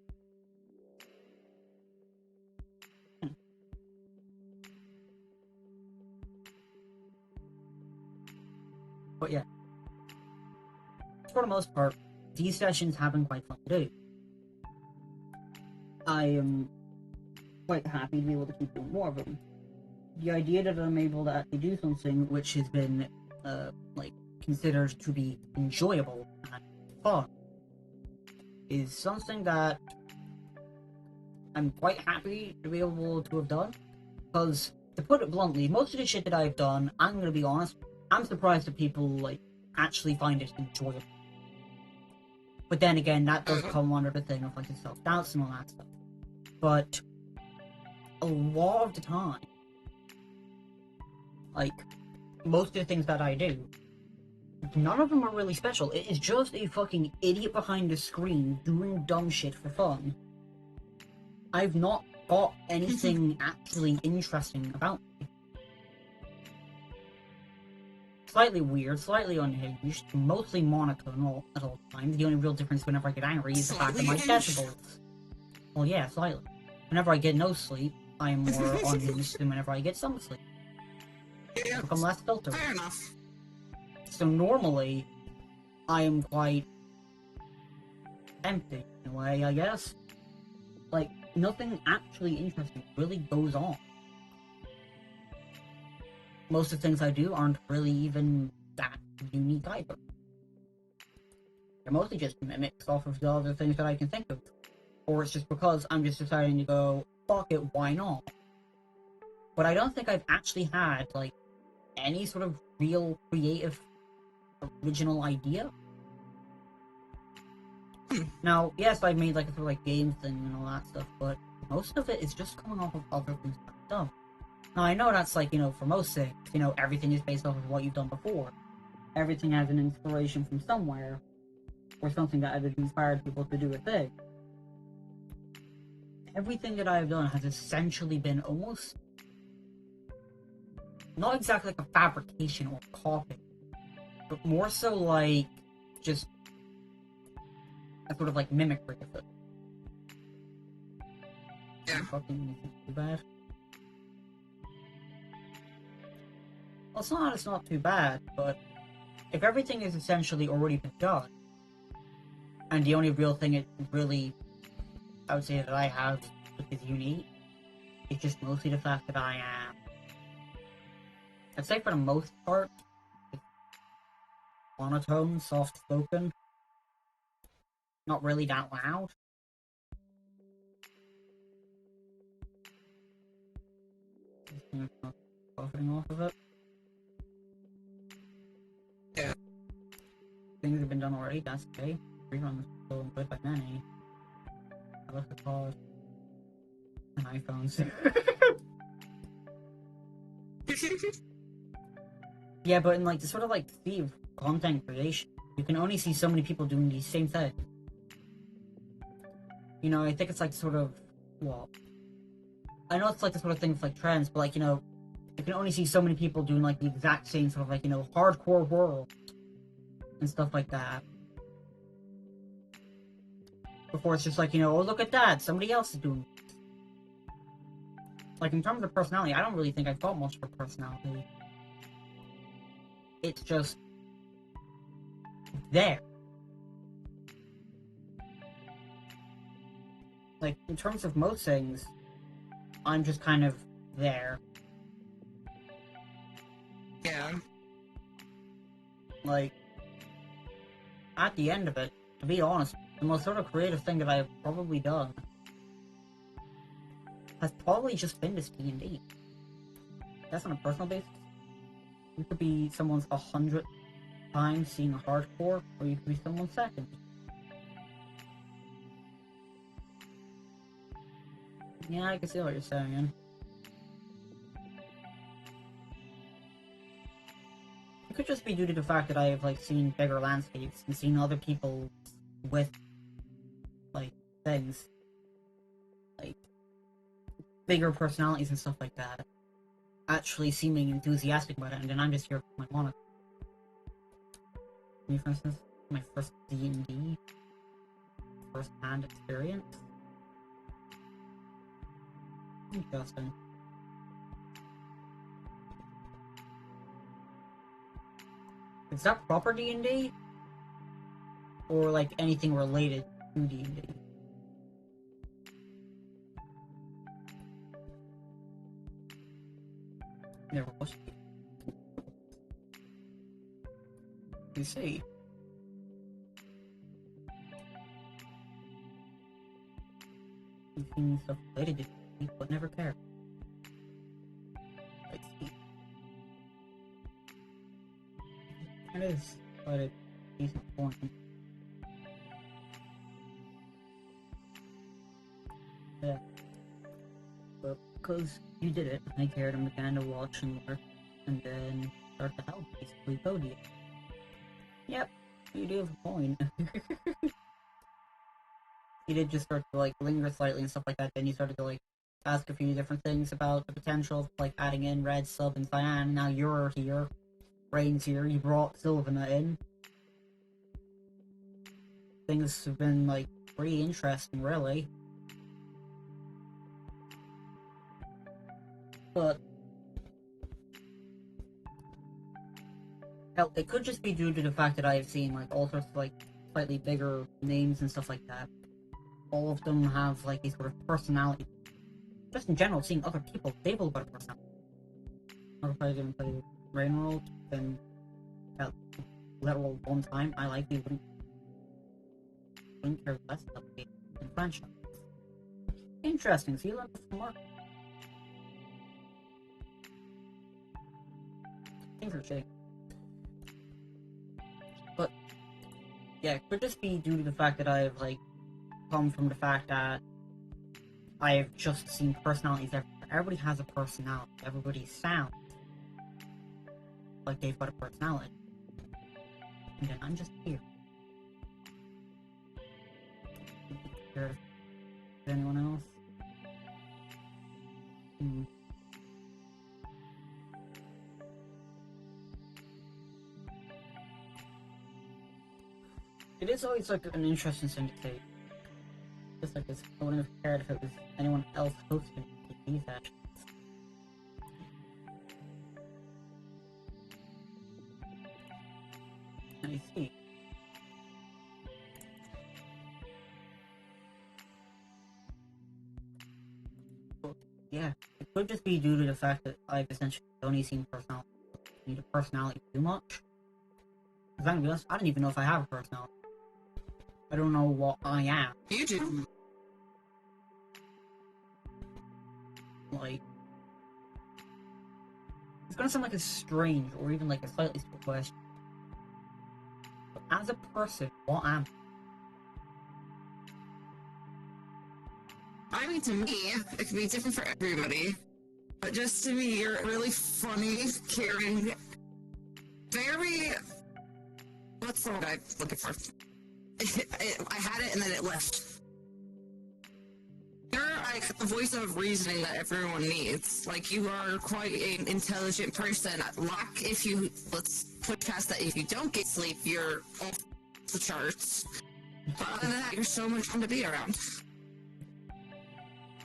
But yeah, for the most part, these sessions have been quite fun to do. I am quite happy to be able to keep doing more of them. The idea that I'm able to actually do something which has been, like, considered to be enjoyable and fun is something that I'm quite happy to be able to have done. Because, to put it bluntly, most of the shit that I've done, I'm gonna be honest, I'm surprised that people, like, actually find it enjoyable. But then again, that does come under the thing of, like, the self-doubts and all that stuff. But a lot of the time, like, most of the things that I do, none of them are really special. It is just a fucking idiot behind the screen doing dumb shit for fun. I've not got anything actually interesting about me. Slightly weird, slightly unhinged, mostly monotone at all times. The only real difference whenever I get angry is the fact that my decibels. Well, yeah, slightly. Whenever I get no sleep, I am more unhinged than whenever I get some sleep. Yeah, I become less filtered. fair enough. So normally, I am quite empty in a way, I guess. Like, nothing actually interesting really goes on. Most of the things I do aren't really even that unique either. They're mostly just mimics off of the other things that I can think of. Or it's just because I'm just deciding to go, fuck it, why not? But I don't think I've actually had, like, any sort of real creative, original idea. Now, yes, I've made, like, a sort of, like, game thing and all that stuff, but most of it is just coming off of other things I've done. Now, I know that's like, for most things, everything is based off of what you've done before. Everything has an inspiration from somewhere, or something that has inspired people to do a thing. Everything that I've done has essentially been almost, not exactly like a fabrication or copy, but more so like, just a sort of like mimicry of it. Yeah. Fucking anything too bad. Well, it's not too bad, but if everything is essentially already been done, and the only real thing it really, I would say that I have, which is unique, is just mostly the fact that I am, I'd say for the most part, it's monotone, soft-spoken, not really that loud. Profiting off of it. Yeah. Things have been done already, that's okay. Reruns are so good by many. I love the cars. And iPhones. Yeah, but in like the sort of like sea of content creation, you can only see so many people doing these same things. I think it's like sort of, well, I know it's like the sort of thing with like trends, but like, you can only see so many people doing like the exact same sort of like, hardcore world and stuff like that. Before it's just like, oh, look at that, somebody else is doing it. Like, in terms of personality, I don't really think I've got much of a personality. It's just there. Like, in terms of most things, I'm just kind of there. Yeah. Like, at the end of it, to be honest, the most sort of creative thing that I've probably done has probably just been this D&D. That's on a personal basis. You could be someone's 100th time seeing a hardcore, or you could be someone's second. Yeah, I can see what you're saying. It could just be due to the fact that I have, like, seen bigger landscapes and seen other people with, like, things. Like, bigger personalities and stuff like that. Actually seeming enthusiastic about it, and then I'm just here for my monitor. Me, for instance, my first D&D first-hand experience. Interesting. Is that proper D&D? Or like anything related to D&D? Never was. You see. You've seen stuff related to D&D, but never cared. I see. That is quite a decent point. Yeah. But because you did it, I cared and began to watch and learn, and then start to help, basically code you. Yep, you do have a point. You did just start to like linger slightly and stuff like that, then you started to like ask a few different things about the potential of like adding in red, sub, and cyan. Now you're here. Rain's here, you brought Sylvana in. Things have been like pretty interesting, really. But hell, it could just be due to the fact that I've seen like all sorts of like slightly bigger names and stuff like that. All of them have like a sort of personality. Just in general, seeing other people, they've all got a personality. If I didn't play Rain World, then literal one time, I likely wouldn't care less about the franchise. Interesting, so you learned some more. Things are shitty. But, yeah, it could just be due to the fact that I've, like, come from the fact that I've just seen personalities everywhere. Everybody has a personality. Everybody sounds like they've got a personality. And then I'm just here. Is anyone else? It is always like an interesting thing to say. Just like this, I wouldn't have cared if it was anyone else hosting these sessions. I see. Yeah, it could just be due to the fact that I've essentially only seen personality too much. Because I'm gonna be honest, I don't even know if I have a personality. I don't know what I am. You do. Like, it's gonna sound like a strange or even like a slightly stupid question. But as a person, what am I mean, to me, it can be different for everybody. But just to me, you're really funny, caring, very... What's the word I'm looking for? I had it and then it left. You're like the voice of reasoning that everyone needs. Like, you are quite an intelligent person. Let's put past that, if you don't get sleep, you're off the charts. But other than that, you're so much fun to be around.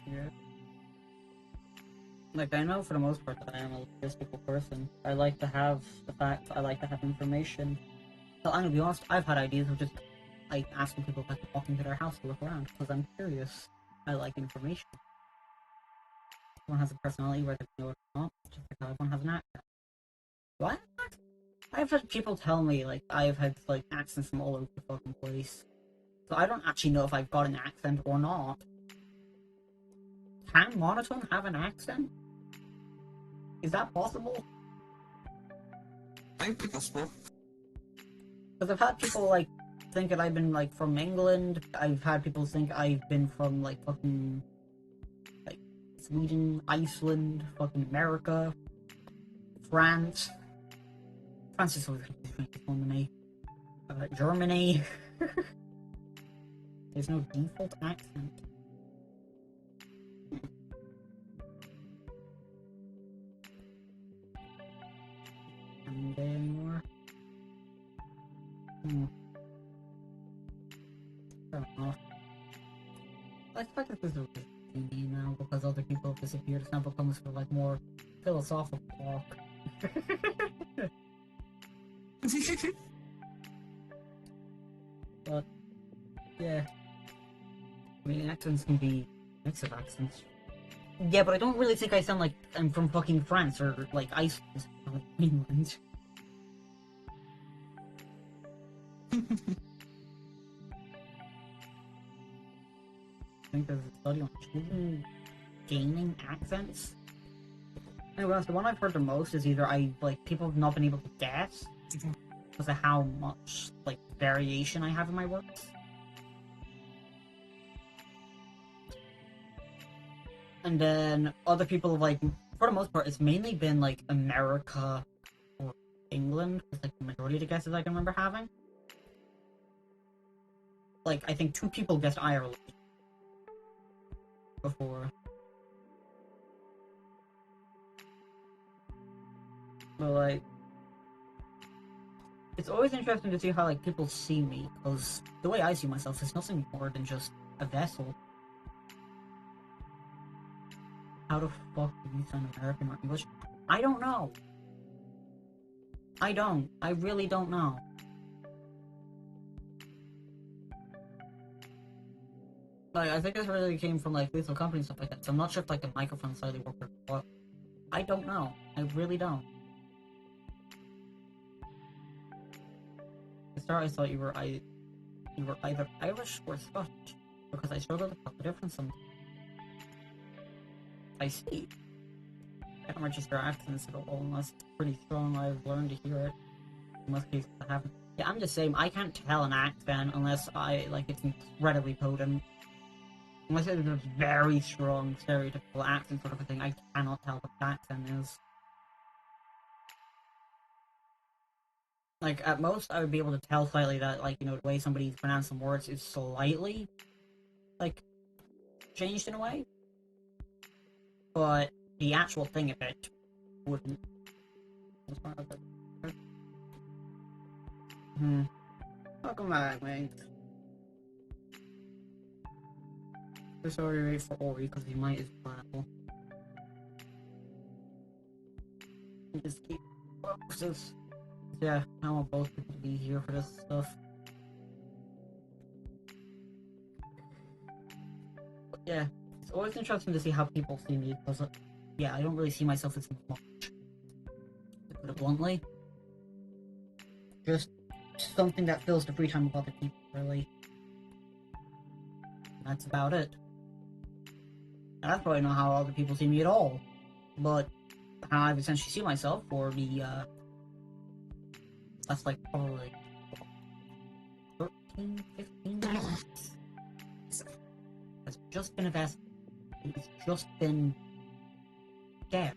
Yeah. Like, I know for the most part that I am a logistical person. I like to have the facts, I like to have information. So I'm gonna be honest, I've had ideas of just, like, asking people if I can walk into their house to look around, because I'm curious. I like information. Everyone has a personality, whether they know it or not, just like how everyone has an accent. What? I've had people tell me, like, I've had, like, accents from all over the fucking place. So I don't actually know if I've got an accent or not. Can Monotone have an accent? Is that possible? I think it's possible. Because I've had people, like, think that I've been, like, from England. I've had people think I've been from, like, fucking, like, Sweden, Iceland, fucking America, France. France is always fun to me. Germany. There's no default accent. And anymore. I don't know. I expect that this is D&D now because other people have disappeared. It's now become sort of like more philosophical talk. But yeah, I mean, accents can be a mix of accents. Yeah, but I don't really think I sound like I'm from fucking France or like Iceland or England. I think there's a study on children gaining accents. Anyway, the one I've heard the most is either people have not been able to guess because of how much like variation I have in my works. And then other people have, like, for the most part, it's mainly been like America or England, with like the majority of the guesses I can remember having. Like, I think 2 people guessed Ireland before. But like, it's always interesting to see how like people see me, because the way I see myself is nothing more than just a vessel. How the fuck do you sound American or English? I don't know. I don't. I really don't know. Like, I think this really came from like lethal company and stuff like that. So I'm not sure if like the microphone slightly worked or what. I don't know. I really don't. At the start I thought you were either Irish or Scottish, because I struggle to tell the difference sometimes. I see. I don't register accents at all unless it's pretty strong. I've learned to hear it. In most cases I haven't. Yeah, I'm just saying, I can't tell an accent unless it's incredibly potent. Unless it's a very strong stereotypical accent sort of a thing, I cannot tell what the accent is. Like, at most, I would be able to tell slightly that, like, you know, the way somebody's pronounced some words is slightly, like, changed in a way. But the actual thing of it wouldn't. Welcome back, mate. Just sorry wait for Ori, because he might as well. Just keep focus. Yeah, I want both people to be here for this stuff. But yeah, it's always interesting to see how people see me, because, yeah, I don't really see myself as much. To put it bluntly. Just something that fills the free time of other people, really. That's about it. And that's probably not how other people see me at all. But how I essentially see myself for the, that's like probably 13, 15 years. It's just been invested. It's just been there.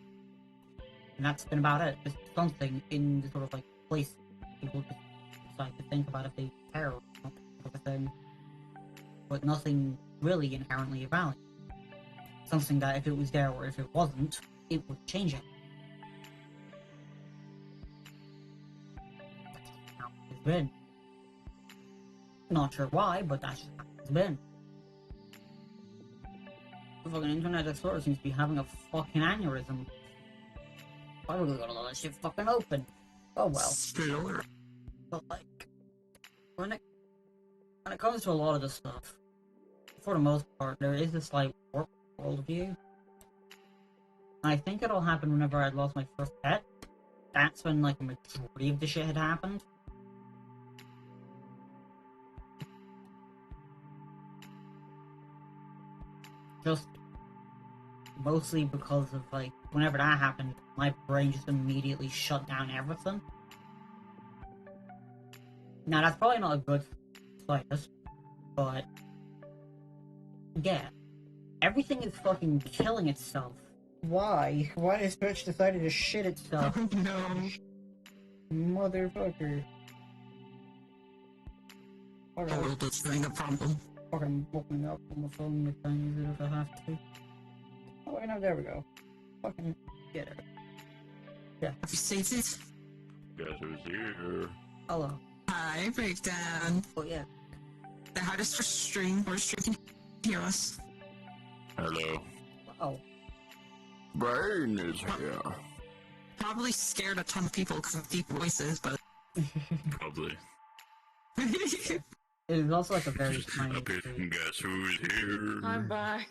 And that's been about it. Just something in the sort of like place people just decide to think about if they care or something sort of thing. But nothing really inherently valid. Something that if it was there or if it wasn't, it would change it. That's how it's been. Not sure why, but that's just how it's been. The fucking Internet Explorer seems to be having a fucking aneurysm. Why would we got a lot of shit fucking open? Oh well. Sure. But like, when it comes to a lot of this stuff, for the most part, there is this like warped worldview. And I think it all happened whenever I lost my first pet. That's when like the majority of the shit had happened. Just mostly because of like, whenever that happened, my brain just immediately shut down everything. Now that's probably not a good slightest, but yeah, everything is fucking killing itself. Why? Why has Twitch decided to shit itself? Oh no. Motherfucker. The world is having a problem. Fucking opening up on the phone with things if I have to. Oh wait, no, there we go. Fucking get it. Yeah. Have you seen it? Guess who's here? Hello. Hi, Breakdown. Oh yeah. The hardest for stream, or stream can hear us. Hello. Oh. Brain is here. Probably scared a ton of people because of deep voices, but... Probably. It is also like a very tiny Okay, street. guess who's here? I'm back.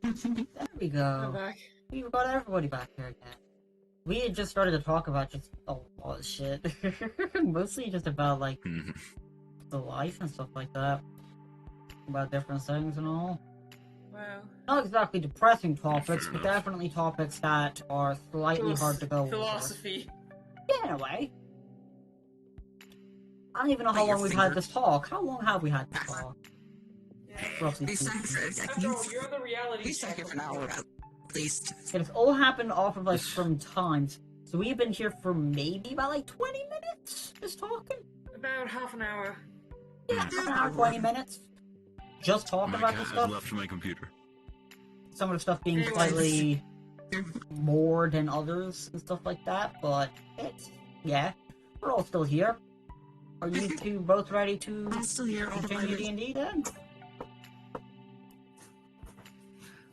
There we I'm go. back. We've got everybody back here again. We had just started to talk about just a lot of shit. Mostly just about like Mhm. the life and stuff like that. About different things and all. Wow. Not exactly depressing topics, Fair but enough. definitely topics that are slightly hard to go over. Philosophy. Yeah, in a way. I don't even know how Like your long we've had finger. this talk. How long have we had this talk? Yeah. Roughly We speaking. sat After all, you're the reality we sat here for an hour at least. And it's all happened off of like from times. So we've been here for maybe about like 20 minutes just talking. About half an hour. Yeah, half an hour, 20 minutes. Just talking My about cat this has stuff. left my computer. Some of the stuff being Anyways. slightly more than others and stuff like that, but it's, yeah, we're all still here. Are you two both ready to I'm still here all the continue way. D&D then?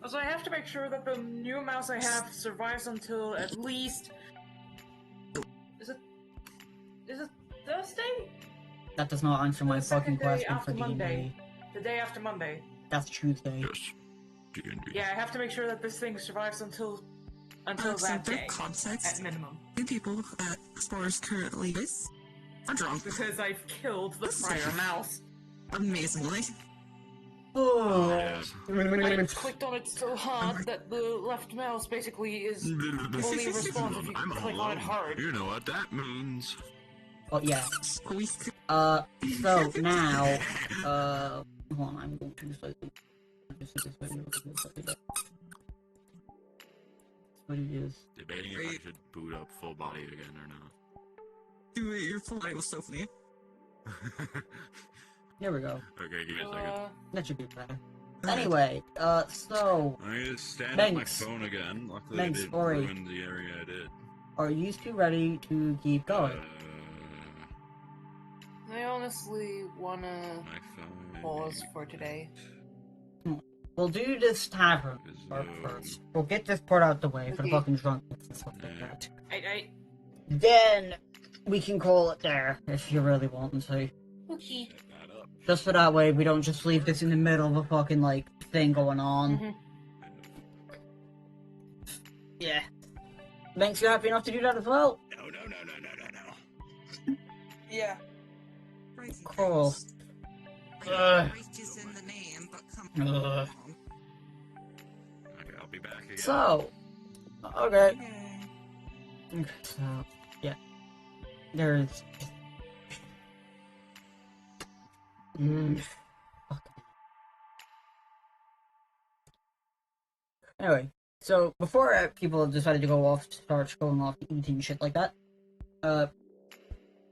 Also, I have to make sure that the new mouse I have survives until at least... Is it Thursday? That does not answer my The second fucking day question after for D&D. Monday. The day after Monday. That's Tuesday. Yes. D&D. Yeah, I have to make sure that this thing survives until So that for day, at context, minimum. two people at Explorers currently is are drunk. Because I've killed the prior mouse. Amazingly. Oh, Yes. I clicked on it so hard that the left mouse basically is only responds if you I'm click on alone. it hard. You know what that means. well, yeah. Squeak. So now, hold on, I'm going to slightly What it is. Debating if I should boot up full body again or not. Do it, your full body was so funny. There we go. Okay, give me a second. That should be better. Anyway, so I need to stand up my Thanks. phone again. Luckily, Thanks, I didn't Ori. ruin the area I did. are you two ready to keep going? I honestly wanna My phone. pause for today. We'll do this tavern part first. We'll get this part out the way for the Okay. fucking drunkenness and stuff like that. Then we can call it there if you really want to. Okay. Set that up. Just for that way we don't just leave this in the middle of a fucking like thing going on. Mhm. Yeah. Makes you happy enough to do that as well? No. Yeah. Crazy Cool. things. Ugh. Race is in the name, but come Ugh. on. Okay, I'll be back again. So, okay. Yay. So, yeah. There's... Fuck. Anyway, so before people decided to go off, start going off eating shit like that,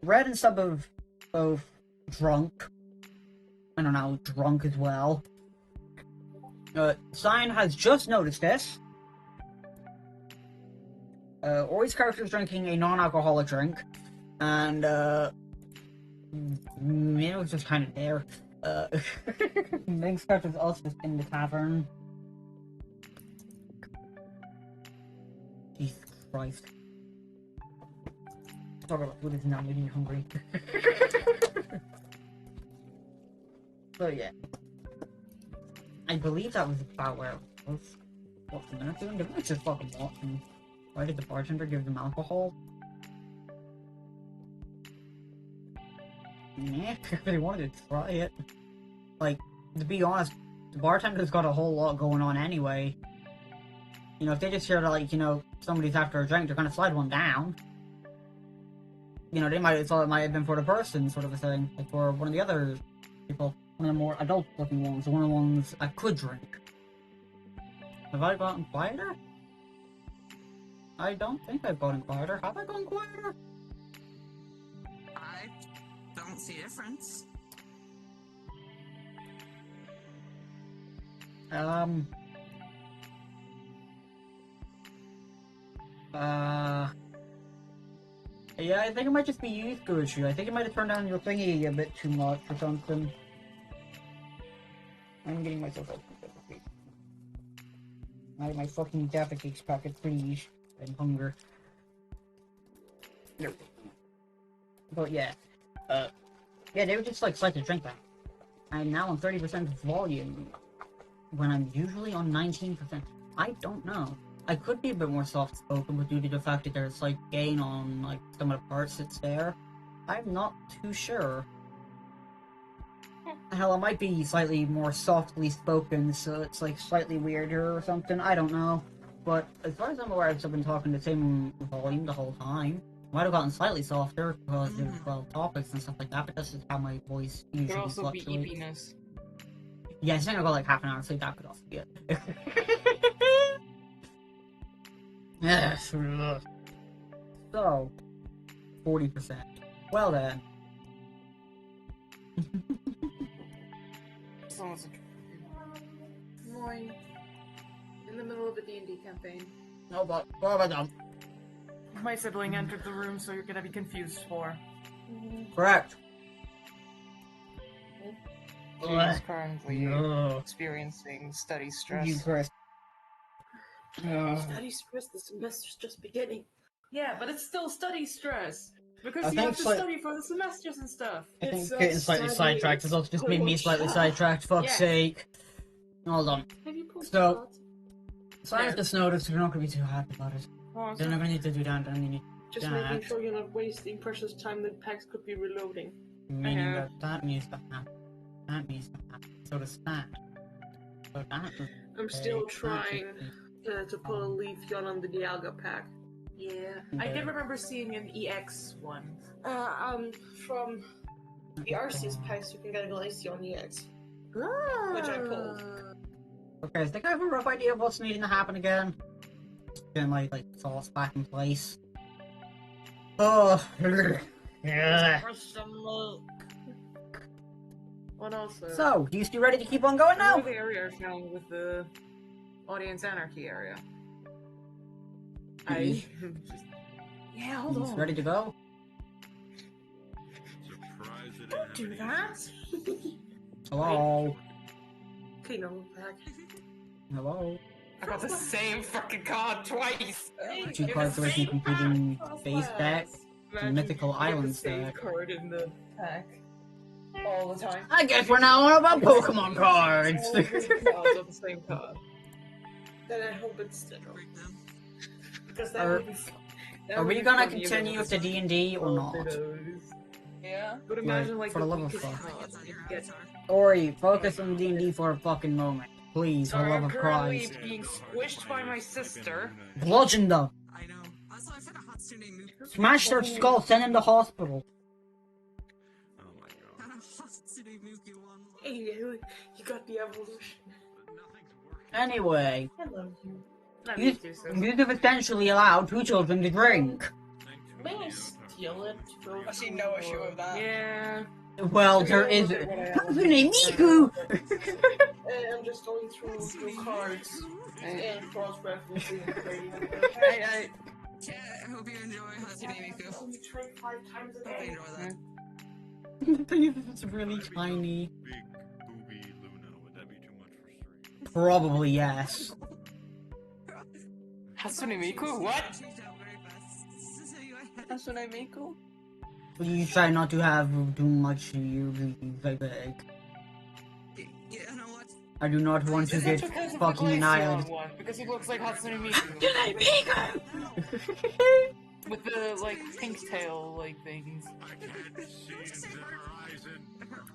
Red and Sub have both drunk. I don't know, drunk as well. Cyan has just noticed this. Ori's character is drinking a non-alcoholic drink, and Mino was just kind of there. Ming's character is also just in the tavern. Jesus Christ. Talk about food is now making me hungry. So yeah. I believe that was about where it was. What's the minute doing? Did we just fucking walk and why did the bartender give them alcohol? Yeah, if they wanted to try it. Like, to be honest, the bartender's got a whole lot going on anyway. You know, if they just hear that, like, you know, somebody's after a drink, they're gonna slide one down. You know, they might have thought it might have been for the person, sort of a thing. Like, for one of the other people. One of the more adult-looking ones, one of the ones I could drink. Have I gotten quieter? I don't think I've gotten quieter. Have I gotten quieter? I don't see a difference. Yeah, I think it might just be you, Gucci. I think it might have turned down your thingy a bit too much or something. I'm getting myself out. My fucking Jaffa Cakes packet, please. And hunger. No. But yeah. Yeah, they would just like to drink that. I'm now on 30% volume when I'm usually on 19%. I don't know. I could be a bit more soft-spoken, but due to the fact that there's like gain on like some of the parts that's there, I'm not too sure. Hell, I might be slightly more softly spoken, so it's like slightly weirder or something. I don't know. But as far as I'm aware, I've still been talking the same volume the whole time. Might have gotten slightly softer because of 12 topics and stuff like that, but that's just how my voice Could usually also be fluctuates. eepiness. Yeah, I think I got like half an hour sleep. That could also be it. Yes. So, 40%. Well then. Someone's annoying. In the middle of a D&D campaign. No, but what have I done? My sibling entered the room, so you're gonna be confused for. Correct. She is currently No. experiencing study stress. You Chris. Study stress, the semester's just beginning. Yeah, but it's still study stress. Because I you think have to so- study for the semesters and stuff. I think It's getting slightly sadly, sidetracked has also just made me it's slightly shut. sidetracked, fuck's Yes. sake. Hold on. Have you pulled So- the cards? Science just noticed we're not gonna be too happy about it. Oh, They're not gonna need to do that, and they need Just that. making sure you're not wasting precious time that packs could be reloading. meaning that needs to happen. That needs to happen. So does that. So that is I'm still okay. trying to pull a leaf on the Dialga pack. yeah. I did remember seeing an EX one. From the Arceus packs, you can get a Glaceon EX. Which I pulled. Okay, I think I have a rough idea of what's needing to happen again. Getting my thoughts back in place. Oh, yeah. What else? So, you still ready to keep on going now? The area I found with the audience anarchy area. I just Yeah, hold He's on. ready to go. Surprised it Don't do didn't that. Hello. Okay, no, back. Hello. I got the same fucking card twice. Two cards away from completing base deck. Imagine Mythical you get Islands the same deck. card in the pack all the time. I guess we're now on about Pokemon cards. All the cards are the same card. Then I hope it's Stittle. Break them. Because that Are- would be fun. That Are would we be gonna funny if continue it with the was D&D or not? Yeah. But imagine like for the love of weakest fuck. card you get. Ori, focus on D&D for a fucking moment. Please, for the Sorry, love I'm of currently Christ. being squished by my sister. Bludgeon them! I know. Also, I forgot Hatsune Miku. Smash their skull, send them to hospital. Oh my god. Hatsune Miku one. Hey, you got the evolution. Nothing's working. Anyway, I love you. you have essentially allowed two children to drink. May I steal it? I see no issue with that. Yeah. Well, there is... Hatsune Miku! I'm just going through the cards and cross-referencing. I Yeah, I hope you enjoy Hatsune Miku. only drink 5 times a Hope you day. enjoy that. It's really tiny. Big booby Luna, would that be too much for stream? Probably yes. Hatsune Miku? What? Hatsune Miku? Please try not to have too much you big. You know what? I do not want to Is get it because of the fucking Glaceon annihilated. one? Because he looks like Hatsune Miku. Hatsune Miku! With the, like, pink tail, like, things. I can't see into the horizon.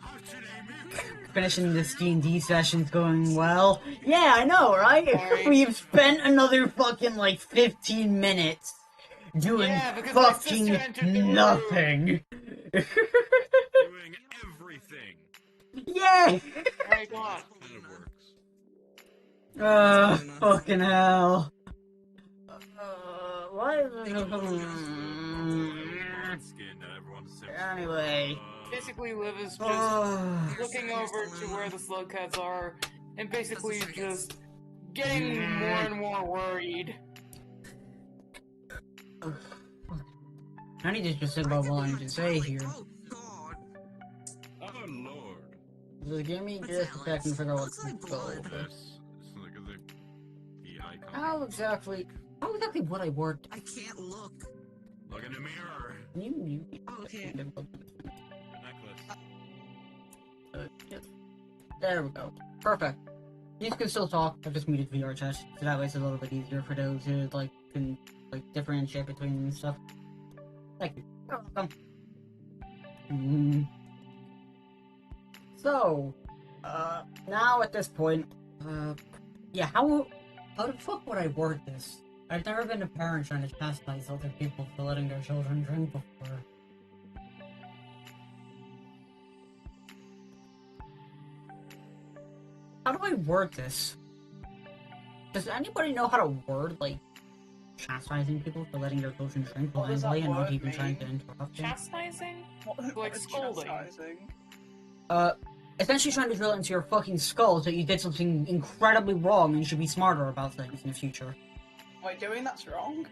Hatsune Miku! Finishing this D&D session's going well. Yeah, I know, right? Sorry. We've spent another fucking, 15 minutes doing Yeah, because my sister fucking entered the room. nothing. Doing everything. Yay! Alright, go on. Kind of works. Fucking hell. Why is Skin that everyone sips. Anyway. Basically, Liv is just Oh. looking over to where the slug cats are, and basically just getting more and more worried. I need to just think about what I need to say here. Oh god. Oh lord. Just give me just a second to figure out what's Looks like going blood. on. This is like the icon. How exactly would I work? I can't look. Look in the mirror. You Okay. The necklace. There we go. Perfect. These can still talk. I've just muted VR chat, so that way it's a little bit easier for those who can differentiate between them and stuff. Thank you. You're welcome. So, now at this point, yeah, how the fuck would I word this? I've never been a parent trying to chastise other people for letting their children drink before. How do I word this? Does anybody know how to word, chastising people for letting their children drink What does that blindly and not word even trying mean? to interrupt them? Chastising? What Like is scolding. chastising? Essentially trying to drill into your fucking skull that you did something incredibly wrong and you should be smarter about things in the future. Wait, doing that's wrong?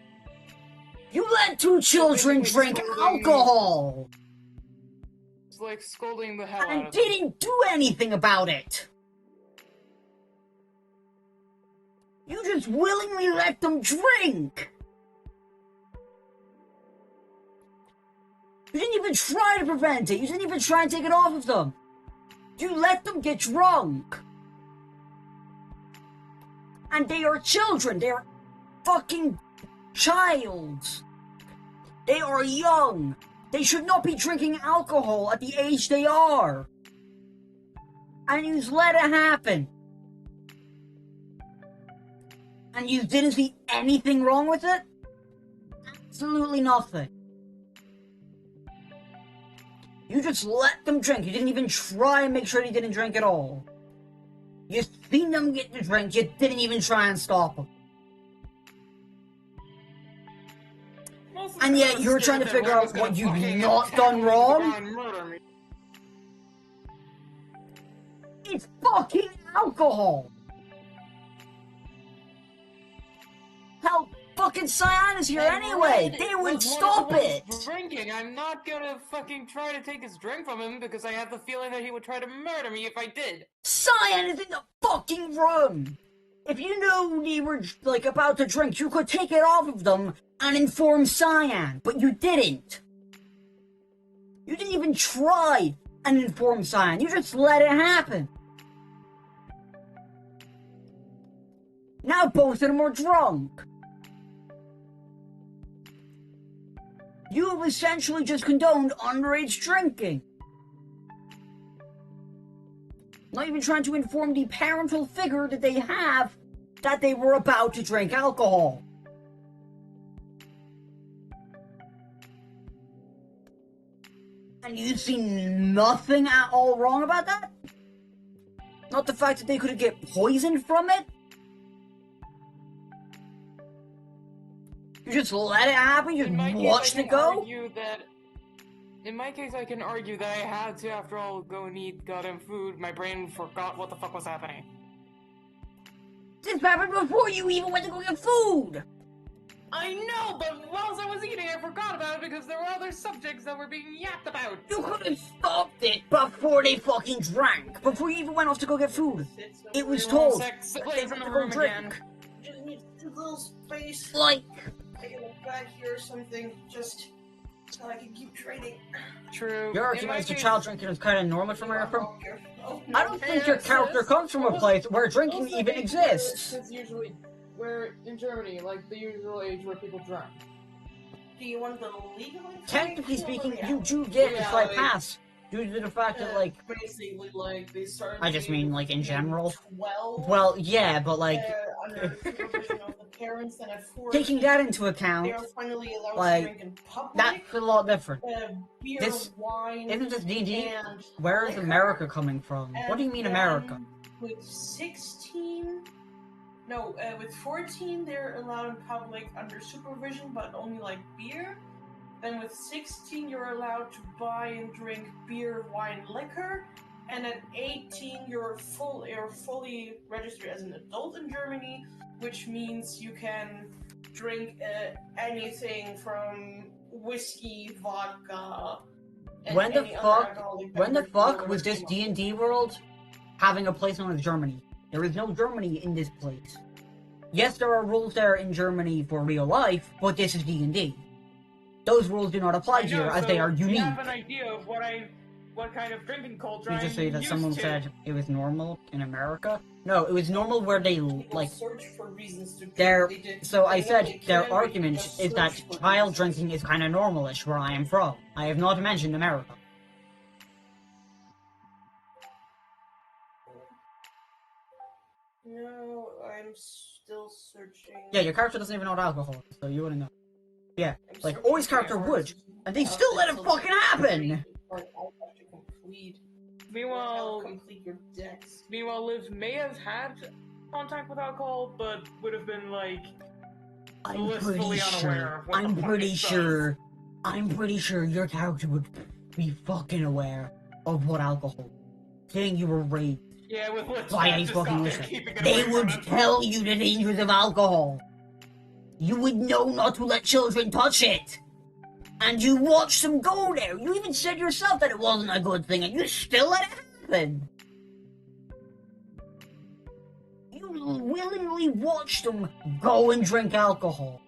You let two children basically drink scolding- alcohol! It's like scolding the hell out And of them. didn't do anything about it! You just willingly let them drink! You didn't even try to prevent it. You didn't even try and take it off of them. You let them get drunk. And they are children. They are fucking childs. They are young. They should not be drinking alcohol at the age they are. And you just let it happen. And you didn't see anything wrong with it? Absolutely nothing. You just let them drink. You didn't even try and make sure they didn't drink at all. You seen them get the drink, you didn't even try and stop them. And yet you're trying to figure out what you've not done wrong? It's fucking alcohol! Hell, fucking Cyan is here anyway! They would stop it! Drinking. I'm not gonna fucking try to take his drink from him because I have the feeling that he would try to murder me if I did. Cyan is in the fucking room! If you knew they were, like, about to drink, you could take it off of them and inform Cyan, but you didn't. You didn't even try and inform Cyan, you just let it happen. Now both of them are drunk. You have essentially just condoned underage drinking. Not even trying to inform the parental figure that they have that they were about to drink alcohol. And you see nothing at all wrong about that? Not the fact that they could get poisoned from it? You just let it happen? You just watched it go? In my case, I can argue that I had to, after all, go and eat goddamn food. My brain forgot what the fuck was happening. This happened before you even went to go get food! I know, but whilst I was eating, I forgot about it because there were other subjects that were being yapped about. You could have stopped it before they fucking drank. Before you even went off to go get food. It was told that they were to go drink. Just need a little space. Like, I get a bag here or something, just so I can keep trading. True. your argument is the child drinking is kind of normal from where you're from. Oh, I don't think your character comes from a place where drinking even exists. It's usually where in Germany, like the usual age where people drink. Do you want the legal? Technically speaking, you do get a slight pass due to the fact that, like, basically, like they started. I just mean, like, in general. 12. Well, yeah, but like, Under supervision of the parents, and at 4, taking that into account, they are finally allowed like, to drink in public. that's a lot different. Beer, This- wine, Isn't this D&D? and Where is liquor. America coming from? What do you mean And America? then with 16, no, with 14 they're allowed in public under supervision, but only like beer. Then with 16 you're allowed to buy and drink beer, wine, liquor. And at 18 you're fully registered as an adult in Germany, which means you can drink anything from whiskey, vodka. And When the any other fuck- alcoholic When the beverage fuck below was this 18. D&D world having a place known as Germany? There is no Germany in this place. Yes, there are rules there in Germany for real life, but this is D&D. Those rules do not apply here, as they are unique. You have an idea of what kind of drinking culture You I'm just say that used someone to. said it was normal in America? No, it was normal where they, People like, search for reasons to drink. their... They did- So I they said didn't their care, argument they just is that searched for child reasons. drinking is kind of normalish where I am from. I have not mentioned America. No, I'm still searching. Yeah, your character doesn't even know what alcohol is, so you wouldn't know. Yeah, I'm like, searching Oi's for character my would, arts and they still let it until fucking happen! the part I have to complete. Meanwhile, Complete your decks. Liv may have had contact with alcohol, but would have been like I'm blissfully pretty unaware sure, of what the fuck it I'm pretty sure your character would be fucking aware of what alcohol. Saying you were raped Yeah, with Liv by Scott a just fucking got there listener. keeping it They away would from him. tell you the dangers of alcohol. You would know not to let children touch it. And you watched them go there. You even said yourself that it wasn't a good thing, and you still let it happen. You willingly watched them go and drink alcohol.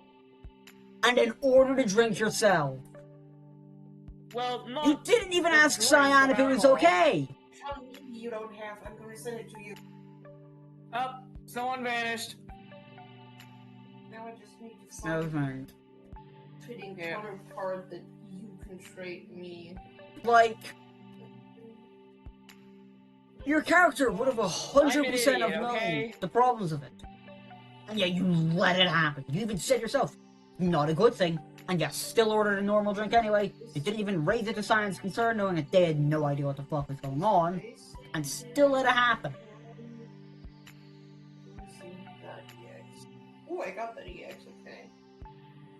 And then order to drink yourself. Well, not You didn't even the ask drink Cyan if it was alcohol. okay. Tell me you don't have. I'm going to send it to you. Oh, someone vanished. Now I just need to Never find mind. a fitting Yeah. counterpart that you can trade me. Like, your character would have 100% have idiot, known okay? the problems of it. And yet you let it happen. You even said yourself, not a good thing. And you still ordered a normal drink anyway. You didn't even raise it to Cyan's concern, knowing that they had no idea what the fuck was going on. And still let it happen. Oh, I got that EX, okay.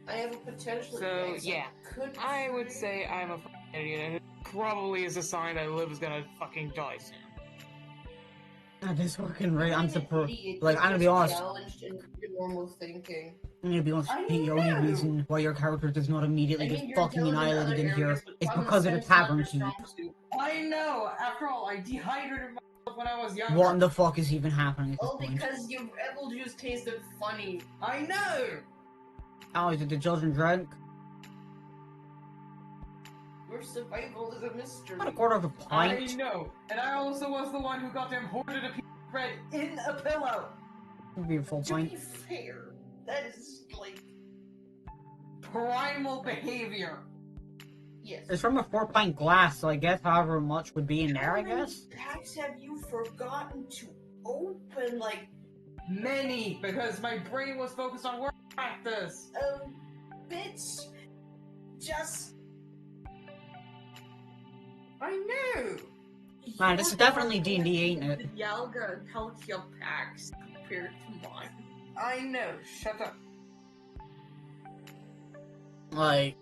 I have a potential So, EX yeah. could I would free. say I'm a fucking idiot, and it probably is a sign that Liv is gonna fucking die soon. That is fucking right. I'm Being an surprised. idiot Like, is I'm gonna be just honest. challenged in your normal thinking. I'm gonna be honest. I The only know! reason why your character does not immediately I get mean, you're fucking intelligent in annihilated other in here areas, but is common because of the sense is not tavern your keep. strong suit. I know! After all, I dehydrated myself when I was younger. What in the fuck is even happening at this Well, point? because your apple juice tasted funny. I know! Oh, is it the children drink? Your survival is a mystery. About a quarter of a I pint. know, and I also was the one who got them hoarded a piece of bread in a pillow. Would be a full To pint. be fair, that is like Primal behavior. yes. It's from a 4-pint glass, so I guess however much would be in there, I How many guess? packs have you forgotten to open? Like Many, because my brain was focused on work practice. bitch. Just. I know. Man, this is definitely D&D, ain't it? The Yalga and Palkia packs compared to mine. I know. Shut up. Like,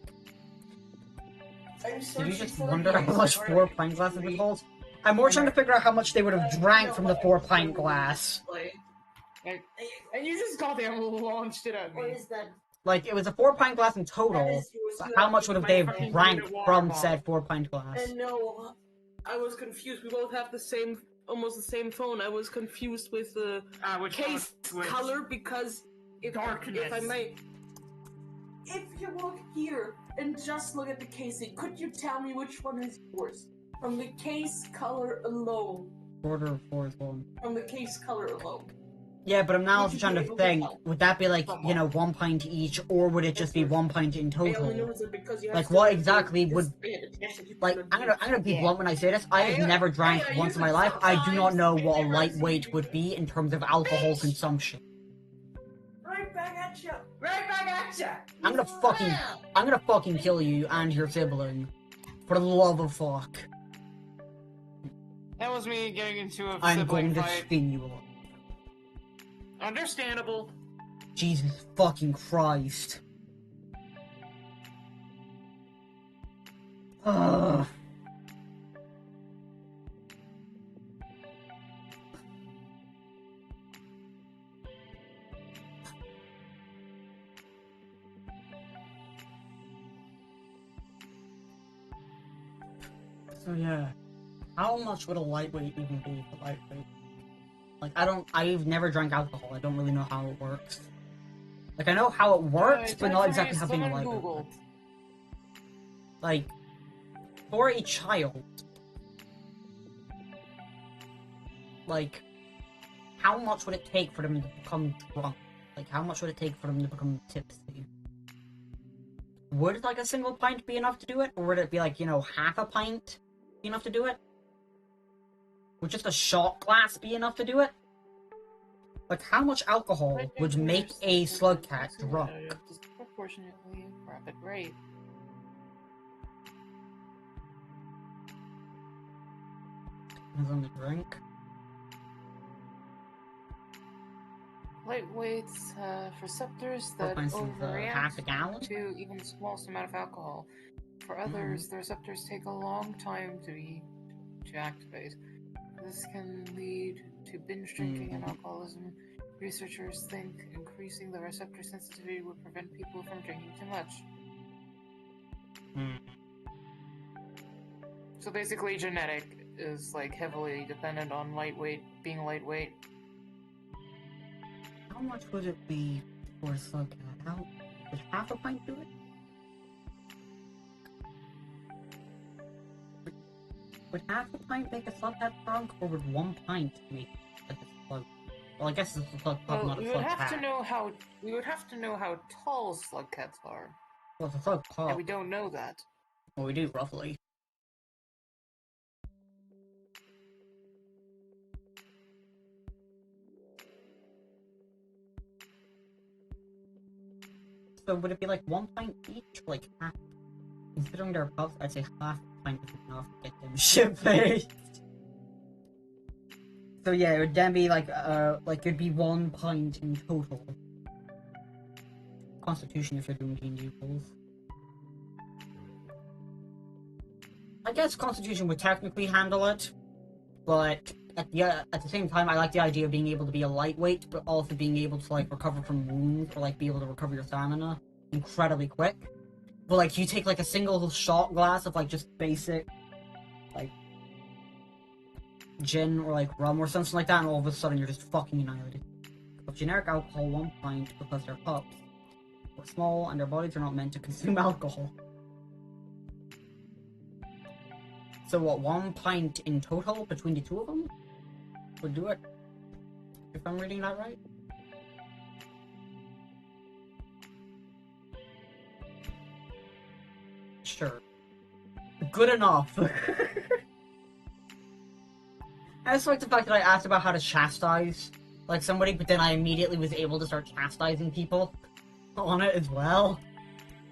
I'm did searching you just for wonder the how much EX. 4-pint glasses would hold? I'm more trying to figure out how much they would have drank from the 4-pint glass. And you just goddamn launched it at What me. is that? Like, it was a 4-pint glass in That total, is yours. so You how have much to would have eat they my friend. drank water from bottle. said 4-pint glass? And no, I was confused. We both have the same, almost the same phone. I was confused with the Which case which- color because if Darkness. I may, if you look here and just look at the casing, could you tell me which one is yours? From the case color alone. Quarter of 4 is 1. From the case color alone. Yeah, but I'm now Would you trying be to able to think, tell? would that be like, you know, 1 pint each, or would it just be 1 pint in I only total? know it because you have Like, to what do exactly this would... bit attention to Like, the I'm gonna be Yeah. blunt when I say this. I have never drank I once in use my it life. I do not sometimes. know It what a never lightweight seemed would be in terms of alcohol Bitch! consumption. Right back at you! Right back at you! I'm gonna fucking kill you and your sibling. For the love of fuck. That was me getting into a I'm sibling going to fight. spin you up. Understandable. Jesus fucking Christ. Ugh. So yeah, how much would a lightweight even be for lightweight? Like, I've never drank alcohol. I don't really know how it works. Like, I know how it works, but not exactly how being a lightweight Google. works. Like, for a child, like, how much would it take for them to become drunk? Like, how much would it take for them to become tipsy? Would, like, a single pint be enough to do it? Or would it be, like, you know, half a pint be enough to do it? Would just a shot glass be enough to do it? Like, how much alcohol would make a slug cat drunk? Disproportionately rapid rate. Depends on the drink. Lightweights have receptors For that instance, half a overreact gallon? to even the smallest amount of alcohol. For others, the receptors take a long time to activate. This can lead to binge drinking and alcoholism. Researchers think increasing the receptor sensitivity would prevent people from drinking too much. So basically, genetic is like heavily dependent on being lightweight. How much would it be for a slug cat? How would half a pint do it? Would half a pint make a slug cat drunk, or would 1 pint make a slug? Well, I guess it's a slug pup, not a we slug would have cat. we would have to know how tall slug cats are, Well, it's a slug pup. and we don't know that. Well, we do, roughly. So would it be like 1 pint each, or like half? Considering they're pups, I'd say half a pint is enough to get them shit-faced. So yeah, it would then be like it'd be 1 pint in total. Constitution if you're doing D&D rules. I guess Constitution would technically handle it, but at the same time, I like the idea of being able to be a lightweight, but also being able to like recover from wounds or like be able to recover your stamina incredibly quick. But like you take like a single shot glass of like just basic like gin or like rum or something like that, and all of a sudden you're just fucking annihilated. Of generic alcohol, 1 pint because their cups are small and their bodies are not meant to consume alcohol. So what, 1 pint in total between the two of them would do it? If I'm reading that right? Sure. Good enough. I just like the fact that I asked about how to chastise like somebody, but then I immediately was able to start chastising people on it as well.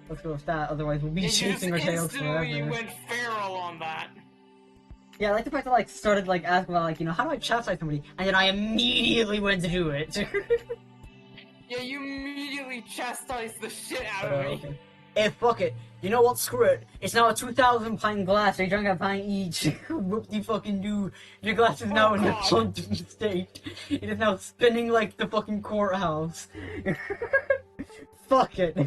Let's go with that, otherwise we'll be chasing our tails forever. You went feral on that. Yeah, I like the fact that I like started like asking about like, you know, how do I chastise somebody? And then I immediately went to do it. Yeah, you immediately chastised the shit out of me. Okay. Hey, fuck it. You know what? Screw it. It's now a 2,000 pint glass. They drank a pint each. Whoop-de-fucking-do. Your glass is now in a sunken state. It is now spinning like the fucking courthouse. Fuck it.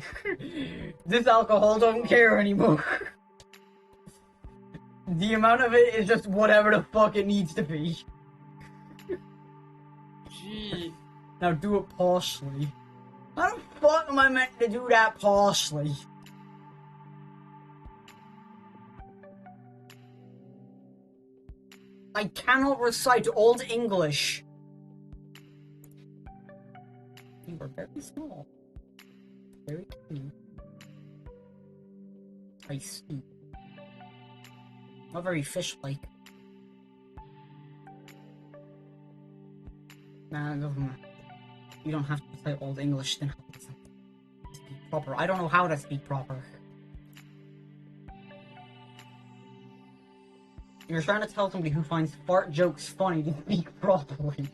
This alcohol don't care anymore. The amount of it is just whatever the fuck it needs to be. Gee. Now do it partially. How the fuck am I meant to do that partially? I cannot recite Old English. You are very small. Very cute. I see. Not very fish-like. Nah, it doesn't matter. You don't have to say Old English, then how to speak proper. I don't know how to speak proper. You're trying to tell somebody who finds fart jokes funny to speak properly.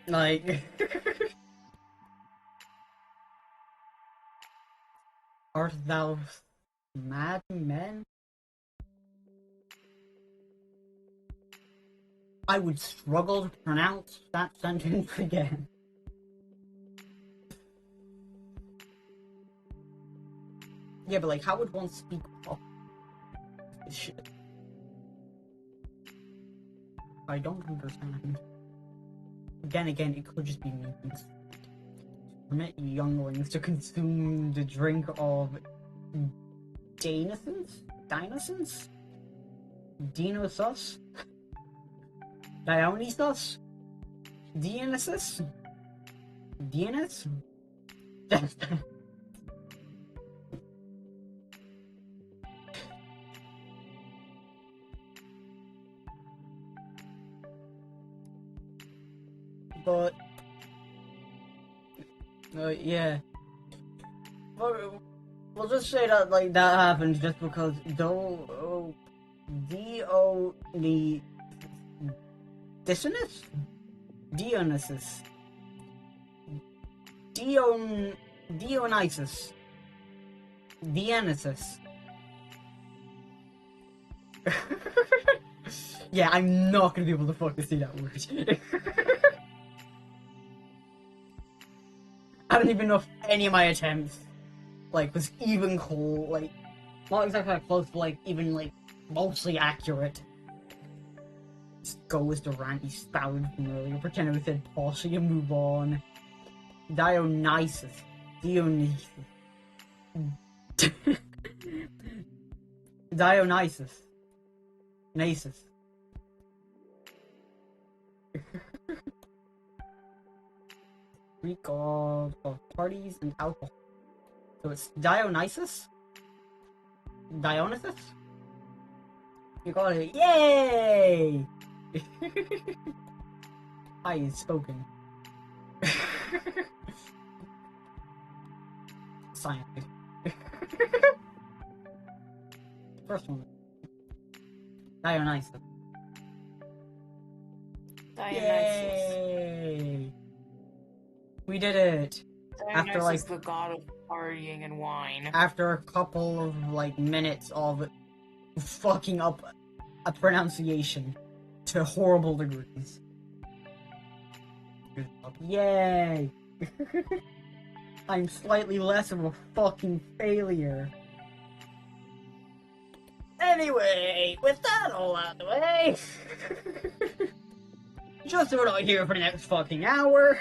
Like... Art thou mad men? I would struggle to pronounce that sentence again. Yeah, but like, how would one speak properly? Shit. I don't understand. Again, it could just be memes. Permit younglings to consume the drink of Dionysus? Dionysus? Dionysus? Dionysus? Dionysus? But yeah. But we'll just say that like that happens just because Dionysus? Yeah, I'm not gonna be able to fucking say that word. I don't even know if any of my attempts, like, was even cool, like, not exactly that close, but, like, even, like, mostly accurate. Just go with the rant you spouted from earlier, pretend we said partially and move on. Dionysus. Dionysus. Nasus. Greek god of parties and alcohol. So it's Dionysus? Dionysus? You got it. Yay! I is spoken. Science. First one. Dionysus. Dionysus. Yay! We did it! After, Dionysus, like- the god of partying and wine. After a couple of, like, minutes of fucking up a pronunciation to horrible degrees. Good job. Yay! I'm slightly less of a fucking failure. Anyway, with that all out of the way, just so we're not here for the next fucking hour.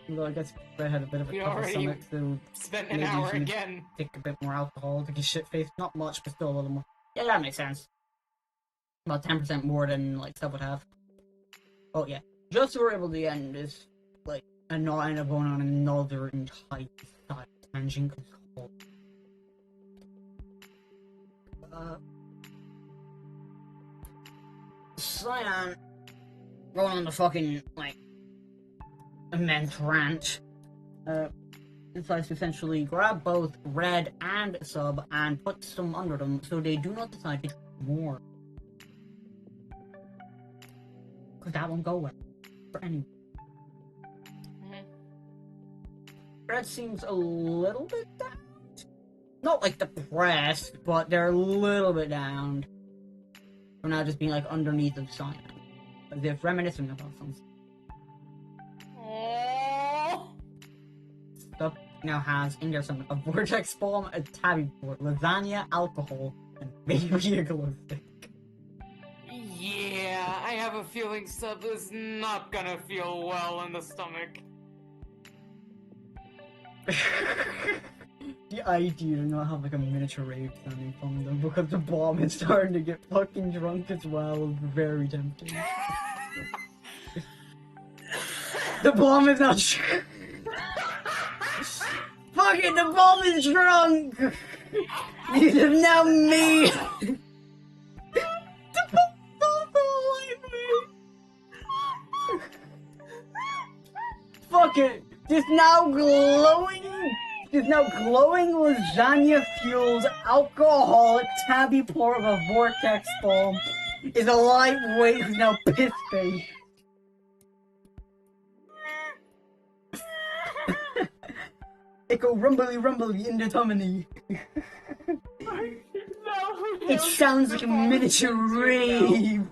Although I guess I had a bit of a We tougher already stomach, so Spent an maybe hour you should- again. take a bit more alcohol to get shit faced. Not much, but still a little more. Yeah, that makes sense. About 10% more than, like, Sub would have. Oh, yeah. Just so we're able to end this, like, and not end up going on another entire side tangent. Cyan going on the fucking, like, immense rant. Decides to essentially grab both Red and Sub and put some under them so they do not decide to do more. Because that won't go well for anyone. Red seems a little bit down. Not like depressed, but they're a little bit down. For now just being like underneath of Cyan. As if reminiscing about something. Sub now has in their summon a vortex bomb, a tabby board, lasagna, alcohol, and maybe a glow stick. Yeah, I have a feeling Sub is not gonna feel well in the stomach. The idea to not have like a miniature rave standing from them because the bomb is starting to get fucking drunk as well is very tempting. The bomb is not fucking the bomb is drunk! This is now me! The bomb's alive me! Fuck it! This now glowing lasagna fueled alcoholic tabby pour of a vortex bomb is a lightweight who's now piss faced. It go rumbly rumbly in the tummy. It sounds like a miniature rave.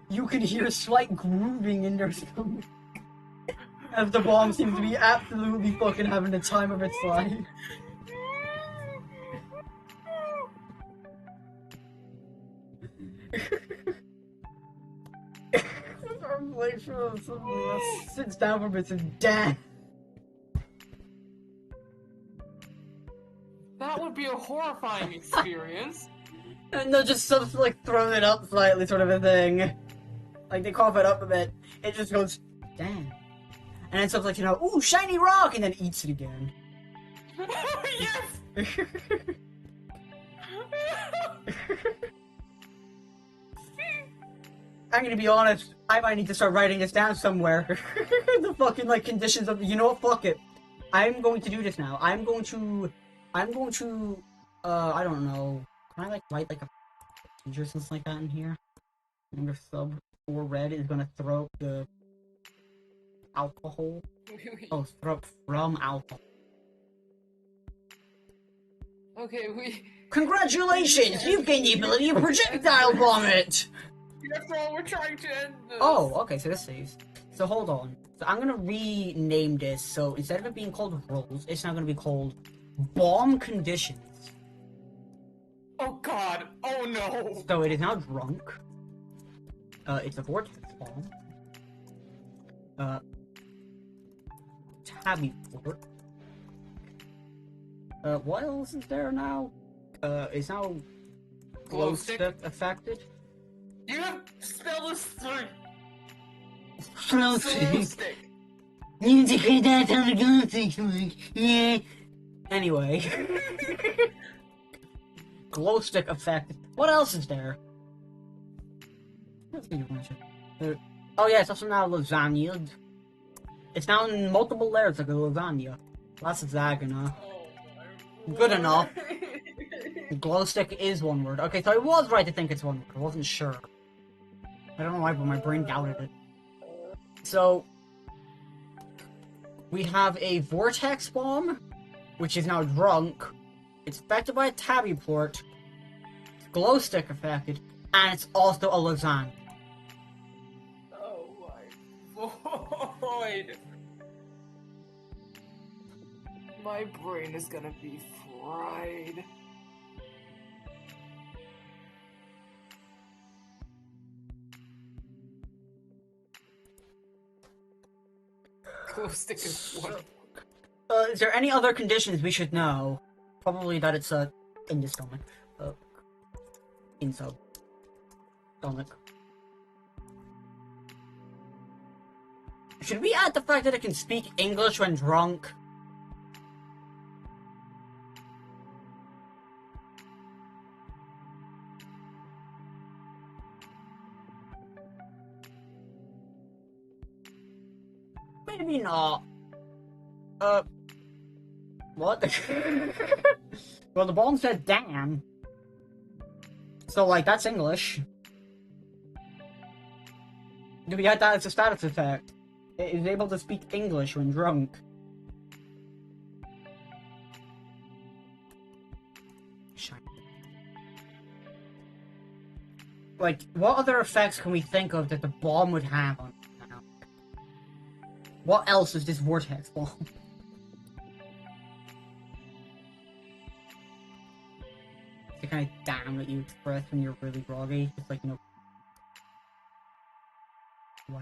You can hear slight grooving in their stomach. As the bomb seems to be absolutely fucking having the time of its life. Sits down for a bit and damn. That would be a horrifying experience. And they'll just sort of like throw it up slightly, sort of a thing. Like they cough it up a bit. It just goes, damn. And then stuff like, ooh, shiny rock, and then eats it again. Yes! I'm gonna be honest, I might need to start writing this down somewhere. The fucking, like, conditions of, what, fuck it. I'm going to do this now. I'm going to, I don't know. Can I, like, write, like, a procedure or something like that in here? Under Sub or Red is gonna throw up the alcohol. Oh, throw up from alcohol. Okay, we... Congratulations! You've gained the ability to projectile vomit! That's all we're trying to end this. Oh, okay, so this saves. So hold on. So I'm gonna rename this, so instead of it being called Rolls, it's now gonna be called Bomb Conditions. Oh god, oh no! So it is now drunk. It's a vortex bomb. Tabby port. What else is there now? It's now glow stick affected. You have to spell this through! Glow Glow stick. stick! You need to create that on the glow stick, yeah. Anyway. Glow stick affected. What else is there? Oh yeah, it's also now lasagna. It's now in multiple layers like a lasagna. That's hexagonal. Good enough. Glow stick is one word. Okay, so I was right to think it's one word. I wasn't sure. I don't know why, but my brain doubted it. So, we have a vortex bomb, which is now drunk. It's affected by a tabby port. It's glow stick affected, and it's also a lasagna. Oh my void. My brain is gonna be fried. Glow stick is one. Is there any other conditions we should know? Probably that it's in the stomach. Inside stomach. Should we add the fact that it can speak English when drunk? Maybe not. What? Well, the bomb said damn. So, like, that's English. Do we add that as a status effect? It is able to speak English when drunk. Like, what other effects can we think of that the bomb would have on it now? What else is this vortex bomb? The kind of damn that you express when you're really groggy. It's like, you know. Wow.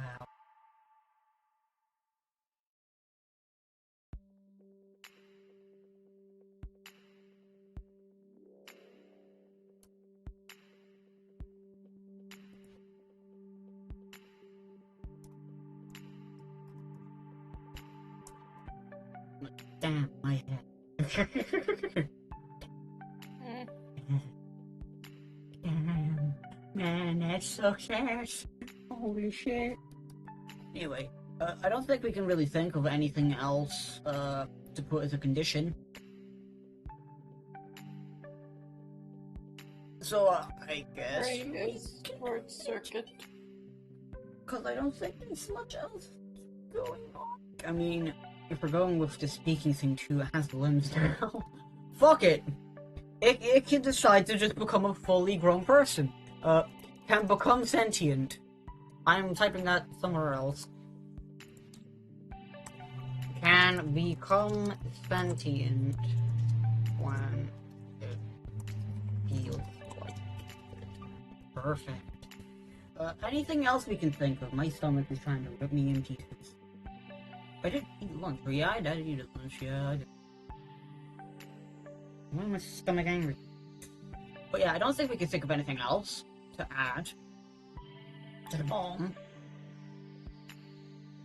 Damn, my head. Damn. Man, that success. Holy shit. Anyway, I don't think we can really think of anything else, to put as a condition. So, I guess... Brain is short circuit. Because I don't think there's much else going on. I mean, if we're going with the speaking thing too, it has limbs now. Fuck it! It can decide to just become a fully grown person. Can become sentient. I'm typing that somewhere else. Can become sentient when it feels like it. Perfect. Anything else we can think of? My stomach is trying to rip me in pieces. I did eat lunch. Yeah, I did eat lunch. Yeah, I did. Why is my stomach angry? But yeah, I don't think we can think of anything else to add to the bomb.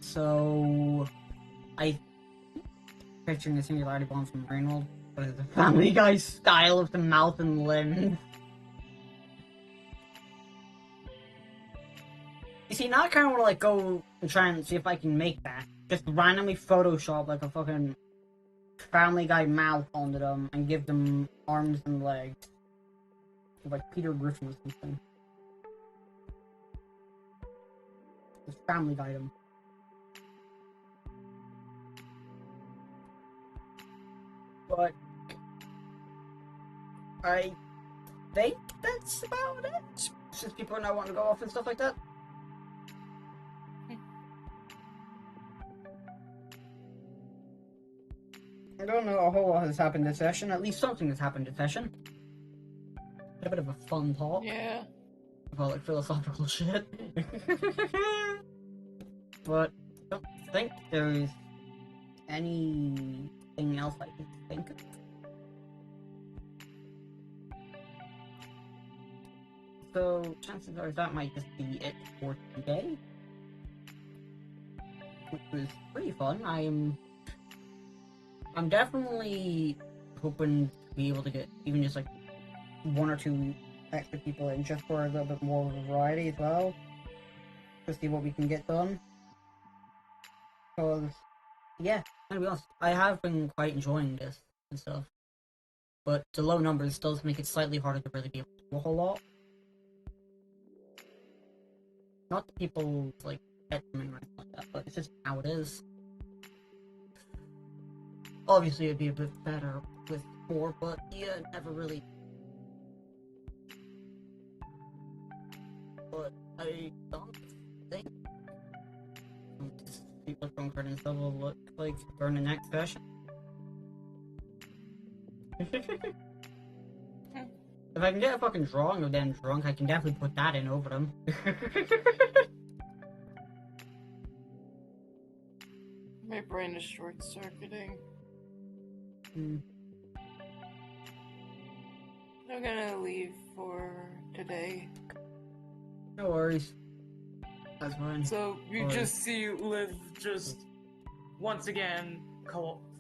So, picturing the singularity bomb from Brainworld, but it's the Family Guy style of the mouth and limbs. You see, now I kind of want to like go and try and see if I can make that. Just randomly Photoshop like a fucking Family Guy mouth onto them and give them arms and legs. Like Peter Griffin or something. Just Family Guy them. But I think that's about it. Since people are not wanting to go off and stuff like that. I don't know a whole lot has happened this session. At least something has happened this session. A bit of a fun talk. Yeah. About like philosophical shit. But I don't think there's anything else I can think of. So chances are that might just be it for today. Which was pretty fun. I'm definitely hoping to be able to get even just like one or two extra people in just for a little bit more of a variety as well. To see what we can get done. Because, yeah, to be honest, I have been quite enjoying this and stuff. But the low numbers does make it slightly harder to really be able to do a whole lot. Not that people, like, get them or anything like that, but it's just how it is. Obviously, it'd be a bit better with more, but yeah, never really. But I don't think people from Curtain Stuff will look like during the next session. If I can get a fucking drawing of them drunk, I can definitely put that in over them. My brain is short-circuiting. Mm. I'm gonna leave for today. No worries. That's fine. So you Alright. just see Liv just once again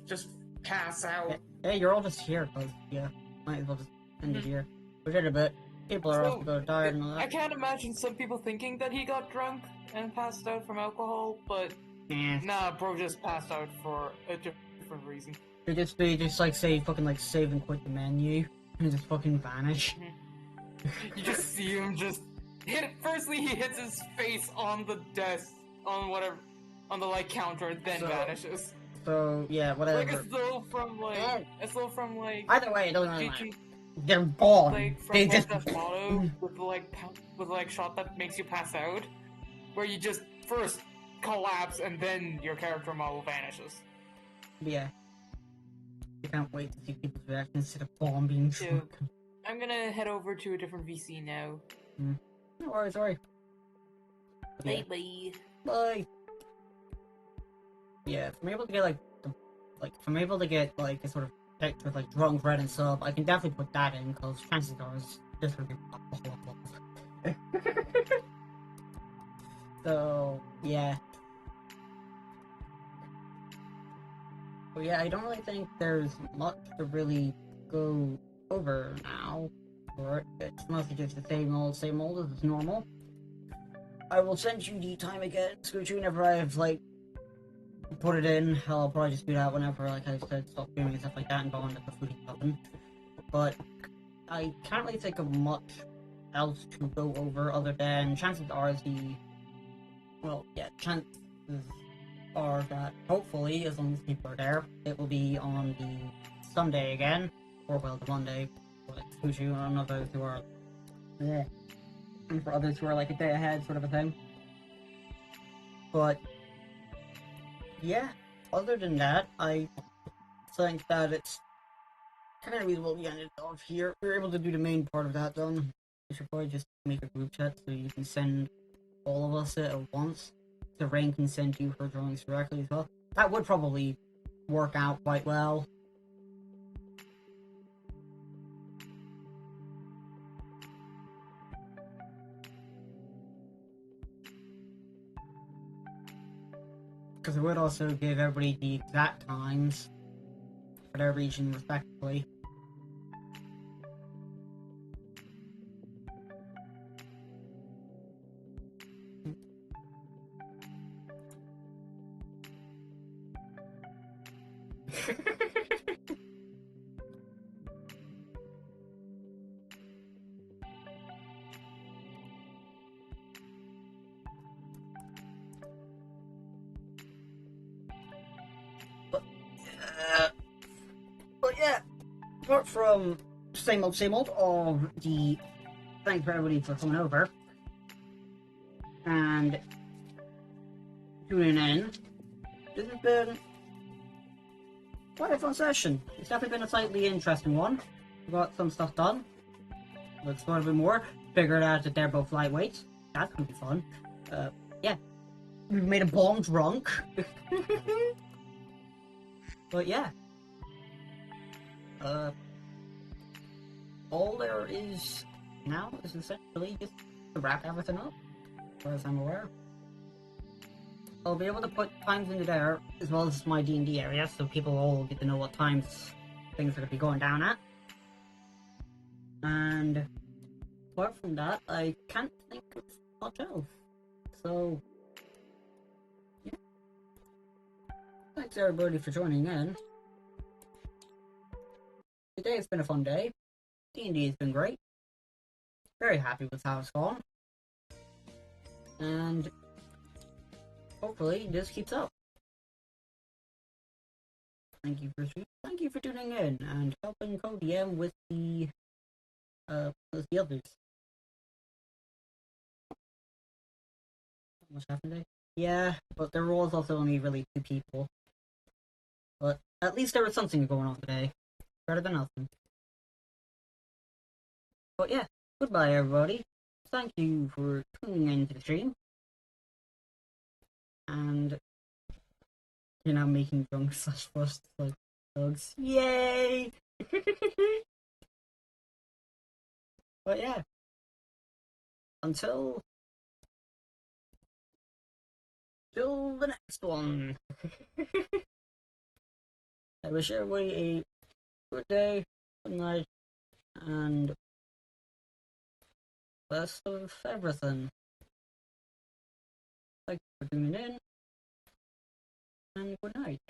just pass out. Hey, you're all just here, cause yeah, might as well just end it here. We did a bit. People are off to go tired and all I that. can't imagine some people thinking that he got drunk and passed out from alcohol, but Yeah. nah, bro just passed out for a different reason. They just like say fucking like save and quit the menu and just fucking vanish. You just see him just hit it. Firstly, he hits his face on the desk, on whatever, on the like counter, and then vanishes. So yeah, whatever. Like as though from like Either way, it doesn't really matter. GT, They're gone. like from They Grand just Theft Auto with like shot that makes you pass out, where you just first collapse and then your character model vanishes. yeah. I can't wait to see people's reactions to the bomb being So, struck. I'm gonna head over to a different VC now. No worries, sorry. Yeah. Bye. Bye. Yeah, if I'm able to get if I'm able to get like a sort of text with like drunk red and sub, I can definitely put that in because chances are it's just gonna be So yeah. But yeah, I don't really think there's much to really go over now for it. It's mostly just the same old as normal. I will send you the time again, Scoochie, whenever I've like put it in. I'll probably just do that whenever, like I said, stop doing and stuff like that and go on to the foodie oven. But I can't really think of much else to go over other than chances are chances are that hopefully, as long as people are there, it will be on the Sunday again, or well, the Monday, for like Scoochie and others who are, yeah, and for others who are like a day ahead, sort of a thing. But yeah, other than that, I think that it's kind of reasonable we ended off here. We were able to do the main part of that done. We should probably just make a group chat so you can send all of us it at once. So Rain can send you her drawings directly as well. That would probably work out quite well. Because it would also give everybody the exact times for their region respectively. But yeah, apart from same old of the thanks for everybody for coming over and tuning in. This has been quite a fun session. It's definitely been a slightly interesting one. We got some stuff done. Let's explore a bit more. Figured out that they're both lightweights. That's gonna be fun. Yeah. We've made a bomb drunk. But yeah. All there is now is essentially just to wrap everything up, as far as I'm aware. I'll be able to put times into there, as well as my D&D area, so people all get to know what times things are going to be going down at. And apart from that, I can't think of much else. So, yeah. Thanks everybody for joining in. Today has been a fun day. D&D has been great. Very happy with how it's gone. And hopefully this keeps up. Thank you for tuning in and helping co-DM with the others. What's happened today? Yeah, but there was also only really 2 people. But at least there was something going on today. Better than nothing. But yeah, goodbye everybody. Thank you for tuning into the stream. And you're now making drunk slash first like dogs. Yay! But yeah. Until the next one. I wish everybody a good day, good night, and best of everything. Thank you for tuning in, and good night.